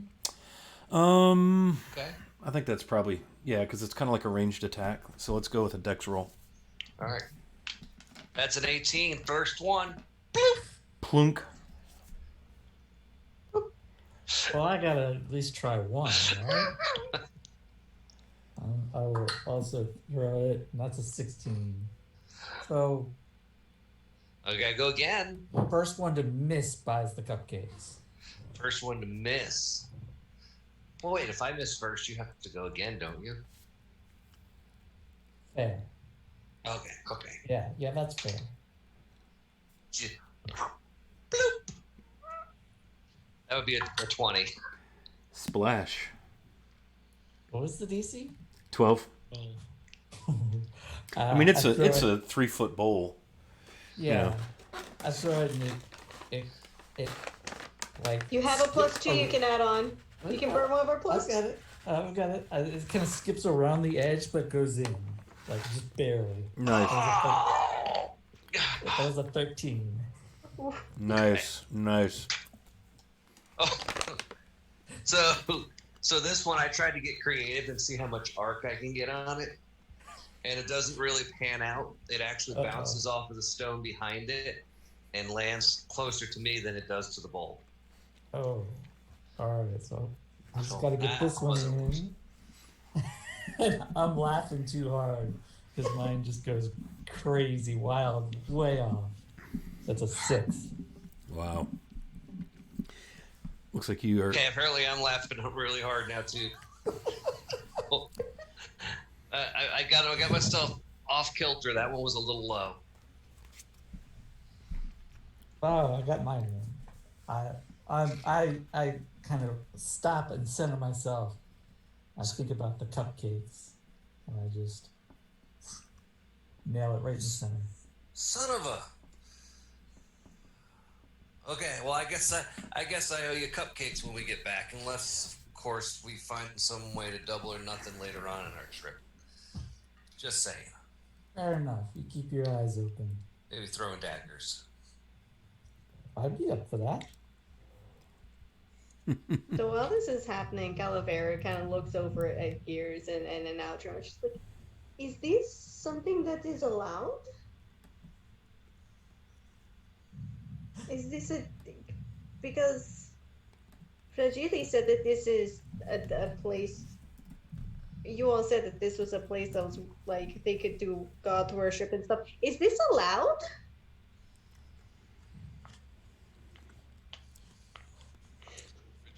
Okay. I think that's probably yeah, because it's kind of like a ranged attack. So let's go with a dex roll. All right. That's an 18. First one. Plunk. Well, I gotta at least try one, right? I will also throw it, and that's a 16. So Okay, go again. first one to miss buys the cupcakes. First one to miss. Well, wait, if I miss first, you have to go again, don't you? Fair. Okay. Yeah, that's fair. Bloop. That would be a 20. Splash. What was the DC? 12. Well, I mean, it's I throw a it- 3-foot bowl. Yeah. I throw it and it like. you have a +2 you can add on. You can burn one of our I've plus. got it. It kind of skips around the edge, but goes in, like just barely. Nice. That was a 13. Nice. Oh. So this one I tried to get creative and see how much arc I can get on it, and it doesn't really pan out. It actually bounces off of the stone behind it and lands closer to me than it does to the bowl. Oh, all right. So I just So got to get that this one wasn't- in. And I'm laughing too hard because mine just goes crazy, wild, way off. That's a 6. Wow. Looks like you are. Okay, apparently I'm laughing really hard now too. I got myself off kilter. That one was a little low. Oh, I got mine in. I kind of stop and center myself. I think about the cupcakes, and I just nail it right in the center. Son of a. Okay, well I guess I owe you cupcakes when we get back, unless of course we find some way to double or nothing later on in our trip. Just saying. Fair enough. You keep your eyes open. Maybe throwing daggers. I'd be up for that. So while this is happening, Calavera kind of looks over at Gears and Algernon. She's like, is this something that is allowed? Is this a... Because Fragili said that this is a place... You all said that this was a place that was, like, they could do god worship and stuff. Is this allowed?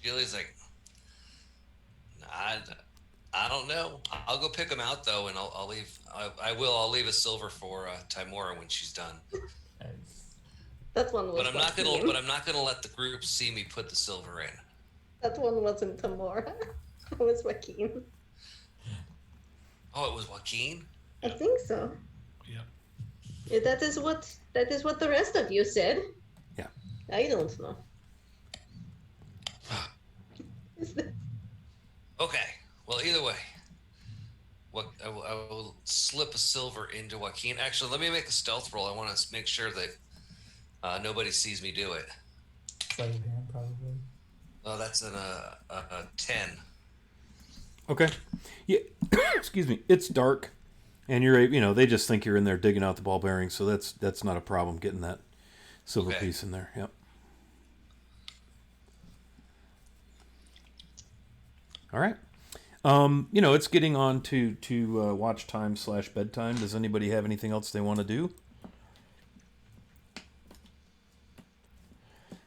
Julie's like, I don't know. I'll go pick them out though, and I'll leave. I'll leave a silver for Timora when she's done. Nice. That one was But I'm not Joaquin. gonna let the group see me put the silver in. That one wasn't Tamora. It was Joaquin. Oh, it was Joaquin. I think so. yeah. Yeah, that is what the rest of you said. Yeah. I don't know. Okay. Well, either way, I will slip a silver into Joaquin. Actually, let me make a stealth roll. I want to make sure that nobody sees me do it. Sleight of hand, probably. Oh, that's a 10. Okay. Yeah. Excuse me. It's dark. And they just think you're in there digging out the ball bearings, so that's not a problem getting that silver piece in there. Yep. All right. It's getting on to watch time / bedtime. Does anybody have anything else they want to do?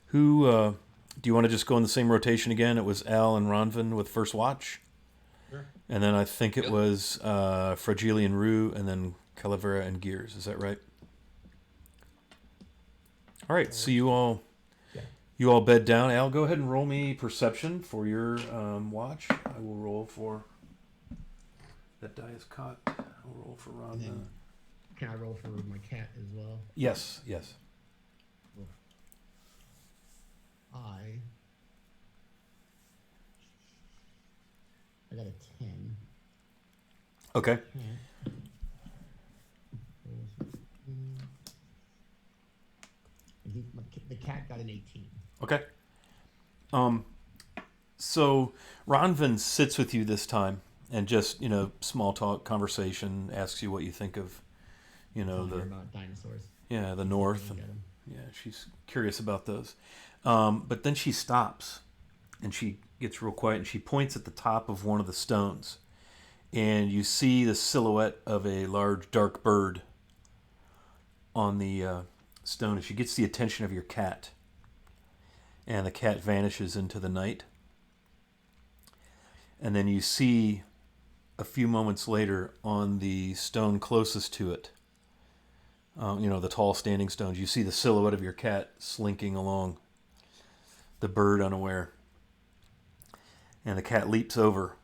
Who do you want to just go in the same rotation again? It was Al and Ronvin with first watch. Sure. And then I think it was Fragile and Rue, and then Calavera and Gears. Is that right? All right. So you all bed down. Al, go ahead and roll me perception for your watch. I will roll for that die is caught. I'll roll for Ron. Can I roll for my cat as well? Yes. I got a 10. Okay. The cat got an 18. Okay. So Ronvin sits with you this time and just, small talk conversation, asks you what you think of, about dinosaurs. Yeah, the north. And, yeah, she's curious about those. But then she stops and she gets real quiet and she points at the top of one of the stones. And you see the silhouette of a large dark bird on the stone. And she gets the attention of your cat. And the cat vanishes into the night. And then you see a few moments later on the stone closest to it, the tall standing stones, you see the silhouette of your cat slinking along, the bird unaware. And the cat leaps over,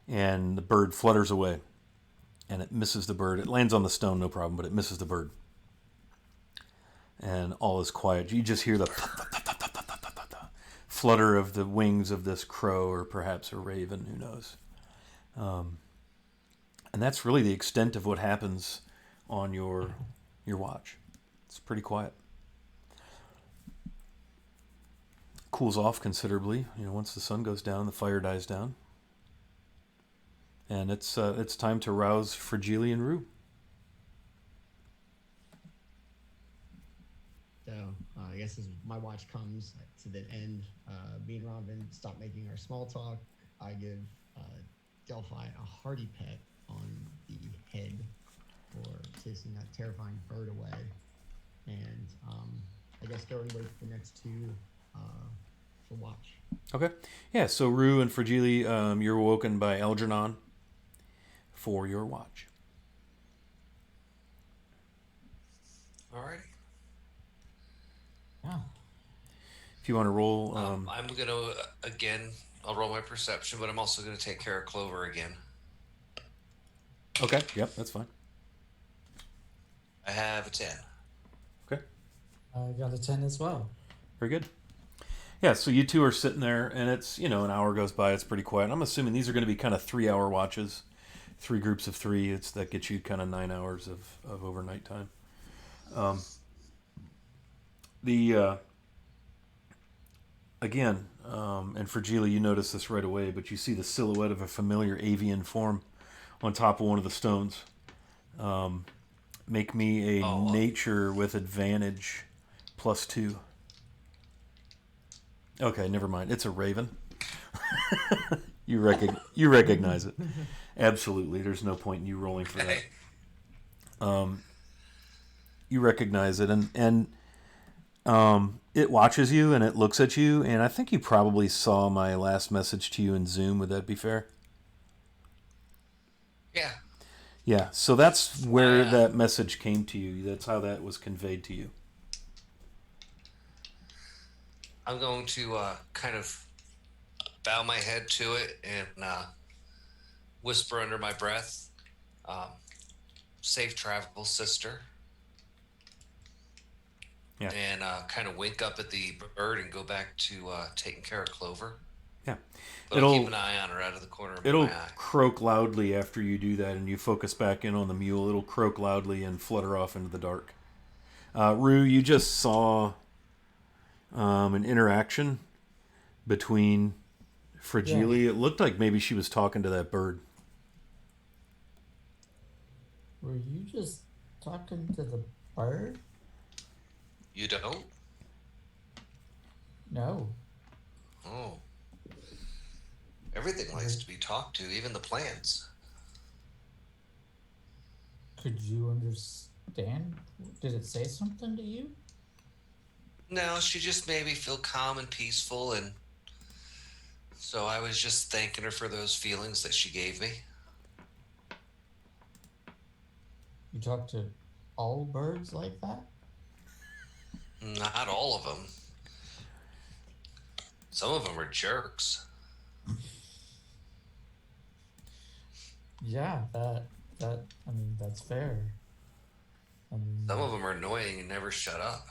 and the bird flutters away. And it misses the bird. It lands on the stone, no problem, but it misses the bird. And all is quiet. You just hear the flutter of the wings of this crow, or perhaps a raven, who knows. And that's really the extent of what happens on your watch. It's pretty quiet. Cools off considerably. Once the sun goes down, the fire dies down, and it's time to rouse Fragile and Rue. So I guess as my watch comes to the end, me and Robin stop making our small talk. I give Delphi a hearty pet on the head for chasing that terrifying bird away, and I guess go and wait for the next two for watch. Okay. Yeah, so Rue and Fragile, you're awoken by Algernon for your watch. Alrighty. Yeah. If you want to roll... I'm going to, again, I'll roll my perception, but I'm also going to take care of Clover again. Okay, yep, that's fine. I have a 10. Okay. I got a 10 as well. Very good. Yeah, so you two are sitting there, and it's, an hour goes by, it's pretty quiet. I'm assuming these are going to be kind of 3-hour watches, 3 groups of 3. That gets you kind of 9 hours of overnight time. And Fragile, you notice this right away, but you see the silhouette of a familiar avian form on top of one of the stones. Make me a nature with advantage +2. Okay, never mind. It's a raven. You recognize it. Absolutely. There's no point in you rolling for that. You recognize it, and it watches you and it looks at you, and I think you probably saw my last message to you in Zoom. Would that be fair? Yeah. Yeah, so that's where that message came to you. That's how that was conveyed to you. I'm going to kind of bow my head to it and whisper under my breath, safe travel, sister. Yeah. And kind of wink up at the bird and go back to taking care of Clover. Yeah. But I'll keep an eye on her out of the corner of my eye. It'll croak loudly after you do that, and you focus back in on the mule. It'll croak loudly and flutter off into the dark. Rue, you just saw an interaction between Fragile. Yeah. It looked like maybe she was talking to that bird. Were you just talking to the bird? You don't? No. Oh. Everything likes Well, to be talked to, even the plants. could you understand? Did it say something to you? No, she just made me feel calm and peaceful, and so I was just thanking her for those feelings that she gave me. You talk to all birds like that? Not all of them. Some of them are jerks. Yeah, that I mean that's fair. I Some mean, of them are annoying and never shut up.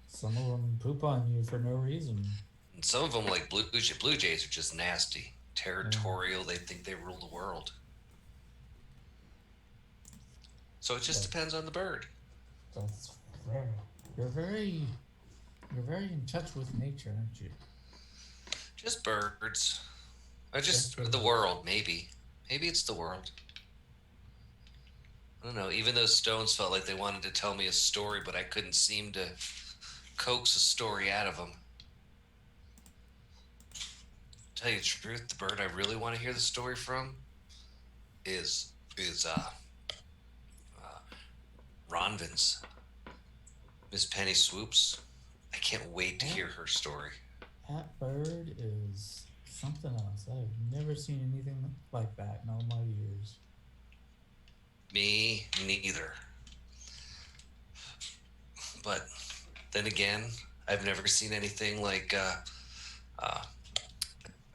some of them poop on you for no reason. And some of them, like Blue Jays, are just nasty, Yeah, territorial. They think they rule the world. So it just that depends on the bird. that's fair. You're very you're very in touch with nature, aren't you? Just birds. Or Just just the birds. world, maybe. Maybe it's the world. I don't know. Even those stones felt like they wanted to tell me a story, but I couldn't seem to coax a story out of them. Tell you the truth, the bird I really want to hear the story from is Ronvin's, Miss Penny Swoops. I can't wait to That hear her story. that bird is something else. I've never seen anything like that in all my years. Me neither. But then again, I've never seen anything like uh,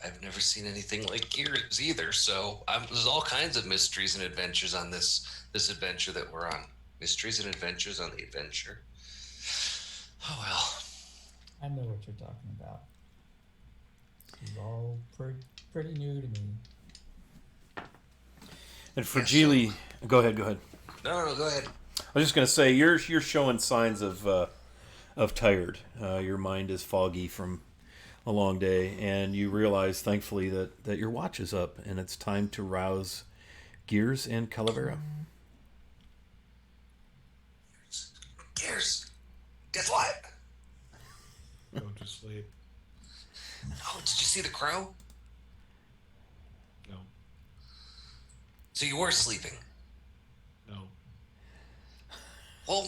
I've never seen anything like Gears either. So there's all kinds of mysteries and adventures on this adventure that we're on. Mysteries and adventures on the adventure. Oh well. I know what you're talking about. This is all pretty new to me. And for Yeah. So Geely, go ahead. Go ahead. no. Go ahead. I was just gonna say you're showing signs of tired. Your mind is foggy from a long day, and you realize, thankfully, that your watch is up, and it's time to rouse Gears and Calavera. Gears. Guess what? Go to sleep. Oh, did you see the crow? No, So you were sleeping. no. Well,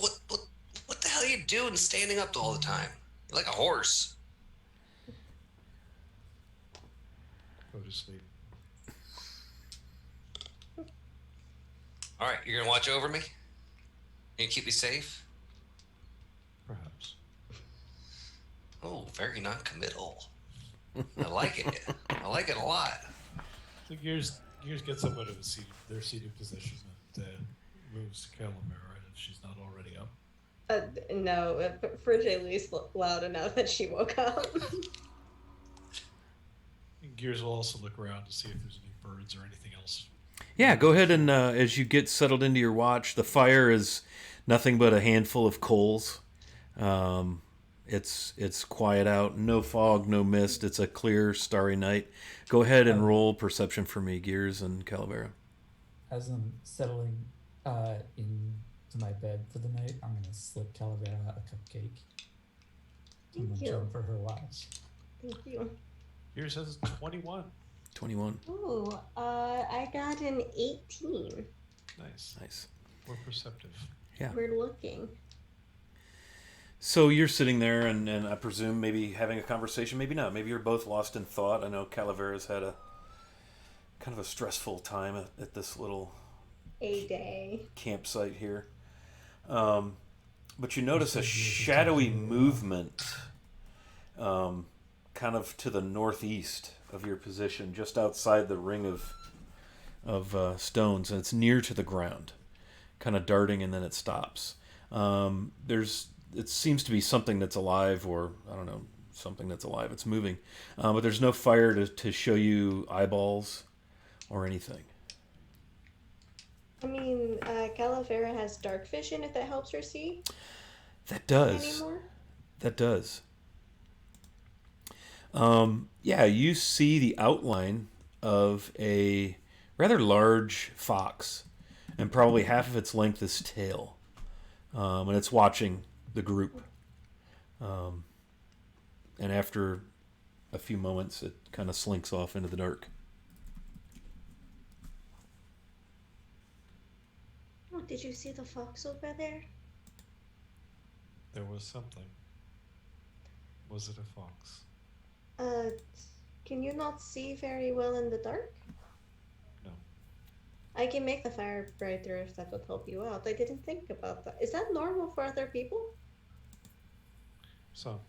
what the hell are you doing standing up all the time? You're like a horse. Go to sleep. All right, you're gonna watch over me. You keep me safe. Perhaps. Oh, very non-committal. I like it. I like it a lot. So Gears gets up out of their seated position and moves to Calamera if she's not already up. No, Frigid Lee's loud enough that she woke up. And Gears will also look around to see if there's any birds or anything else. Yeah, go ahead and as you get settled into your watch, the fire is nothing but a handful of coals. Um, it's quiet out, no fog, no mist. It's a clear, starry night. Go ahead and Um, roll perception for me, Gears and Calavera. as I'm settling into my bed for the night, I'm gonna slip Calavera a cupcake to Thank munch you. on for her watch. Thank you. Gears has 21. 21. Ooh, I got an 18. Nice. Nice. More perceptive. We're looking. So you're sitting there, and I presume maybe having a conversation, maybe not. Maybe you're both lost in thought. I know Calavera's had a kind of a stressful time at this little A day. campsite here. But you notice a said you were shadowy talking about- movement kind of to the northeast of your position, just outside the ring of stones, and it's near to the ground, kind of darting, and then it stops. It seems to be something that's alive, or I don't know, something that's alive. It's moving, but there's no fire to show you eyeballs or anything. I mean, Calavera has dark vision if that helps her see That does. anymore. That does. Yeah, you see the outline of a rather large fox and probably half of its length is tail, and it's watching the group. And after a few moments, it kind of slinks off into the dark. Oh, did you see the fox over there? There was something. Was it a fox? Uh, can you not see very well in the dark? No. I can make the fire brighter if that would help you out. I didn't think about that. Is that normal for other people? So,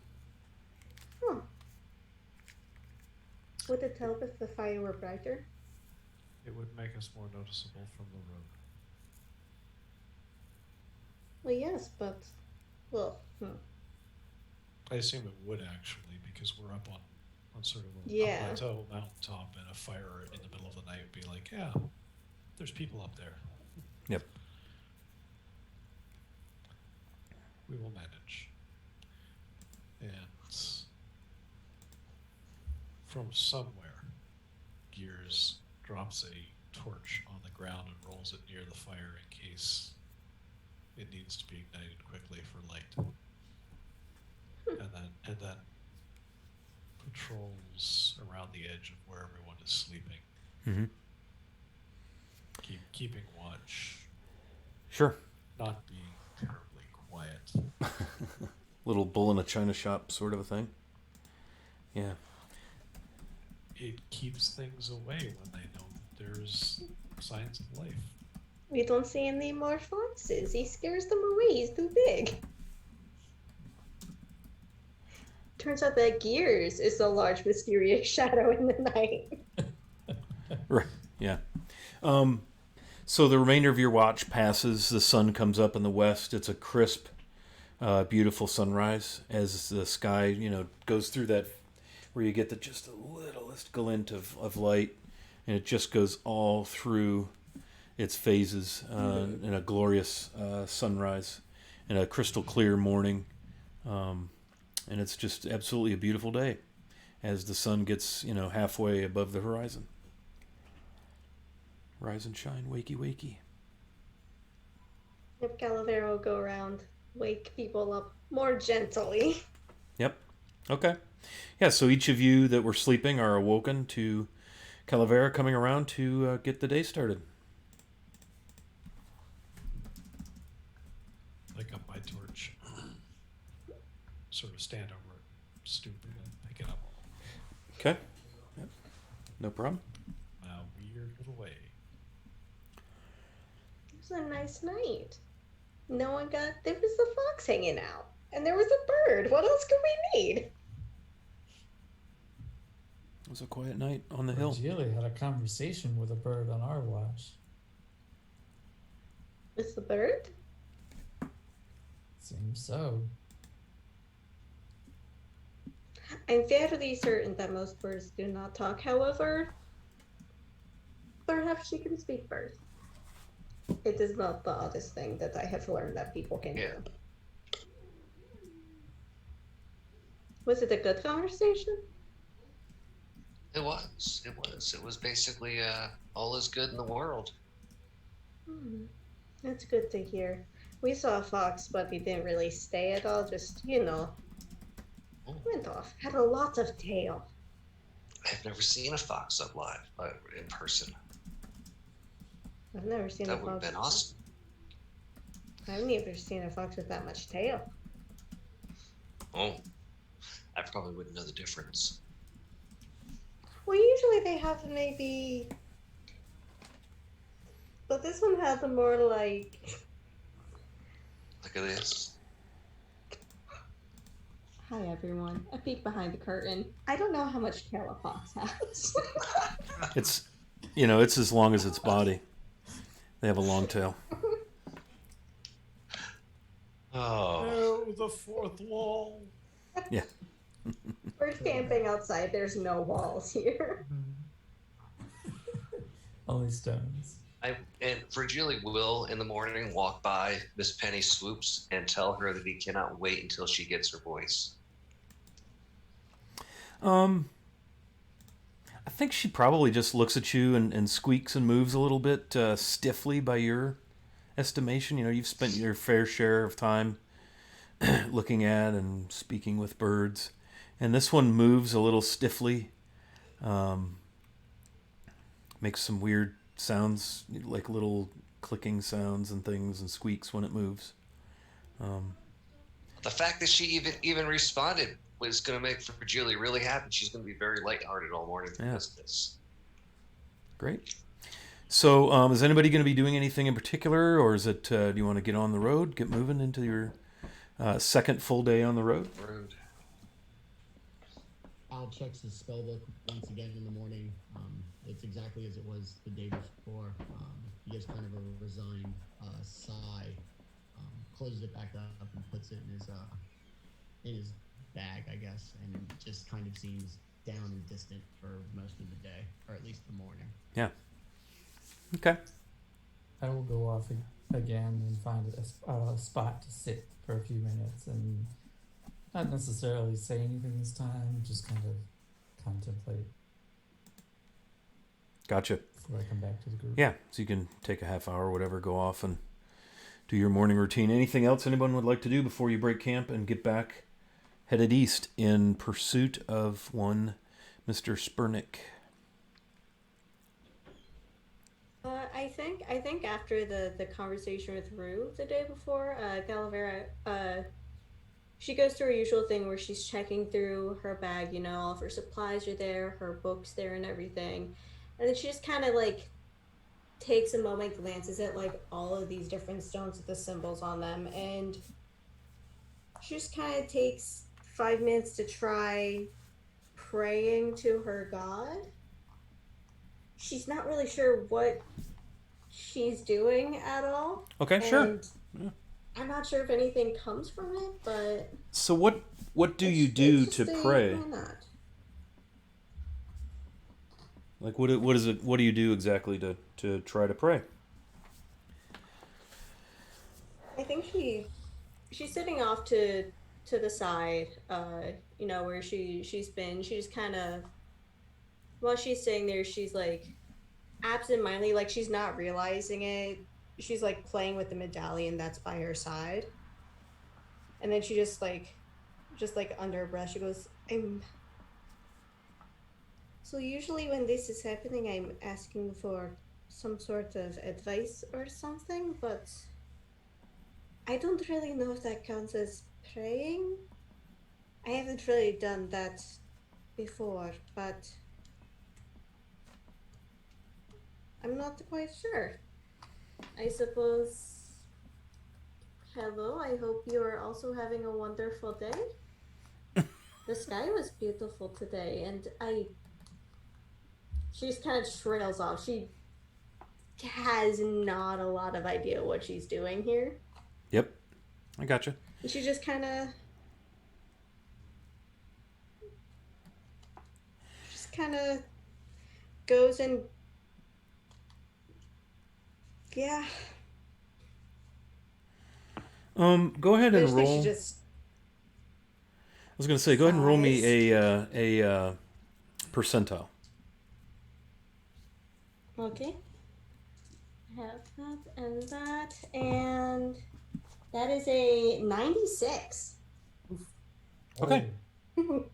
Huh. Would it help if the fire were brighter? it would make us more noticeable from the road. Well, yes, but... Well, I assume it would actually, because we're up on sort of a Yeah. plateau, mountaintop, and a fire in the middle of the night would be like, yeah, there's people up there. Yep. We will manage. And from somewhere, Gears drops a torch on the ground and rolls it near the fire in case it needs to be ignited quickly for light. and then patrols around the edge of where everyone is sleeping. Mm-hmm. Keeping watch, Sure. not being terribly quiet. Little bull in a china shop sort of a thing. Yeah. It keeps things away when they know that there's signs of life. we don't see any more foxes. He scares them away. He's too big. Turns out that Gears is a large mysterious shadow in the night. Right. Yeah. So the remainder of your watch passes. The sun comes up in the west. It's a crisp, beautiful sunrise as the sky, goes through that where you get just a littlest glint of light, and it just goes all through its phases in a glorious sunrise and a crystal clear morning. And it's just absolutely a beautiful day as the sun gets, halfway above the horizon. Rise and shine, wakey, wakey. Yep, Calavera will go around, wake people up more gently. Yep. Okay. Yeah, so each of you that were sleeping are awoken to Calavera coming around to get the day started. Pick up my torch, sort of stand over it, stoop and pick it up. Okay. Yep. No problem. Now weird little way. It was a nice night. No one got... There was the fox hanging out. And there was a bird. What else could we need? It was a quiet night on the hill. Gilly had a conversation with a bird on our watch. It's the bird? Seems so. I'm fairly certain that most birds do not talk, however, perhaps she can speak first. It is not the oddest thing that I have learned that people can do. Was it a good conversation? It was. It was. It was basically all is good in the world. That's good to hear. We saw a fox, but he didn't really stay at all. Just, went off. Had a lot of tail. I've never seen a fox alive in person. I've never seen a That would have fox. been awesome. I've never seen a fox with that much tail. Oh, I probably wouldn't know the difference. Well, usually they have maybe... But this one has a more like... Look at this. Hi everyone. A peek behind the curtain. I don't know how much tail a fox has. It's, it's as long as its body. They have a long tail. Oh. Oh, the fourth wall. Yeah. We're camping outside. There's no walls here. Only stones. And Virgili will, in the morning, walk by Miss Penny Swoops and tell her that he cannot wait until she gets her voice. I think she probably just looks at you and squeaks and moves a little bit stiffly by your estimation. You know, you've spent your fair share of time looking at and speaking with birds, and this one moves a little stiffly, um, makes some weird sounds, like little clicking sounds and things and squeaks when it moves. Um, The fact that she even responded was going to make Julie really happy. She's going to be very lighthearted all morning from Yeah. this. Great. So, is anybody going to be doing anything in particular, or is it? Do you want to get on the road, get moving into your second full day on the road? Rude. Al checks his spell book once again in the morning. It's exactly as it was the day before. He gives kind of a resigned sigh, closes it back up, and puts it in his bag, I guess, and it just kind of seems down and distant for most of the day, or at least the morning. Yeah. Okay. I will go off again and find a spot to sit for a few minutes and not necessarily say anything this time, just kind of contemplate Gotcha. before I come back to the group. Yeah. So you can take a half hour, or whatever, go off and do your morning routine. Anything else anyone would like to do before you break camp and get back headed east in pursuit of one Mr. Spurnick? I think after the conversation with Rue the day before, Calavera, she goes through her usual thing where she's checking through her bag, you know, all of her supplies are there, her books there and everything. And then she just kind of like takes a moment, glances at like all of these different stones with the symbols on them, and she just kind of takes 5 minutes to try praying to her god. She's not really sure what she's doing at all. Okay, sure. And Yeah. I'm not sure if anything comes from it, but So what do you do it's to just pray? why not? Like what is it? What do you do exactly to try to pray? I think she's sitting off to the side, you know, where she's been. She just kind of, while she's sitting there, she's like absentmindedly, like she's not realizing it. She's like playing with the medallion that's by her side, and then she just like under her breath, she goes, "I'm." So usually when this is happening, I'm asking for some sort of advice or something, but I don't really know if that counts as praying. I haven't really done that before, but I'm not quite sure. I suppose. Hello, I hope you are also having a wonderful day. The sky was beautiful today, and she just kind of trails off. She has not a lot of idea what she's doing here. Yep, I gotcha. And she just kind of goes and yeah. Go ahead and Basically, roll. she just I was gonna say, go ahead and roll me sighs. a percentile. Okay. I have and that is a 96. Okay. Oh,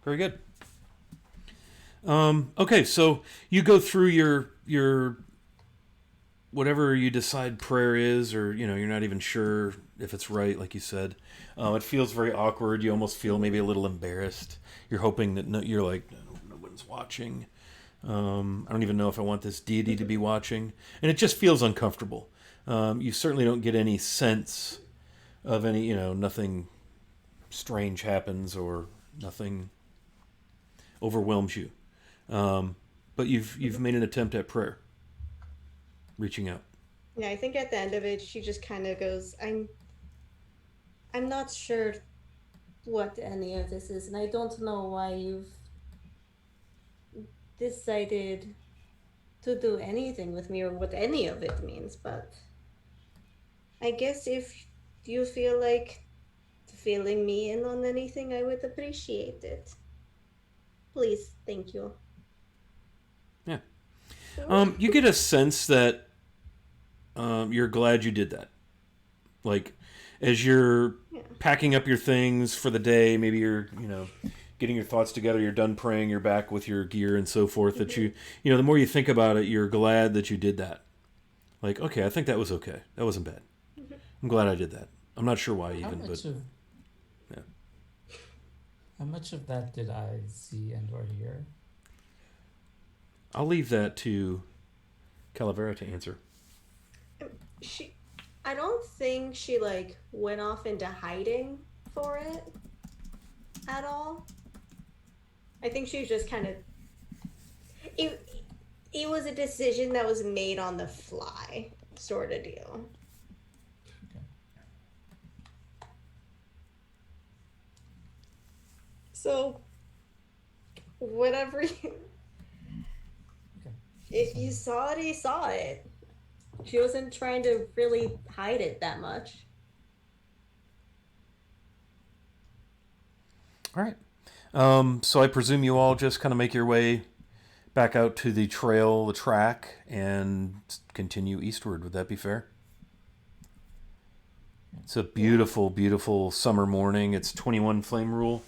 Very good. Okay, so you go through your whatever you decide prayer is, or you know you're not even sure if it's right, like you said. It feels very awkward. You almost feel maybe a little embarrassed. You're hoping that you're like no one's watching. I don't even know if I want this deity to be watching, and it just feels uncomfortable. You certainly don't get any sense of any, nothing strange happens or nothing overwhelms you. But you've made an attempt at prayer, reaching out. Yeah, I think at the end of it, she just kind of goes, I'm not sure what any of this is, and I don't know why you've decided to do anything with me or what any of it means, but I guess if you feel like filling me in on anything, I would appreciate it. Please, thank you. Yeah. You get a sense that you're glad you did that. Like, as you're packing up your things for the day, maybe you're, getting your thoughts together, you're done praying, you're back with your gear and so forth, that the more you think about it, you're glad that you did that. Like, okay, I think that was okay. That wasn't bad. I'm glad I did that. I'm not sure why even, but yeah. How much of that did I see and or hear? I'll leave that to Calavera to answer. I don't think she like went off into hiding for it at all. I think she was just kind of it was a decision that was made on the fly sort of deal. Okay. So whatever Okay. if you saw it, you saw it. She wasn't trying to really hide it that much. All right. So I presume you all just kind of make your way back out to the trail, the track, and continue eastward. Would that be fair? It's a beautiful, beautiful summer morning. It's 21 flame rule.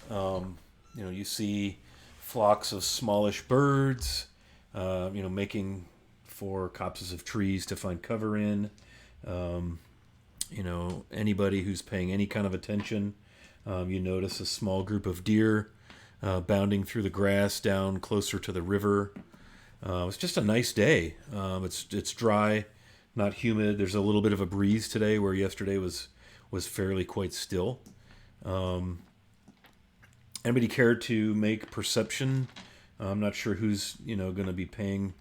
You see flocks of smallish birds, making for copses of trees to find cover in. Anybody who's paying any kind of attention, you notice a small group of deer bounding through the grass down closer to the river. It's just a nice day. It's dry, not humid. There's a little bit of a breeze today, where yesterday was fairly quite still. Anybody care to make perception? I'm not sure who's going to be paying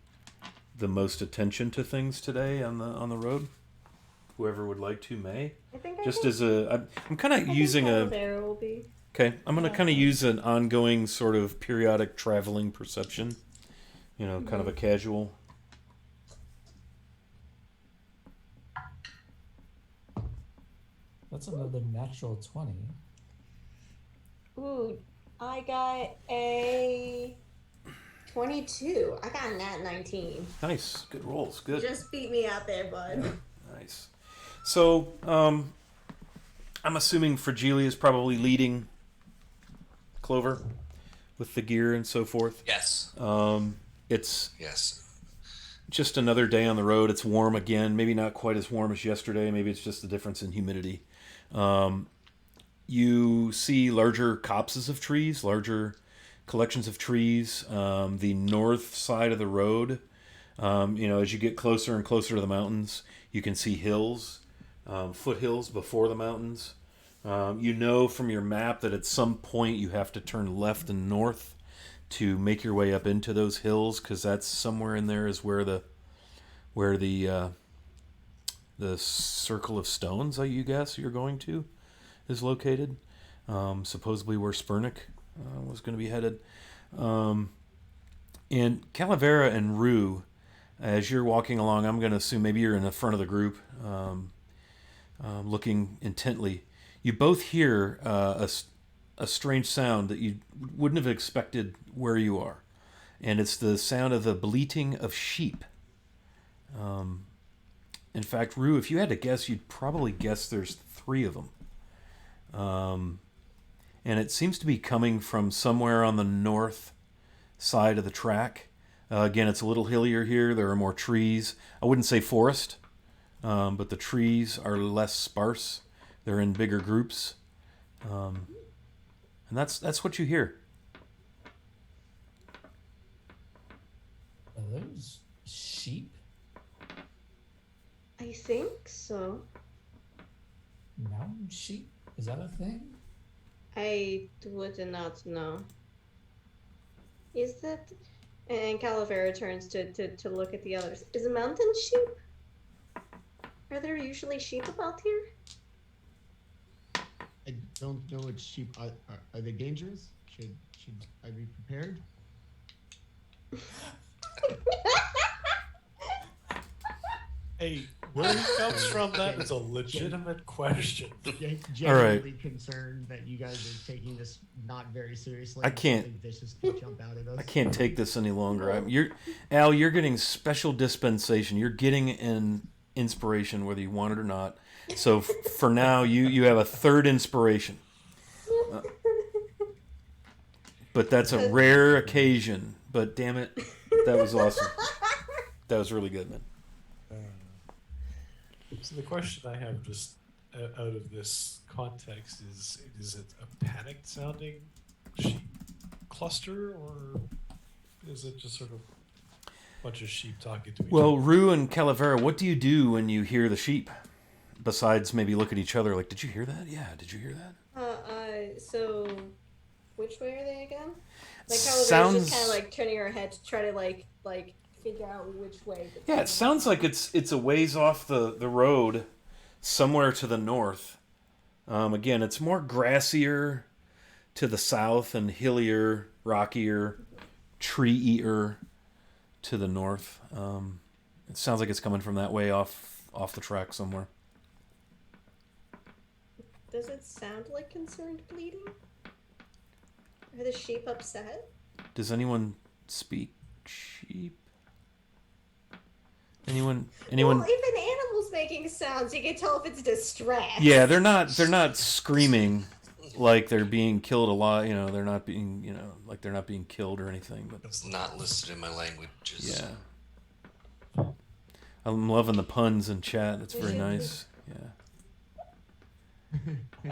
the most attention to things today on the road. Whoever would like to may. I'm kind of using a. Will be. Okay, I'm going to kind of use an ongoing sort of periodic traveling perception. Kind of a casual. That's another natural 20. Ooh, I got a 22. I got a nat 19. Nice, good rolls, good. Just beat me out there, bud. Nice. So, I'm assuming Fragile is probably leading Clover with the gear and so forth. Yes. It's Yes. just another day on the road. It's warm again. Maybe not quite as warm as yesterday. Maybe it's just the difference in humidity. You see larger copses of trees, larger collections of trees. The north side of the road, as you get closer and closer to the mountains, you can see hills, foothills before the mountains. From your map that at some point you have to turn left and north to make your way up into those hills, because that's somewhere in there is where the circle of stones, you guess you're going to, is located. Supposedly where Spurnick was going to be headed. And Calavera and Rue, as you're walking along, I'm going to assume maybe you're in the front of the group, looking intently. You both hear a strange sound that you wouldn't have expected where you are. And it's the sound of the bleating of sheep. In fact, Rue, if you had to guess, you'd probably guess there's 3 of them. And it seems to be coming from somewhere on the north side of the track. Again, it's a little hillier here. There are more trees. I wouldn't say forest, but the trees are less sparse. They're in bigger groups. And that's what you hear. Are those sheep? I think so. Mountain sheep? Is that a thing? I would not know. Is that... And Calavera turns to look at the others. Is a mountain sheep? Are there usually sheep about here? I don't know what sheep are they dangerous? Should I be prepared? Hey, Where he comes from, that is a legitimate question. Genuinely concerned that you guys are taking this not very seriously. I can't- Something vicious could jump out at us. I can't take this any longer. Al, you're getting special dispensation. You're getting an inspiration whether you want it or not. So for now, you have a third inspiration. But that's a rare occasion. But damn it, that was awesome. That was really good, man. So the question I have just out of this context is it a panicked sounding sheep cluster, or is it just sort of a bunch of sheep talking to each Well, other? Rue and Calavera, what do you do when you hear the sheep? Besides maybe look at each other like, did you hear that? Yeah, did you hear that? So which way are they again? Like how Sounds- just kind of like turning her head to try to like figure out which way. Yeah, it sounds like it's a ways off the road, somewhere to the north. Again, it's more grassier to the south and hillier, rockier, tree-eater to the north. It sounds like it's coming from that way off the track somewhere. Does it sound like concerned bleeding? Are the sheep upset? Does anyone speak sheep? Anyone? Well, even animals making sounds, you can tell if it's distress. Yeah, they're not screaming like they're being killed alive. You know, they're not being like they're not being killed or anything. But It's not listed in my languages. yeah, I'm loving the puns in chat. That's very nice. Yeah.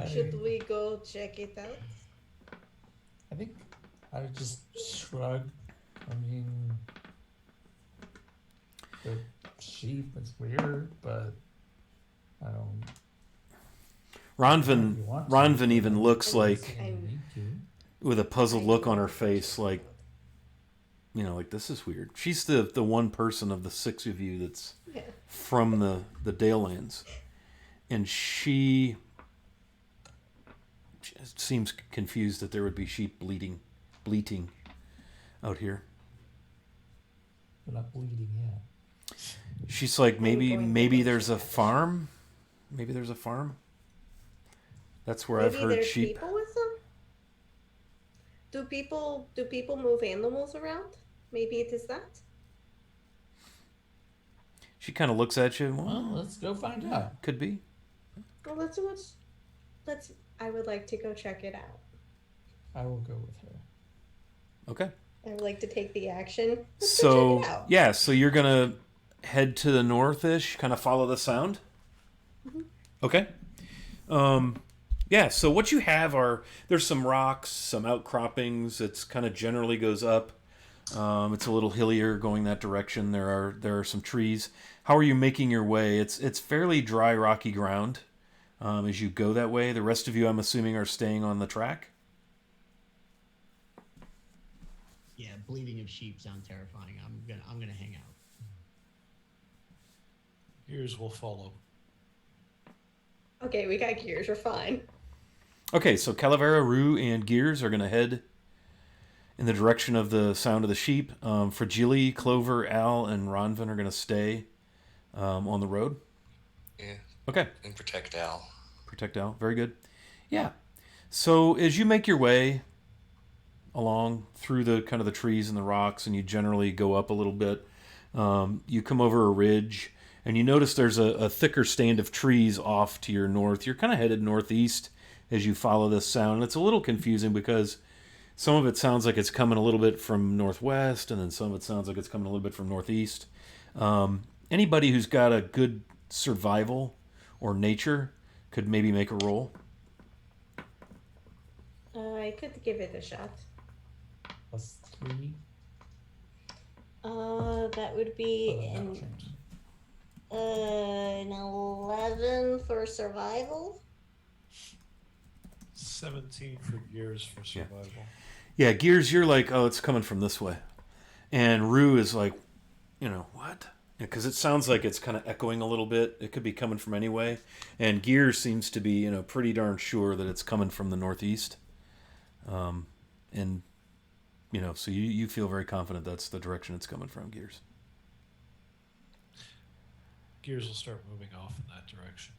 Should we go check it out? I think I would just shrug. I mean, the sheep, it's weird, but I don't. Ronvin even looks like I need to. with a puzzled look on her face, like like this is weird. She's the one person of the six of you that's from the Dalelands, and she seems confused that there would be sheep bleating out here. They're not bleeding yet. She's like, maybe there's a farm. Maybe there's a farm. That's where I've heard there's sheep. People with them? Do people move animals around? Maybe it is that. She kind of looks at you. Well, let's go find out. Could be. Well, let's. I would like to go check it out. I will go with her. Okay. I would like to take the action. Let's So go check it out. yeah, so you're gonna head to the northish, kind of follow the sound. Mm-hmm. Okay. Yeah. So what you have there's some rocks, some outcroppings. It's kind of generally goes up. It's a little hillier going that direction. There are some trees. How are you making your way? It's fairly dry, rocky ground. As you go that way, the rest of you, I'm assuming, are staying on the track. Yeah, bleeding of sheep sound terrifying. I'm gonna hang out. Gears will follow. Okay, we got gears. We're fine. Okay, so Calavera, Rue, and Gears are going to head in the direction of the sound of the sheep. Fragile, Clover, Al, and Ronvin are going to stay on the road. Yeah. Okay. And protect Al. Protect Al. Very good. Yeah. So as you make your way along through the kind of the trees and the rocks, and you generally go up a little bit, you come over a ridge, and you notice there's a thicker stand of trees off to your north. You're kind of headed northeast as you follow this sound. And it's a little confusing because some of it sounds like it's coming a little bit from northwest, and then some of it sounds like it's coming a little bit from northeast. Anybody who's got a good survival or nature could maybe make a roll. I could give it a shot. +3. That would be Oh, that an changed. 11 for survival. 17 for Gears for survival. Yeah, Gears, you're like, oh, it's coming from this way. And Rue is like, what? Because it sounds like it's kind of echoing a little bit. It could be coming from any way. And Gears seems to be, pretty darn sure that it's coming from the northeast. And, so you feel very confident that's the direction it's coming from, Gears. Gears will start moving off in that direction.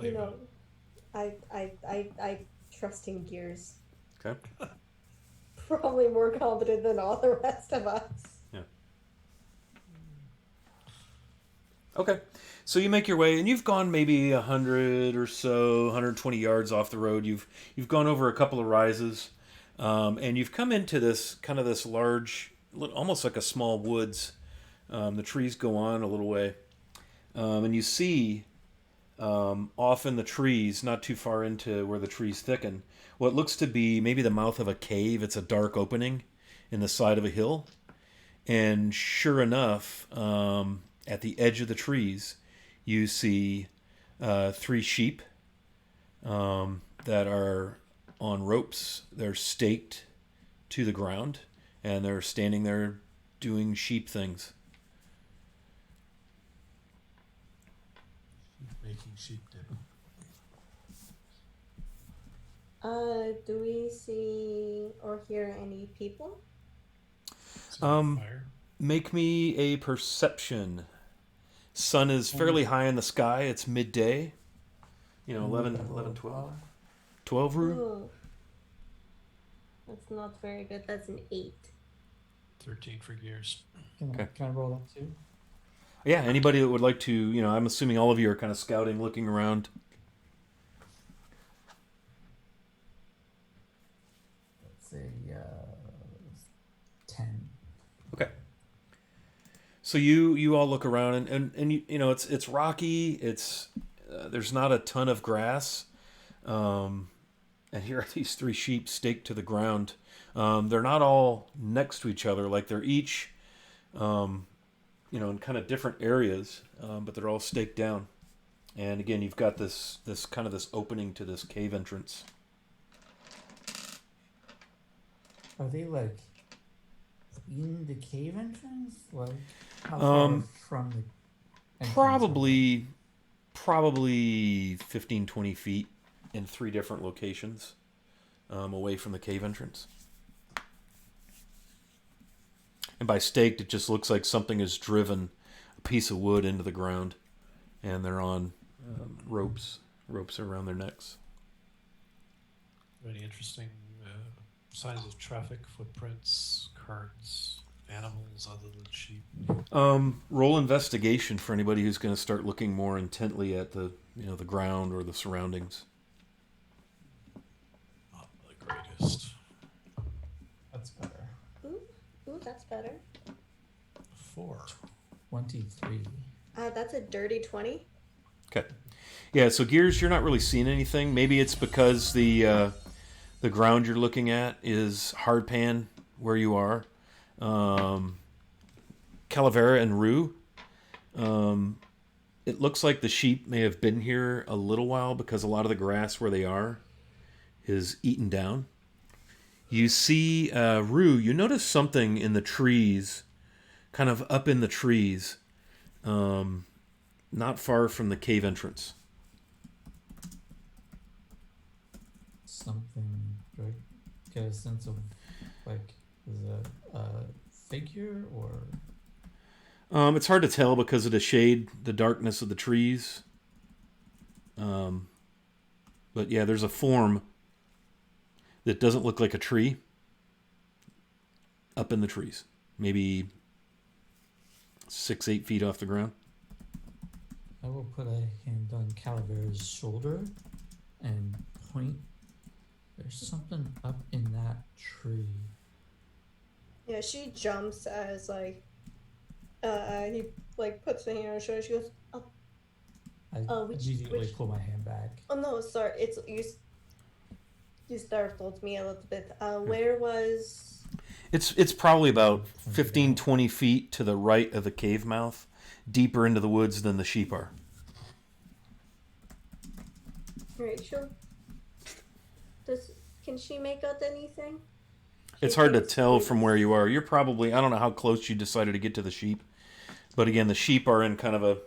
You Clayville. know, I trust in Gears. Okay. Probably more competent than all the rest of us. Yeah. Okay. So you make your way, and you've gone maybe 100 or so, 120 yards off the road. You've gone over a couple of rises, and you've come into this kind of this large, almost like a small woods. The trees go on a little way, and you see off in the trees, not too far into where the trees thicken, what looks to be maybe the mouth of a cave. It's a dark opening in the side of a hill, and sure enough, at the edge of the trees, you see 3 sheep that are on ropes. They're staked to the ground, and they're standing there doing sheep things. Making sheep dip. Do we see or hear any people? Fire. Make me a perception. Sun is fairly high in the sky. It's midday. 11, 12. 12, Rue? Ooh. That's not very good. That's an 8. 13 for Gears. Can I roll that too? Yeah, anybody that would like to, I'm assuming all of you are kind of scouting, looking around. Let's say 10. Okay. So you all look around and it's rocky. It's there's not a ton of grass, and here are these 3 sheep staked to the ground. They're not all next to each other, like they're each, in kind of different areas, but they're all staked down. And again, you've got this kind of this opening to this cave entrance. Are they like in the cave entrance? Like how far from the entrance Probably 15, 20 feet in 3 different locations away from the cave entrance. And by staked, it just looks like something has driven a piece of wood into the ground, and they're on ropes around their necks. Any interesting signs of traffic, footprints, carts, animals other than sheep? Roll investigation for anybody who's going to start looking more intently at the the ground or the surroundings. Not the greatest. That's better. Ooh, that's better. 4. 23. That's a dirty 20. Okay. Yeah, so Gears, you're not really seeing anything. Maybe it's because the ground you're looking at is hard pan where you are. Calavera and Rue, it looks like the sheep may have been here a little while because a lot of the grass where they are is eaten down. You see, Rue, you notice something in the trees, kind of up in the trees, not far from the cave entrance. Something, do I get a sense of, like, is it a figure or? It's hard to tell because of the shade, the darkness of the trees. But yeah, there's a form that doesn't look like a tree up in the trees. Maybe 6-8 feet off the ground. I will put a hand on Calavera's shoulder and point. There's something up in that tree. Yeah, she jumps as he puts the hand on her shoulder. She goes, "Oh, I immediately which- pull my hand back. oh no, sorry. It's you. You startled me a little bit. Where was? It's probably about 15, 20 feet to the right of the cave mouth, deeper into the woods than the sheep are. Rachel. Can she make out anything? It's hard to tell from where you are. You're probably, I don't know how close you decided to get to the sheep. But again, the sheep are in kind of a,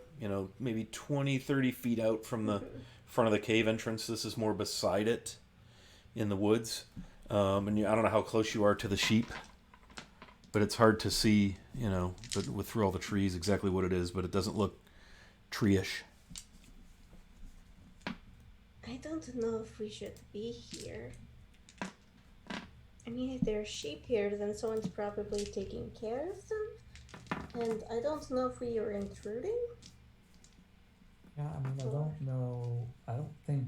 maybe 20, 30 feet out from the front of the cave entrance. This is more beside it in the woods. And I don't know how close you are to the sheep. But it's hard to see, through all the trees exactly what it is. But it doesn't look tree-ish. I don't know if we should be here. I mean, if there are sheep here, then someone's probably taking care of them. And I don't know if we are intruding. Yeah, I mean, I don't know. I don't think.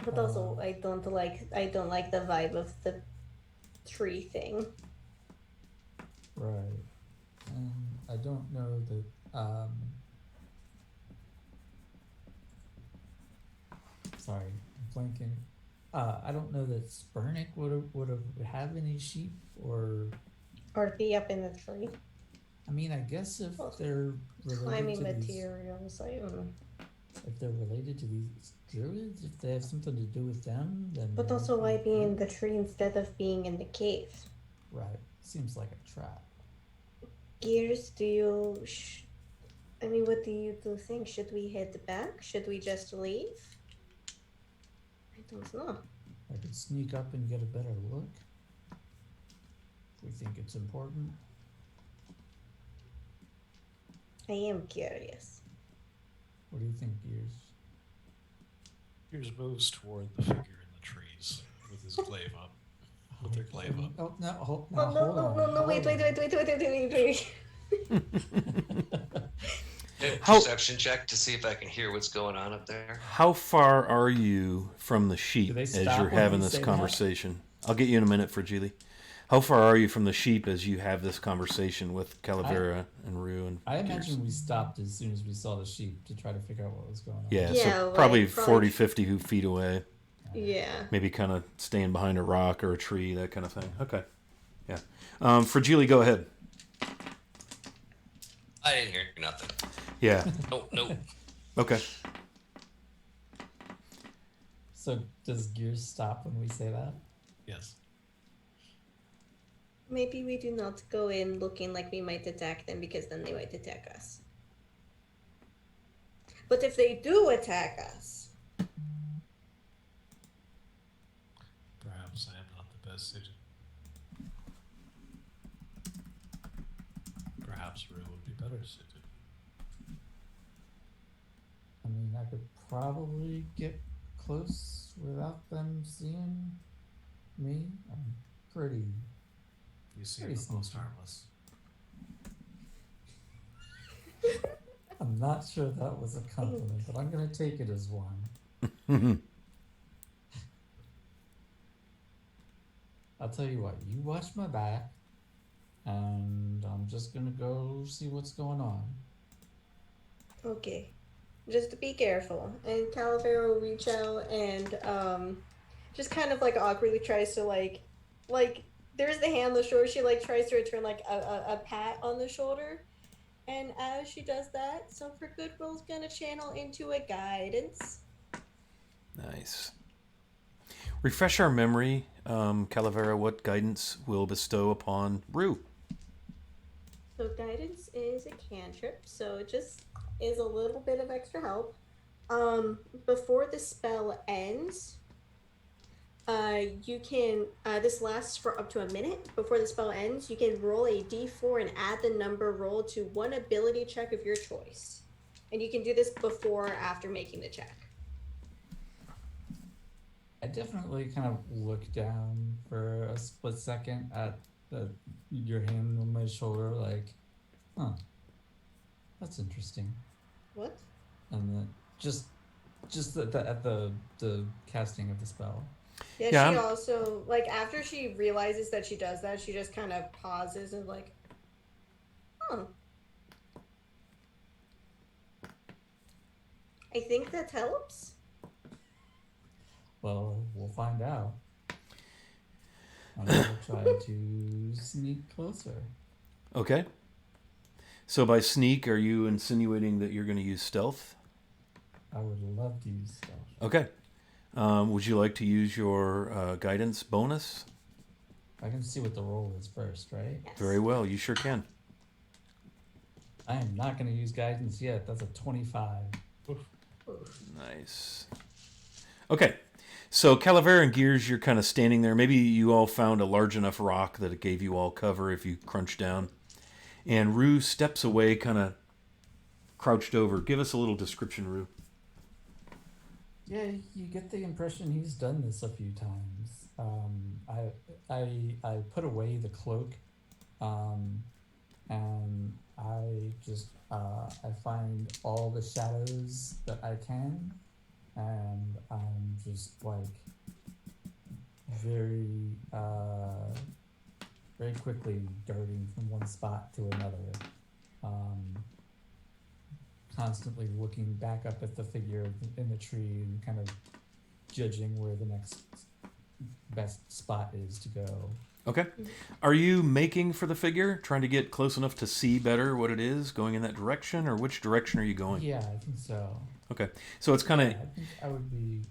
But also, I don't like the vibe of the tree thing. Right. And I don't know that. Sorry, I'm blanking. I don't know that Spurnick would have had any sheep, or be up in the tree. I mean, I guess if they're Climbing related to materials, if they're related to these druids, if they have something to do with them, then. But also, why be in the tree instead of being in the cave? Right. Seems like a trap. Gears, do you? I mean, what do you two think? Should we head back? Should we just leave? I don't know. I could sneak up and get a better look. If we think it's important. I am curious. What do you think, Gears? Gears moves toward the figure in the trees with his glaive up. With their glaive up. Oh, no, hold No, on. wait. Perception check to see if I can hear what's going on up there. How far are you from the sheep Do they as stop you're when having we this say that? conversation? I'll get you in a minute, Fragile. How far are you from the sheep as you have this conversation with Calavera and Rue and I Gears? imagine we stopped as soon as we saw the sheep to try to figure out what was going on. Yeah, Yeah, so like, probably from- 40, 50 feet away. Yeah. Maybe kind of staying behind a rock or a tree, that kind of thing. Okay. Yeah. Fragile, go ahead. I didn't hear nothing. Yeah. Nope. Okay. So does Gears stop when we say that? Yes. Maybe we do not go in looking like we might attack them, because then they might attack us. But if they do attack us, Perhaps I am not the best suited. Perhaps Rue would be better suited. I mean, I could probably get close without them seeing me. I'm pretty. You seem Pretty the most sneaky. harmless. I'm not sure that was a compliment, but I'm gonna take it as one. I'll tell you what, you watch my back, and I'm just gonna go see what's going on. okay. Just be careful. And Calavera will reach out and just kind of like awkwardly tries to like there's the hand on the shoulder. She like tries to return like a pat on the shoulder. And as she does that, so for Goodwill's gonna channel into a guidance. Nice. Refresh our memory, Calavera, what guidance will bestow upon Rue? So guidance is a cantrip, so it just is a little bit of extra help. Before the spell ends, you can this lasts for up to a minute. Before the spell ends, you can roll a d4 and add the number rolled to one ability check of your choice. And you can do this before or after making the check. I definitely kind of look down for a split second at your hand on my shoulder, like, huh, that's interesting. What? And then just at the casting of the spell. Yeah, Yeah, she I'm- also, like, after she realizes that she does that, she just kind of pauses and, like, oh. I think that helps. Well, we'll find out. I'm gonna try to sneak closer. Okay. So by sneak, are you insinuating that you're going to use stealth? I would love to use stealth. Okay. Would you like to use your guidance bonus? I can see what the roll is first, right? Yes. Very well. You sure can. I am not going to use guidance yet. That's a 25. Nice. Okay. So Calavera and Gears, you're kind of standing there. Maybe you all found a large enough rock that it gave you all cover if you crunch down. And Rue steps away, kind of crouched over. Give us a little description, Rue. Yeah, you get the impression he's done this a few times. I put away the cloak, and I find all the shadows that I can, and I'm just like very very quickly darting from one spot to another, um, constantly looking back up at the figure in the tree and kind of judging where the next best spot is to go. Okay. Are you making for the figure? Trying to get close enough to see better what it is, going in that direction, or which direction are you going? Yeah, I think so. Okay. So it's kind of I think I would be.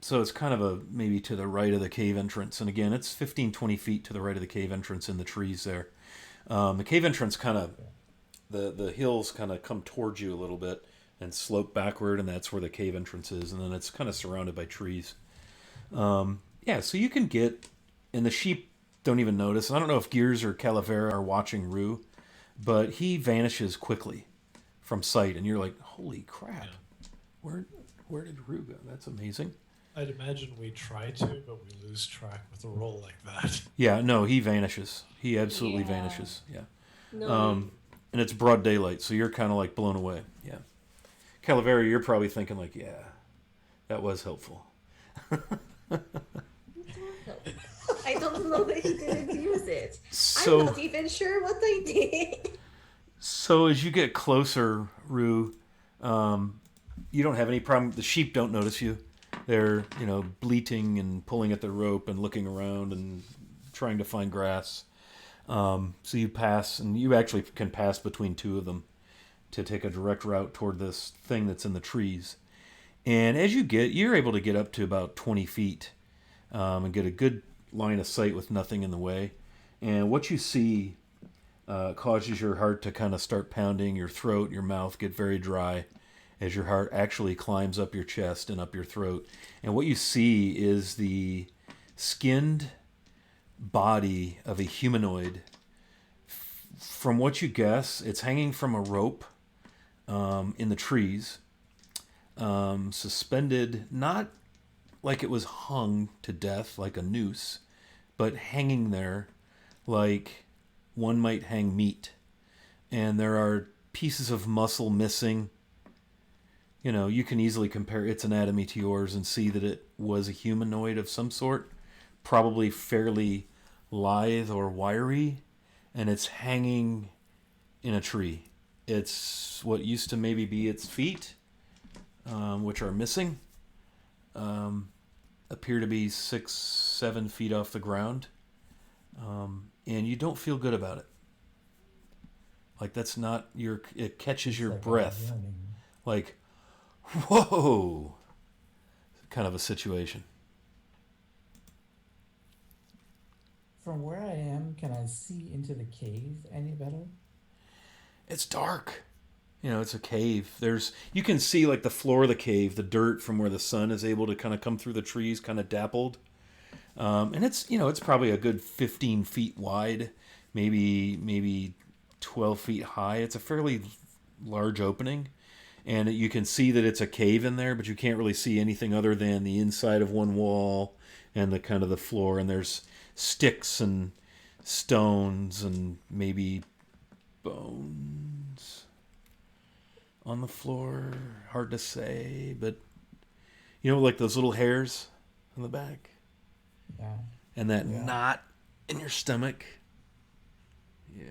so it's kind of a maybe to the right of the cave entrance. And again, it's 15, 20 feet to the right of the cave entrance in the trees there. The cave entrance kind of, the hills kind of come towards you a little bit and slope backward, and that's where the cave entrance is. And then it's kind of surrounded by trees. Yeah, so you can get, and the sheep don't even notice. I don't know if Gears or Calavera are watching Rue, but he vanishes quickly from sight, and you're like, holy crap, where did Rue go? That's amazing. I'd imagine we try to, but we lose track with a roll like that. Yeah, no, he vanishes. He absolutely Yeah. vanishes. Yeah. No. And it's broad daylight, so you're kind of like blown away. Yeah. Calavera, you're probably thinking like, yeah, that was helpful. I don't know that he didn't use it. So, I'm not even sure what I did. so as you get closer, Rue, you don't have any problem. The sheep don't notice you. They're, bleating and pulling at their rope and looking around and trying to find grass. So you pass, and you actually can pass between two of them to take a direct route toward this thing that's in the trees. And as you're able to get up to about 20 feet and get a good line of sight with nothing in the way. And what you see causes your heart to kind of start pounding, your throat, your mouth get very dry as your heart actually climbs up your chest and up your throat. And what you see is the skinned body of a humanoid. From what you guess, it's hanging from a rope in the trees, suspended, not like it was hung to death like a noose, but hanging there like one might hang meat. And there are pieces of muscle missing. You can easily compare its anatomy to yours and see that it was a humanoid of some sort, probably fairly lithe or wiry, and it's hanging in a tree. It's what used to maybe be its feet, which are missing, appear to be 6-7 feet off the ground, and you don't feel good about it. Like that's not it catches your Like breath. running. Like, whoa, kind of a situation. From where I am, can I see into the cave any better? It's dark. It's a cave. You can see like the floor of the cave, the dirt from where the sun is able to kind of come through the trees, kind of dappled. And it's probably a good 15 feet wide, maybe 12 feet high. It's a fairly large opening. And you can see that it's a cave in there, but you can't really see anything other than the inside of one wall and the kind of the floor. And there's sticks and stones and maybe bones on the floor. Hard to say, but like those little hairs on the back Yeah. and that Yeah. knot in your stomach. Yeah.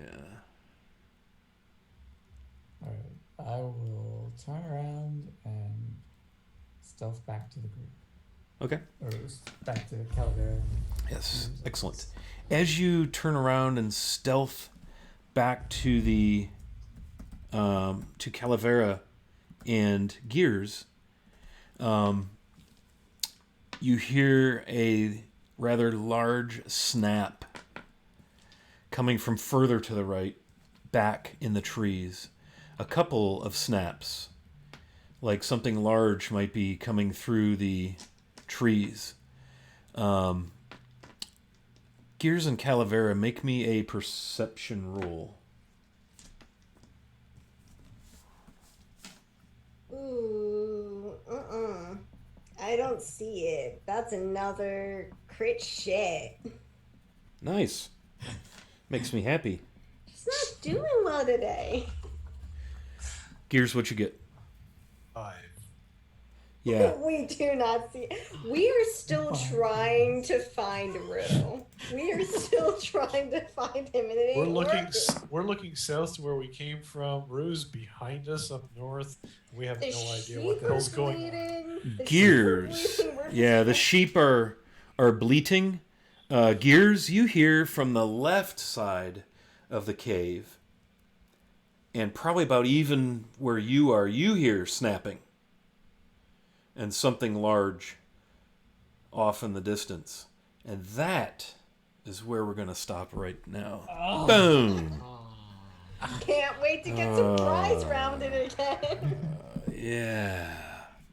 All right. I will turn around and stealth back to the group, Okay. or back to Calavera. Yes, excellent. As you turn around and stealth back to the to Calavera and Gears, you hear a rather large snap coming from further to the right, back in the trees. A couple of snaps, like something large might be coming through the trees. Gears and Calavera, make me a perception roll. don't see it. That's another crit shit. Nice. Makes me happy. She's not doing well today. Gears, what you get? 5. Yeah. We do not see. We are still trying to find Rue. We are still trying to find him, and it We're ain't looking. working. We're looking south to where we came from. Rue's behind us up north. We have The no idea sheep what the are hell's going on. bleeding. The Gears. sheep are bleeding. We're just Yeah, the sheep are bleating. Gears, you hear from the left side of the cave, and probably about even where you are, you hear snapping. And something large off in the distance. And that is where we're going to stop right now. Oh. Boom! Can't wait to get some prize rounded again. Yeah.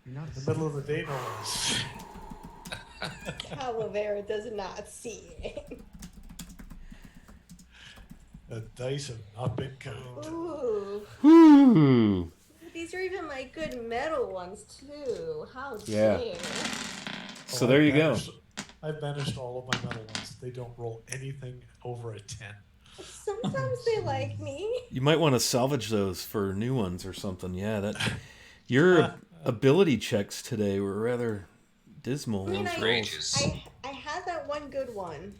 You're not In the middle of the day, no less. Calavera does not see it. The dice have not been kind. Ooh. Woo! These are even like good metal ones too. How Yeah. dare. So there you go. I've banished all of my metal ones. They don't roll anything over a 10. Sometimes they like me. You might want to salvage those for new ones or something. Yeah, that your ability checks today were rather dismal. I mean, those rolls. Outrageous. I had that one good one.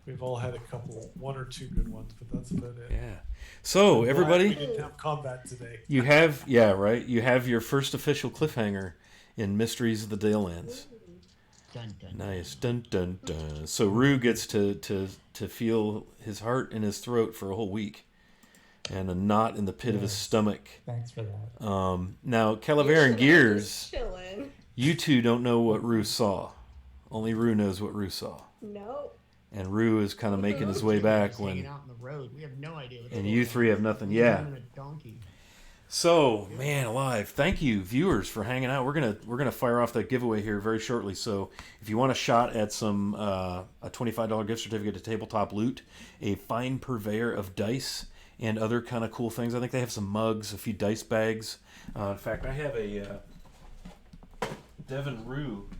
We've all had a couple, 1 or 2 good ones, but that's about it. Yeah. So We everybody, didn't have combat today. you have you have your first official cliffhanger in Mysteries of the Dalelands. Dun, dun, Nice. Dun dun dun. So Rue gets to feel his heart in his throat for a whole week. And a knot in the pit of his Yes. stomach. Thanks for that. Now, Calavera and Gears, Chilling. you two don't know what Rue saw. Only Rue knows what Rue saw. Nope. And Rue is kind of making his way back Just hanging when... out on the road. We have no idea. What's And going you on. three have nothing. He's Yeah. on a donkey. So, man alive, thank you viewers for hanging out. We're gonna fire off that giveaway here very shortly. So if you want a shot at some a $25 gift certificate to Tabletop Loot, a fine purveyor of dice and other kind of cool things. I think they have some mugs, a few dice bags. In fact, I have a Devin Rue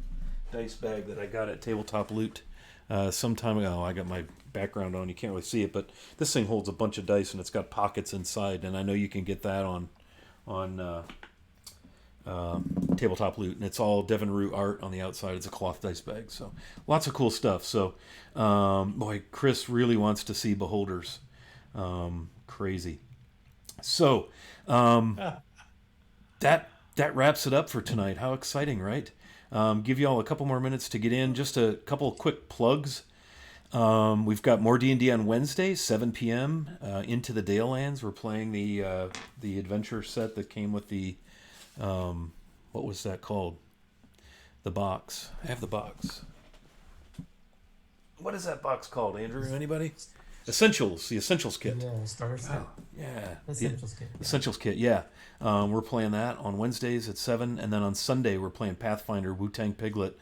dice bag that I got at Tabletop Loot some time ago. I got my background on, you can't really see it, but this thing holds a bunch of dice and it's got pockets inside, and I know you can get that on Tabletop Loot, and it's all Devin Rue art on the outside. It's a cloth dice bag, so lots of cool stuff. So boy, Chris really wants to see Beholders. Crazy. So that wraps it up for tonight. How exciting, right? Give you all a couple more minutes to get in. Just a couple quick plugs. We've got more D&D on Wednesday, 7 p.m. Into the Dalelands. We're playing the adventure set that came with the what was that called? The box. I have the box. What is that box called, Andrew? Anybody? Essentials. The Essentials kit. Yeah, starter set. Yeah. Essentials kit. Essentials kit, yeah. We're playing that on Wednesdays at 7, and then on Sunday we're playing Pathfinder. Wu-Tang Piglet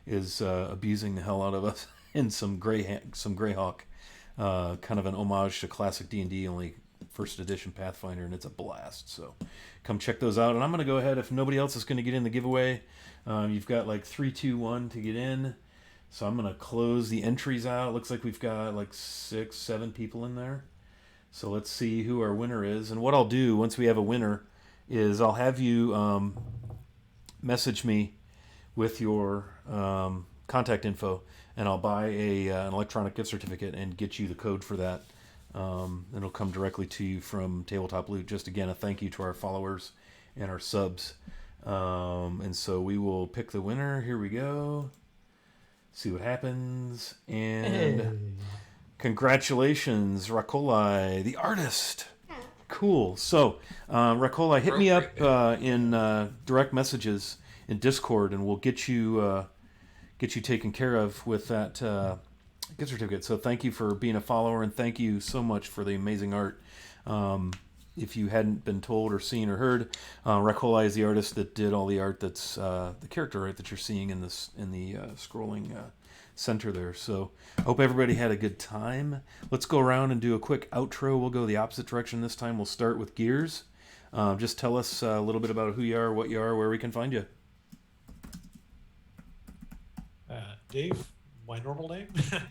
is abusing the hell out of us in some Greyhawk, kind of an homage to classic D&D, only first edition Pathfinder, and it's a blast. So come check those out. And I'm going to go ahead, if nobody else is going to get in the giveaway, you've got like 3, 2, 1 to get in. So I'm going to close the entries out. It looks like we've got like 6, 7 people in there. So let's see who our winner is. And what I'll do once we have a winner is I'll have you message me with your contact info, and I'll buy an electronic gift certificate and get you the code for that. It'll come directly to you from Tabletop Loot. Just again, a thank you to our followers and our subs. And so we will pick the winner. Here we go. See what happens. And Hey. congratulations, Rakolai, the artist. Cool. So, Rakolai, hit me up in direct messages in Discord, and we'll get you taken care of with that gift certificate. So, thank you for being a follower, and thank you so much for the amazing art. If you hadn't been told or seen or heard, Rakolai is the artist that did all the art that's the character art that you're seeing in the scrolling center there. So I hope everybody had a good time. Let's go around and do a quick outro. We'll go the opposite direction this time. We'll start with Gears. Just tell us a little bit about who you are, what you are, where we can find you. Dave, my normal name,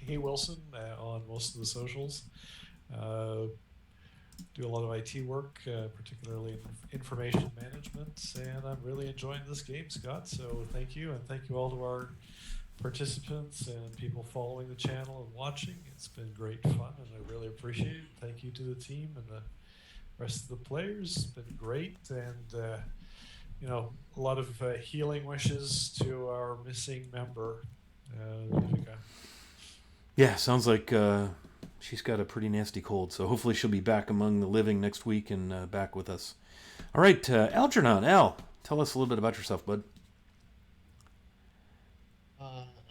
Hey Wilson, on most of the socials. Uh, do a lot of IT work, particularly in information management, and I'm really enjoying this game, Scott. So thank you, and thank you all to our participants and people following the channel and watching. It's been great fun, and I really appreciate it. Thank you to the team and the rest of the players. It's been great, and a lot of healing wishes to our missing member, Vivica. Yeah, sounds like she's got a pretty nasty cold, so hopefully she'll be back among the living next week and back with us. All right, Algernon, Al, tell us a little bit about yourself, bud.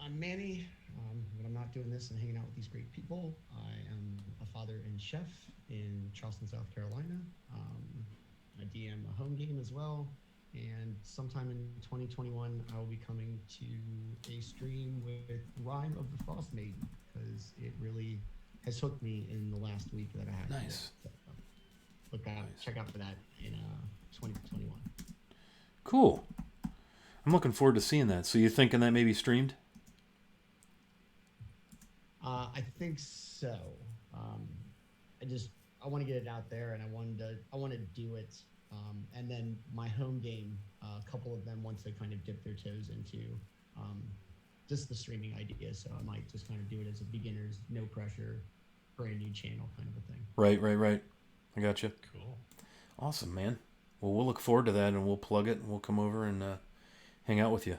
I'm Manny, but I'm not doing this and hanging out with these great people. I am a father and chef in Charleston, South Carolina. I DM a home game as well. And sometime in 2021, I will be coming to a stream with Rhyme of the Frost Maiden, because it really has hooked me in the last week that I had. Nice. So, check out for that in 2021. Cool. I'm looking forward to seeing that. So you thinking that may be streamed? I think so. I want to get it out there, and I want to do it. And then my home game, a couple of them, once they kind of dip their toes into just the streaming idea. So I might just kind of do it as a beginner's, no pressure, brand new channel kind of a thing. Right. I got you. Cool. Awesome, man. Well, we'll look forward to that, and we'll plug it, and we'll come over and hang out with you.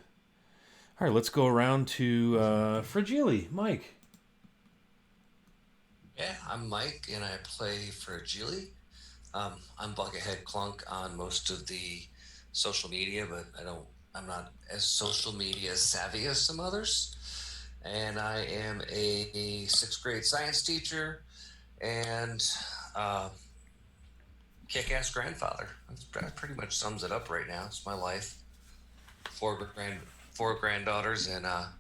All right, let's go around to Fragile. Mike. Yeah, I'm Mike, and I play Fragile. I'm Buckethead Clunk on most of the social media, but I'm not as social media savvy as some others. And I am a 6th grade science teacher and kick-ass grandfather. That pretty much sums it up right now. It's my life. Four granddaughters and a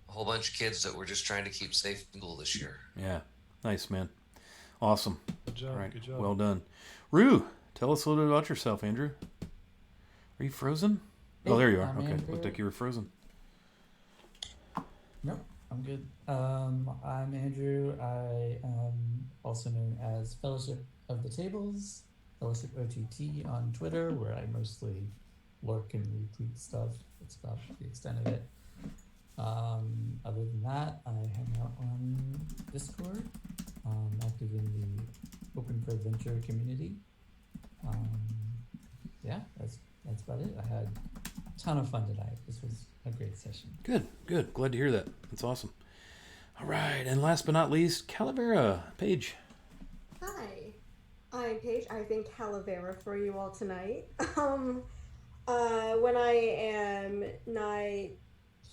whole bunch of kids that we're just trying to keep safe in school this year. Yeah, nice, man. Awesome. Good job. All right, Good job. well done. Rue, tell us a little bit about yourself, Andrew. Are you frozen? Oh, there you are. I'm Okay, Andrew. looked like you were frozen. Nope, I'm good. I'm Andrew. I am also known as Fellowship of the Tables, Fellowship OTT on Twitter, where I mostly lurk and retweet stuff. That's about the extent of it. Other than that, I hang out on Discord, active in the Open for Adventure community. Yeah, that's about it. I had a ton of fun tonight. This was a great session. Good. Glad to hear that. That's awesome. All right, and last but not least, Calavera, Paige. Hi, I'm Paige. I think Calavera for you all tonight. When I am not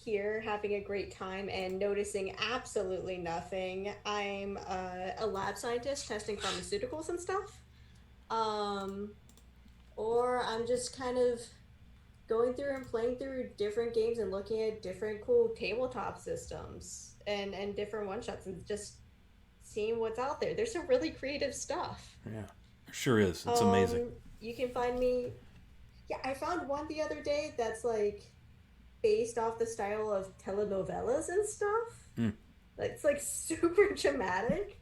here having a great time and noticing absolutely nothing, I'm a lab scientist testing pharmaceuticals and stuff. Or I'm just kind of going through and playing through different games and looking at different cool tabletop systems and different one-shots and just seeing what's out there. There's some really creative stuff. Yeah, sure is. It's amazing. You can find me... Yeah, I found one the other day that's like based off the style of telenovelas and stuff. It's like super dramatic.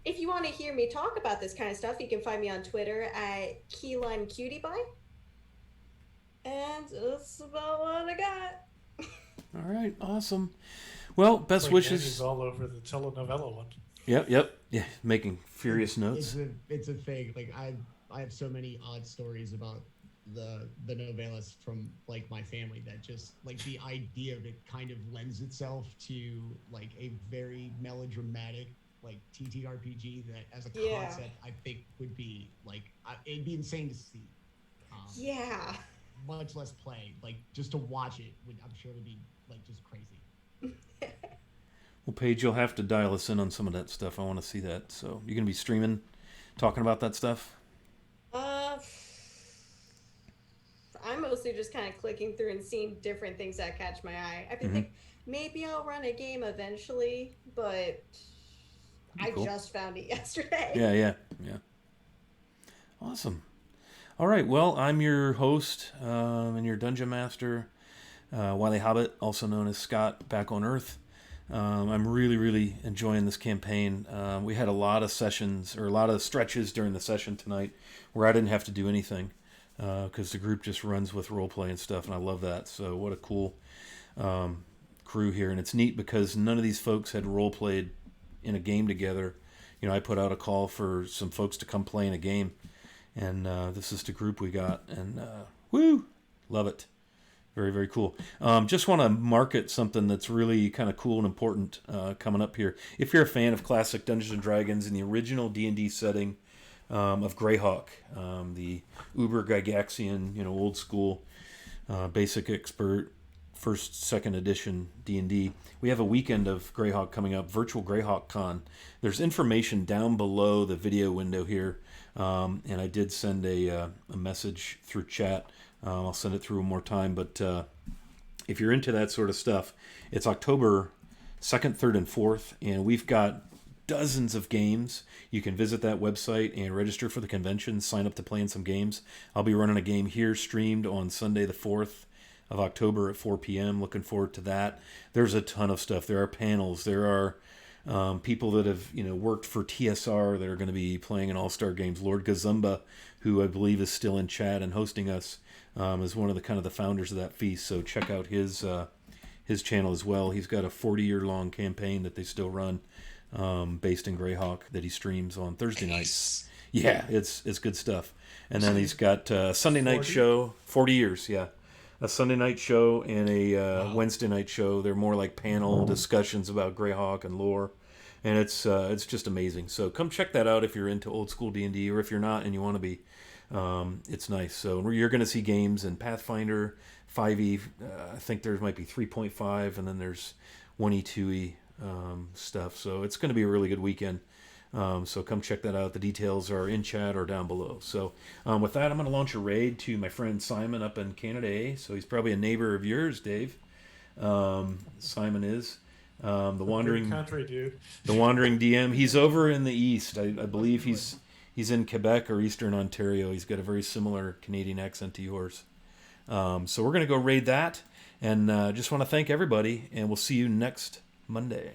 If you want to hear me talk about this kind of stuff, you can find me on Twitter at KeylineCutieBie. And that's about what I got. All right, awesome. Well, best wishes. Andy's all over the telenovela one. Yep. Yeah, making furious notes. It's a thing. Like I have so many odd stories about the novellas from like my family that just like the idea of it kind of lends itself to like a very melodramatic like TTRPG that as a concept I think would be like it'd be insane to see. Yeah. Much less play, like just to watch it I'm sure would be like just crazy. Well, Paige, you'll have to dial us in on some of that stuff. I want to see that. So you're going to be streaming, talking about that stuff? I'm mostly just kind of clicking through and seeing different things that catch my eye. I think maybe I'll run a game eventually, but I just found it yesterday. Yeah. Awesome. All right. Well, I'm your host and your dungeon master, Wily Hobbit, also known as Scott, back on Earth. I'm really, really enjoying this campaign. We had a lot of sessions, or a lot of stretches during the session tonight where I didn't have to do anything because the group just runs with roleplay and stuff, and I love that. So what a cool crew here. And it's neat because none of these folks had roleplayed in a game together. You know, I put out a call for some folks to come play in a game, and this is the group we got, and woo, love it. Very, very cool. Just want to market something that's really kind of cool and important coming up here. If you're a fan of classic Dungeons & Dragons in the original D&D setting of Greyhawk, the Uber Gygaxian, old school, basic expert, first, second edition D&D, we have a weekend of Greyhawk coming up, virtual Greyhawk Con. There's information down below the video window here, and I did send a message through chat. I'll send it through one more time, but if you're into that sort of stuff, it's October 2nd, 3rd, and 4th, and we've got dozens of games. You can visit that website and register for the convention, sign up to play in some games. I'll be running a game here streamed on Sunday the 4th of October at 4 p.m. Looking forward to that. There's a ton of stuff. There are panels. There are people that have worked for TSR that are going to be playing in All-Star games. Lord Gazumba, who I believe is still in chat and hosting us, is one of the founders of that feast. So check out his channel as well. He's got a 40-year-long campaign that they still run, based in Greyhawk, that he streams on Thursday nights. Yeah, it's good stuff. And then he's got a Sunday night show, 40 years, yeah. A Sunday night show and a Wednesday night show. They're more like panel discussions about Greyhawk and lore, and it's just amazing. So come check that out if you're into old school D&D, or if you're not and you want to be. It's nice. So you're going to see games in Pathfinder, 5e. I think there might be 3.5, and then there's 1e, 2e stuff. So it's going to be a really good weekend. So come check that out. The details are in chat or down below. So with that, I'm going to launch a raid to my friend Simon up in Canada. So he's probably a neighbor of yours, Dave. Simon is the wandering country, dude. The wandering DM. He's over in the east. I believe he's in Quebec or Eastern Ontario. He's got a very similar Canadian accent to yours. So we're going to go raid that, and just want to thank everybody, and we'll see you next Monday.